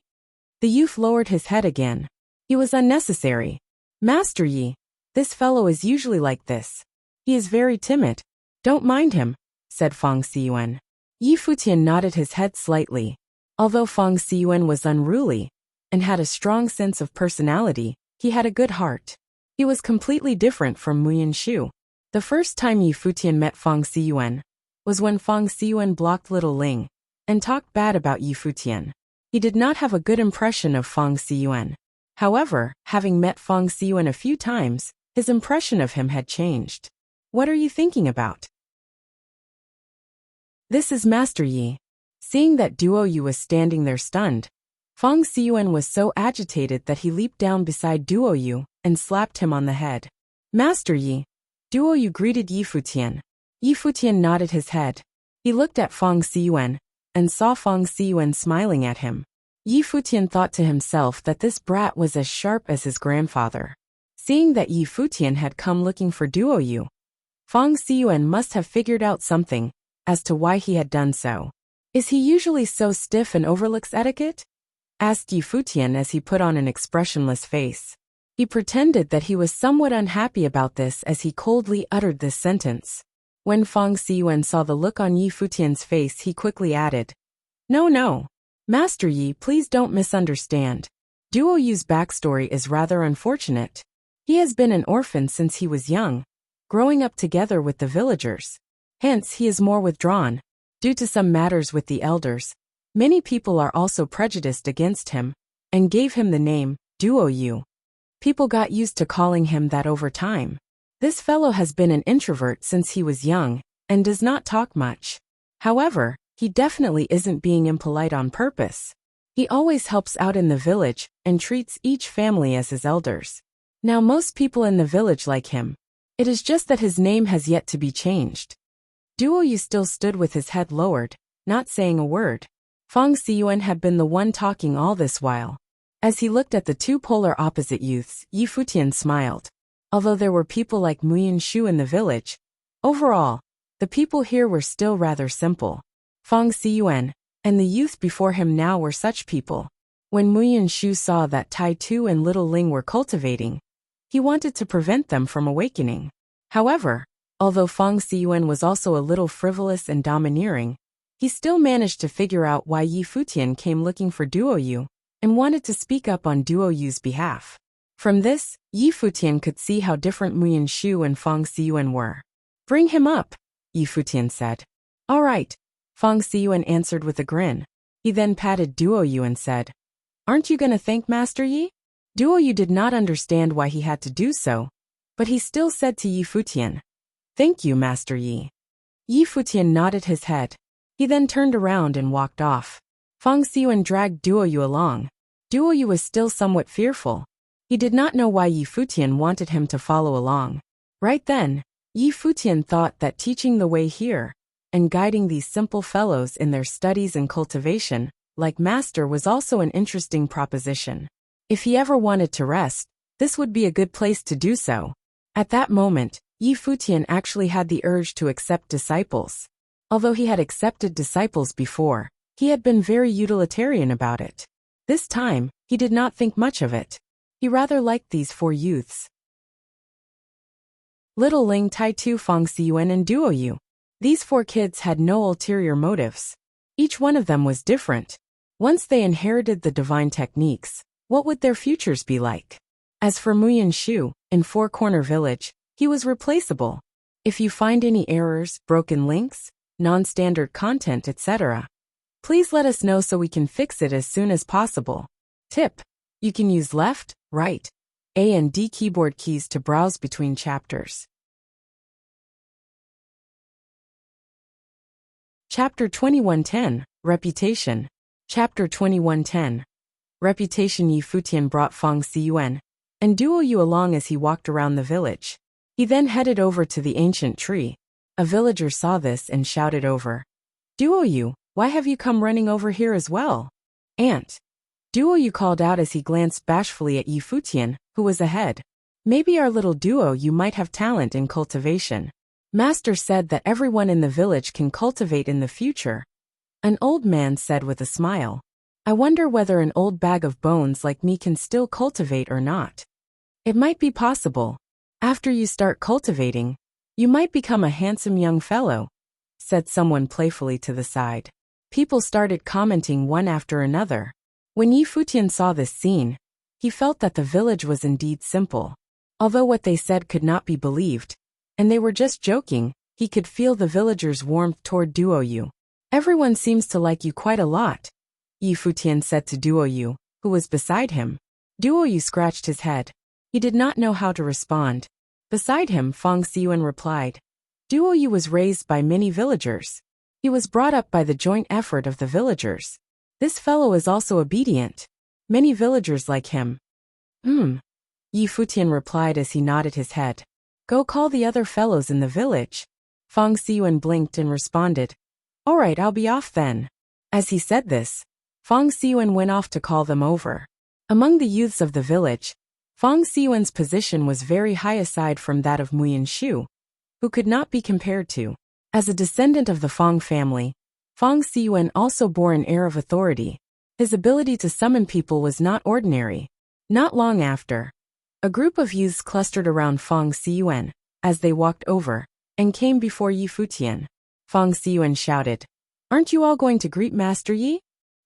The youth lowered his head again. He was unnecessary. "Master Yi, this fellow is usually like this. He is very timid. Don't mind him," said Fang Xiyuan. Yi Futian nodded his head slightly. Although Fang Xiyuan was unruly and had a strong sense of personality, he had a good heart. He was completely different from Muyan Shu. The first time Yi Futian met Fang Xiyuan was when Fang Xiyuan blocked little Ling and talked bad about Yi Futian. He did not have a good impression of Fang Xiyuan. However, having met Fang Xiyuan a few times, his impression of him had changed. "What are you thinking about?" "This is Master Yi." Seeing that Duo Yu was standing there stunned, Fang Xiyuan was so agitated that he leaped down beside Duo Yu and slapped him on the head. "Master Yi." Duo Yu greeted Yi Futian. Yi Futian nodded his head. He looked at Fang Xiyuan and saw Fang Xiyuan smiling at him. Yi Futian thought to himself that this brat was as sharp as his grandfather. Seeing that Yi Futian had come looking for Duo Yu, Fang Xiyuan must have figured out something as to why he had done so. "Is he usually so stiff and overlooks etiquette?" asked Yi Futian as he put on an expressionless face. He pretended that he was somewhat unhappy about this as he coldly uttered this sentence. When Fang Xiyuan saw the look on Yi Futian's face, he quickly added, No. Master Yi, please don't misunderstand. Duo Yu's backstory is rather unfortunate. He has been an orphan since he was young, growing up together with the villagers. Hence, he is more withdrawn. Due to some matters with the elders, many people are also prejudiced against him and gave him the name Duo Yu. People got used to calling him that over time. This fellow has been an introvert since he was young and does not talk much. However, he definitely isn't being impolite on purpose. He always helps out in the village and treats each family as his elders. Now most people in the village like him. It is just that his name has yet to be changed. Duo Yu still stood with his head lowered, not saying a word. Fang Xiyuan had been the one talking all this while. As he looked at the two polar opposite youths, Yi Futian smiled. Although there were people like Muyan Shu in the village, overall, the people here were still rather simple. Fang Xiyuan and the youth before him now were such people. When Muyan Shu saw that Tai Tu and little Ling were cultivating, he wanted to prevent them from awakening. However, Although Fang Xiyuan was also a little frivolous and domineering, he still managed to figure out why Yi Futian came looking for Duo Yu and wanted to speak up on Duo Yu's behalf. From this, Yi Futian could see how different Muyan Shu and Fang Xiyuan were. "Bring him up," Yi Futian said. "All right," Fang Xiyuan answered with a grin. He then patted Duo Yu and said, "Aren't you gonna thank Master Yi?" Duo Yu did not understand why he had to do so, but he still said to Yi Futian, "Thank you, Master Yi." Yi Futian nodded his head. He then turned around and walked off. Fang Xiyuan dragged Duo Yu along. Duo Yu was still somewhat fearful. He did not know why Yi Futian wanted him to follow along. Right then, Yi Futian thought that teaching the way here and guiding these simple fellows in their studies and cultivation, like Master, was also an interesting proposition. If he ever wanted to rest, this would be a good place to do so. At that moment, Yi Futian actually had the urge to accept disciples. Although he had accepted disciples before, he had been very utilitarian about it. This time, he did not think much of it. He rather liked these four youths. Little Ling Taitu, Fang Xiyuan, and Duo Yu. These four kids had no ulterior motives. Each one of them was different. Once they inherited the divine techniques, what would their futures be like? As for Muyan Shu, in Four Corner Village, he was replaceable. If you find any errors, broken links, non-standard content, etc., please let us know so we can fix it as soon as possible. Tip: you can use left, right, A and D keyboard keys to browse between chapters. Chapter 2110, Reputation. Chapter 2110. Reputation. Yi Futian brought Fang Xiyuan and Duo Yu along as he walked around the village. He then headed over to the ancient tree. A villager saw this and shouted over, "Duo Yu, why have you come running over here as well?" "Aunt." Duo Yu called out as he glanced bashfully at Yi Futian, who was ahead. "Maybe our little Duo Yu might have talent in cultivation. Master said that everyone in the village can cultivate in the future." An old man said with a smile, "I wonder whether an old bag of bones like me can still cultivate or not." "It might be possible. After you start cultivating, you might become a handsome young fellow," said someone playfully to the side. People started commenting one after another. When Yi Futian saw this scene, he felt that the village was indeed simple. Although what they said could not be believed, and they were just joking, he could feel the villagers' warmth toward Duo Yu. "Everyone seems to like you quite a lot," Yi Futian said to Duo Yu, who was beside him. Duo Yu scratched his head. He did not know how to respond. Beside him, Fang Xiyuan replied, "Duo Yu was raised by many villagers. He was brought up by the joint effort of the villagers. This fellow is also obedient. Many villagers like him." Yi Futian replied as he nodded his head. "Go call the other fellows in the village." Fang Xiyuan blinked and responded, "All right, I'll be off then." As he said this, Fang Xiyuan went off to call them over. Among the youths of the village, Fang Xiyuan's position was very high aside from that of Muyan Shu, who could not be compared to. As a descendant of the Fang family, Fang Xiyuan also bore an air of authority. His ability to summon people was not ordinary. Not long after, a group of youths clustered around Fang Xiyuan as they walked over and came before Yi Futian. Fang Xiyuan shouted, "Aren't you all going to greet Master Yi?"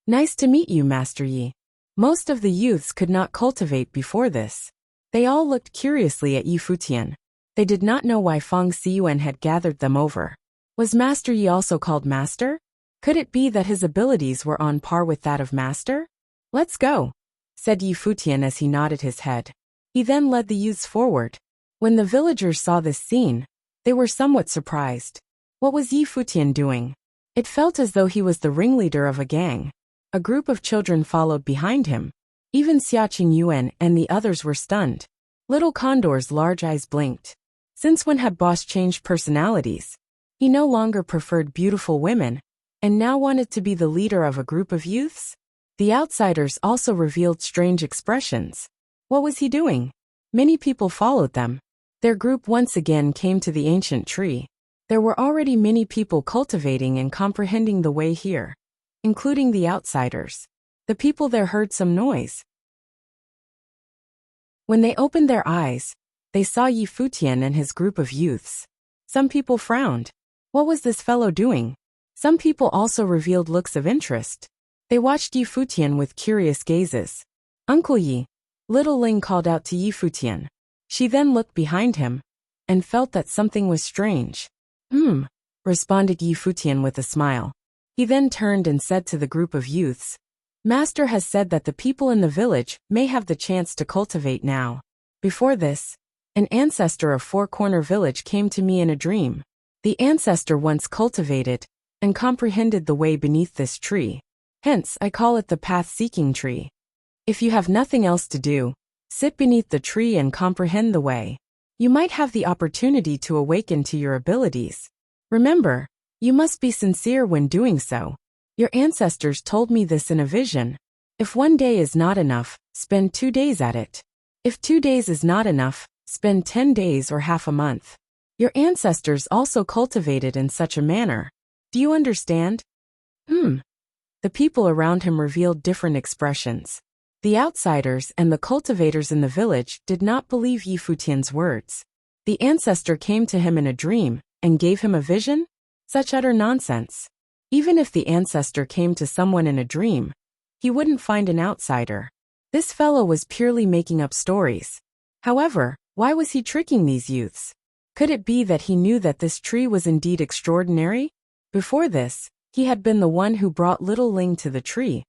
"Nice to meet you, Master Yi." Most of the youths could not cultivate before this. They all looked curiously at Yi Futian. They did not know why Fang Xiyuan had gathered them over. Was Master Yi also called Master? Could it be that his abilities were on par with that of Master? "Let's go," said Yi Futian as he nodded his head. He then led the youths forward. When the villagers saw this scene, they were somewhat surprised. What was Yi Futian doing? It felt as though he was the ringleader of a gang. A group of children followed behind him. Even Xiaqing Yuan and the others were stunned. Little Condor's large eyes blinked. Since when had Boss changed personalities? He no longer preferred beautiful women, and now wanted to be the leader of a group of youths? The outsiders also revealed strange expressions. What was he doing? Many people followed them. Their group once again came to the ancient tree. There were already many people cultivating and comprehending the way here, including the outsiders. The people there heard some noise. When they opened their eyes, they saw Yi Futian and his group of youths. Some people frowned. What was this fellow doing? Some people also revealed looks of interest. They watched Yi Futian with curious gazes. Uncle Yi, little Ling called out to Yi Futian. She then looked behind him and felt that something was strange. Responded Yi Futian with a smile. He then turned and said to the group of youths, Master has said that the people in the village may have the chance to cultivate now. Before this, an ancestor of Four Corner Village came to me in a dream. The ancestor once cultivated and comprehended the way beneath this tree. Hence, I call it the path-seeking tree. If you have nothing else to do, sit beneath the tree and comprehend the way. You might have the opportunity to awaken to your abilities. Remember, you must be sincere when doing so. Your ancestors told me this in a vision. If 1 day is not enough, spend 2 days at it. If 2 days is not enough, spend 10 days or half a month. Your ancestors also cultivated in such a manner. Do you understand? The people around him revealed different expressions. The outsiders and the cultivators in the village did not believe Yi Futian's words. The ancestor came to him in a dream and gave him a vision? Such utter nonsense. Even if the ancestor came to someone in a dream, he wouldn't find an outsider. This fellow was purely making up stories. However, why was he tricking these youths? Could it be that he knew that this tree was indeed extraordinary? Before this, he had been the one who brought little Ling to the tree,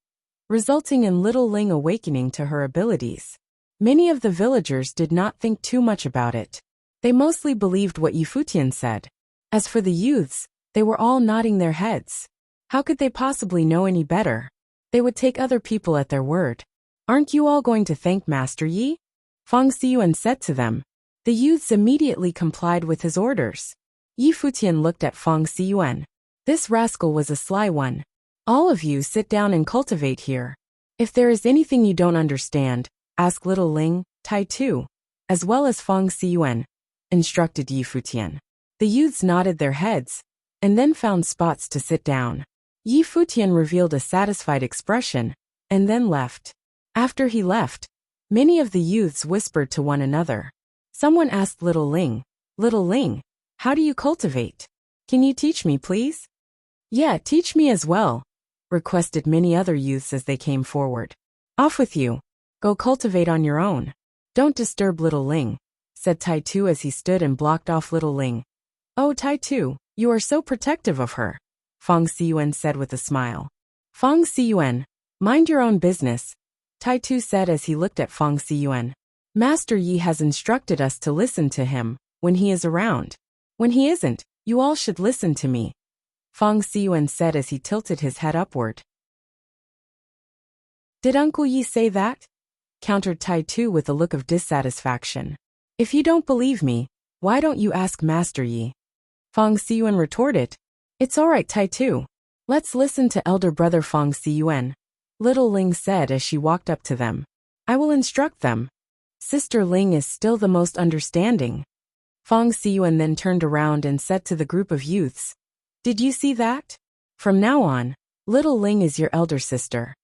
resulting in little Ling awakening to her abilities. Many of the villagers did not think too much about it. They mostly believed what Yi Futian said. As for the youths, they were all nodding their heads. How could they possibly know any better? They would take other people at their word. Aren't you all going to thank Master Yi? Fang Xiyuan said to them. The youths immediately complied with his orders. Yi Futian looked at Fang Xiyuan. This rascal was a sly one. All of you sit down and cultivate here. If there is anything you don't understand, ask little Ling, Tai Tu, as well as Fang Xiyuan, instructed Yi Futian. The youths nodded their heads, and then found spots to sit down. Yi Futian revealed a satisfied expression, and then left. After he left, many of the youths whispered to one another. Someone asked little Ling, how do you cultivate? Can you teach me, please? Yeah, teach me as well, requested many other youths as they came forward. Off with you. Go cultivate on your own. Don't disturb little Ling, said Tai Tu as he stood and blocked off little Ling. Oh, Tai Tu, you are so protective of her, Fang Xiyuan said with a smile. Fang Xiyuan, mind your own business, Tai Tu said as he looked at Fang Xiyuan. Master Yi has instructed us to listen to him when he is around. When he isn't, you all should listen to me, Fang Xiyuan said as he tilted his head upward. Did Uncle Yi say that? Countered Tai Tu with a look of dissatisfaction. If you don't believe me, why don't you ask Master Yi? Fang Xiyuan retorted. It's all right, Tai Tu. Let's listen to elder brother Fang Xiyuan, little Ling said as she walked up to them. I will instruct them. Sister Ling is still the most understanding. Fang Xiyuan then turned around and said to the group of youths, Did you see that? From now on, little Ling is your elder sister.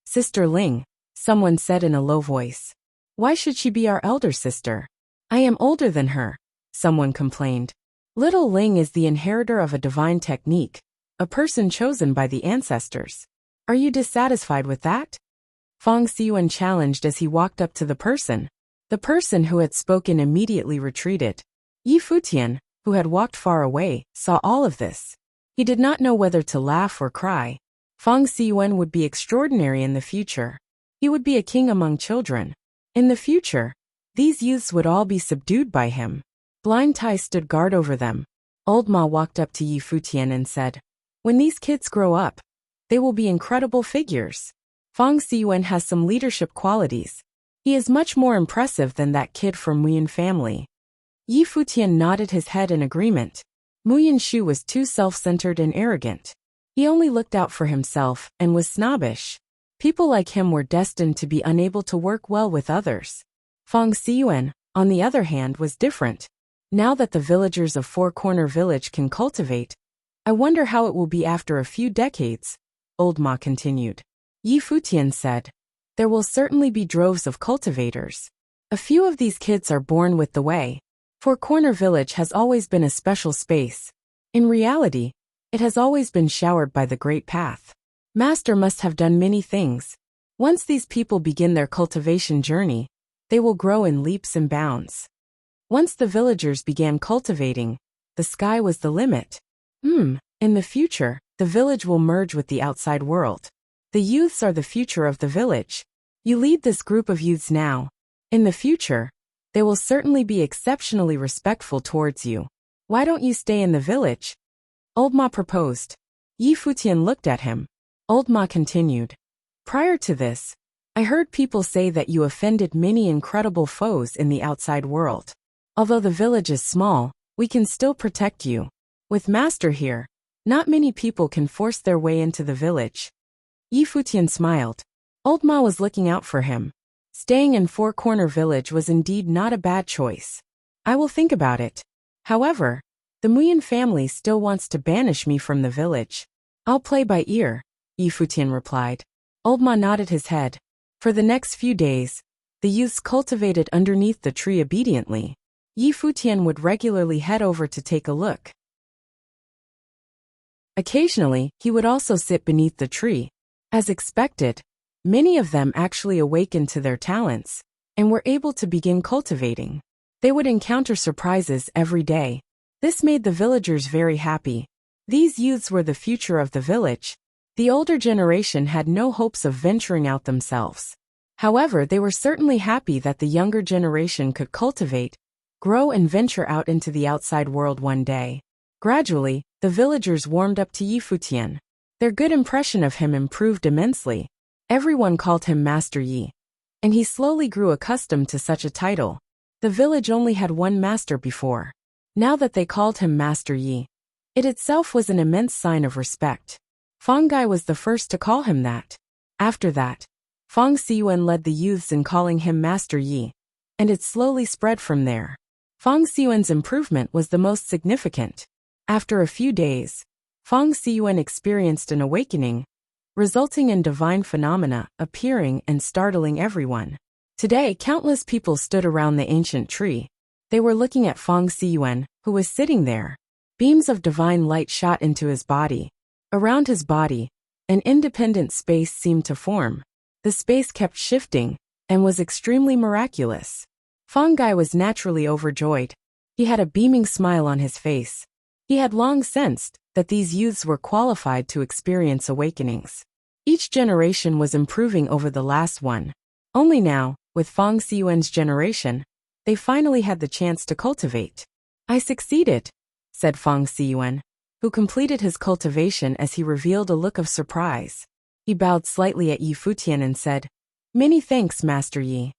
Sister Ling, someone said in a low voice. Why should she be our elder sister? I am older than her, someone complained. Little Ling is the inheritor of a divine technique, a person chosen by the ancestors. Are you dissatisfied with that? Fang Xiyuan challenged as he walked up to the person. The person who had spoken immediately retreated. Yi Futian, who had walked far away, saw all of this. He did not know whether to laugh or cry. Fang Xiyuan would be extraordinary in the future. He would be a king among children. In the future, these youths would all be subdued by him. Blind Tai stood guard over them. Old Ma walked up to Yi Futian and said, When these kids grow up, they will be incredible figures. Fang Xiyuan has some leadership qualities. He is much more impressive than that kid from Muyan family. Yi Futian nodded his head in agreement. Muyan Shu was too self-centered and arrogant. He only looked out for himself and was snobbish. People like him were destined to be unable to work well with others. Fang Xiyuan, on the other hand, was different. Now that the villagers of Four Corner Village can cultivate, I wonder how it will be after a few decades, Old Ma continued. Yi Futian said, There will certainly be droves of cultivators. A few of these kids are born with the way. Four Corner Village has always been a special space. In reality, it has always been showered by the Great Path. Master must have done many things. Once these people begin their cultivation journey, they will grow in leaps and bounds. Once the villagers began cultivating, the sky was the limit. In the future, the village will merge with the outside world. The youths are the future of the village. You lead this group of youths now. In the future, they will certainly be exceptionally respectful towards you. Why don't you stay in the village? Old Ma proposed. Yi Futian looked at him. Old Ma continued. Prior to this, I heard people say that you offended many incredible foes in the outside world. Although the village is small, we can still protect you. With Master here, not many people can force their way into the village. Yi Futian smiled. Old Ma was looking out for him. Staying in Four Corner Village was indeed not a bad choice. I will think about it. However, the Muyin family still wants to banish me from the village. I'll play by ear, Yi Futian replied. Old Ma nodded his head. For the next few days, the youths cultivated underneath the tree obediently. Yi Futian would regularly head over to take a look. Occasionally, he would also sit beneath the tree. As expected, many of them actually awakened to their talents and were able to begin cultivating. They would encounter surprises every day. This made the villagers very happy. These youths were the future of the village. The older generation had no hopes of venturing out themselves. However, they were certainly happy that the younger generation could cultivate, grow and venture out into the outside world one day. Gradually, the villagers warmed up to Yi Futian. Their good impression of him improved immensely. Everyone called him Master Yi, and he slowly grew accustomed to such a title. The village only had one master before. Now that they called him Master Yi, it itself was an immense sign of respect. Fang Gai was the first to call him that. After that, Fang Xiyuan led the youths in calling him Master Yi, and it slowly spread from there. Fang Xiyuan's improvement was the most significant. After a few days, Fang Xiyuan experienced an awakening, resulting in divine phenomena appearing and startling everyone. Today, countless people stood around the ancient tree. They were looking at Fang Xiyuan, who was sitting there. Beams of divine light shot into his body. Around his body, an independent space seemed to form. The space kept shifting and was extremely miraculous. Fang Gai was naturally overjoyed. He had a beaming smile on his face. He had long sensed that these youths were qualified to experience awakenings. Each generation was improving over the last one. Only now, with Fang Xiyuan's generation, they finally had the chance to cultivate. I succeeded, said Fang Xiyuan, who completed his cultivation as he revealed a look of surprise. He bowed slightly at Yi Futian and said, Many thanks, Master Yi.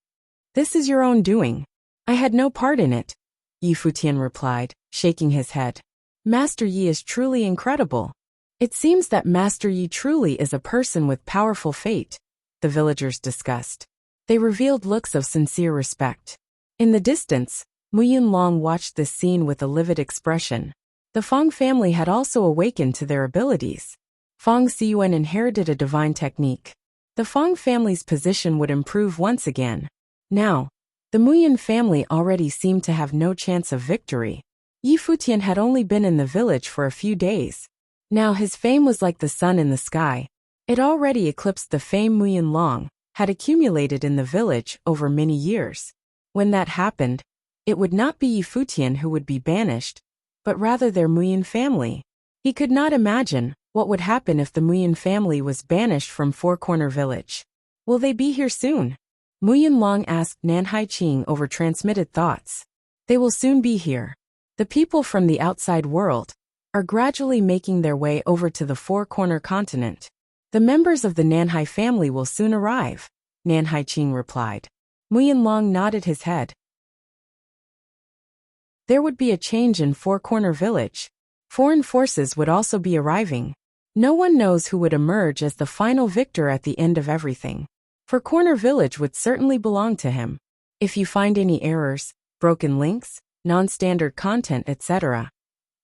This is your own doing. I had no part in it, Yi Futian replied, shaking his head. Master Yi is truly incredible. It seems that Master Yi truly is a person with powerful fate, the villagers discussed. They revealed looks of sincere respect. In the distance, Muyin Long watched this scene with a livid expression. The Fang family had also awakened to their abilities. Fang Xiyuan inherited a divine technique. The Fang family's position would improve once again. Now, the Muyin family already seemed to have no chance of victory. Yi Futian had only been in the village for a few days. Now his fame was like the sun in the sky. It already eclipsed the fame Muyin Long had accumulated in the village over many years. When that happened, it would not be Yi Futian who would be banished, but rather their Muyin family. He could not imagine what would happen if the Muyin family was banished from Four Corner Village. Will they be here soon? Muyin Long asked Nanhai Qing over transmitted thoughts. They will soon be here. The people from the outside world are gradually making their way over to the Four Corner continent. The members of the Nanhai family will soon arrive, Nanhai Qing replied. Muyin Long nodded his head. There would be a change in Four Corner Village. Foreign forces would also be arriving. No one knows who would emerge as the final victor at the end of everything. Four Corner Village would certainly belong to him. If you find any errors, broken links, non-standard content, etc.,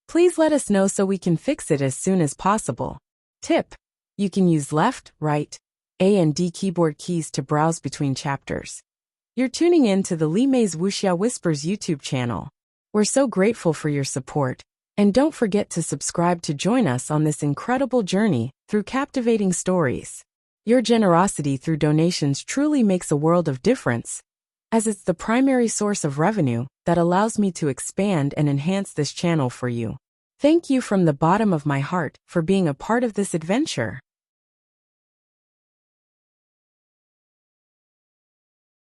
please let us know so we can fix it as soon as possible. Tip: you can use left, right, A and D keyboard keys to browse between chapters. You're tuning in to the Li Mei's Wuxia Whispers YouTube channel. We're so grateful for your support, and don't forget to subscribe to join us on this incredible journey through captivating stories. Your generosity through donations truly makes a world of difference, as it's the primary source of revenue that allows me to expand and enhance this channel for you. Thank you from the bottom of my heart for being a part of this adventure.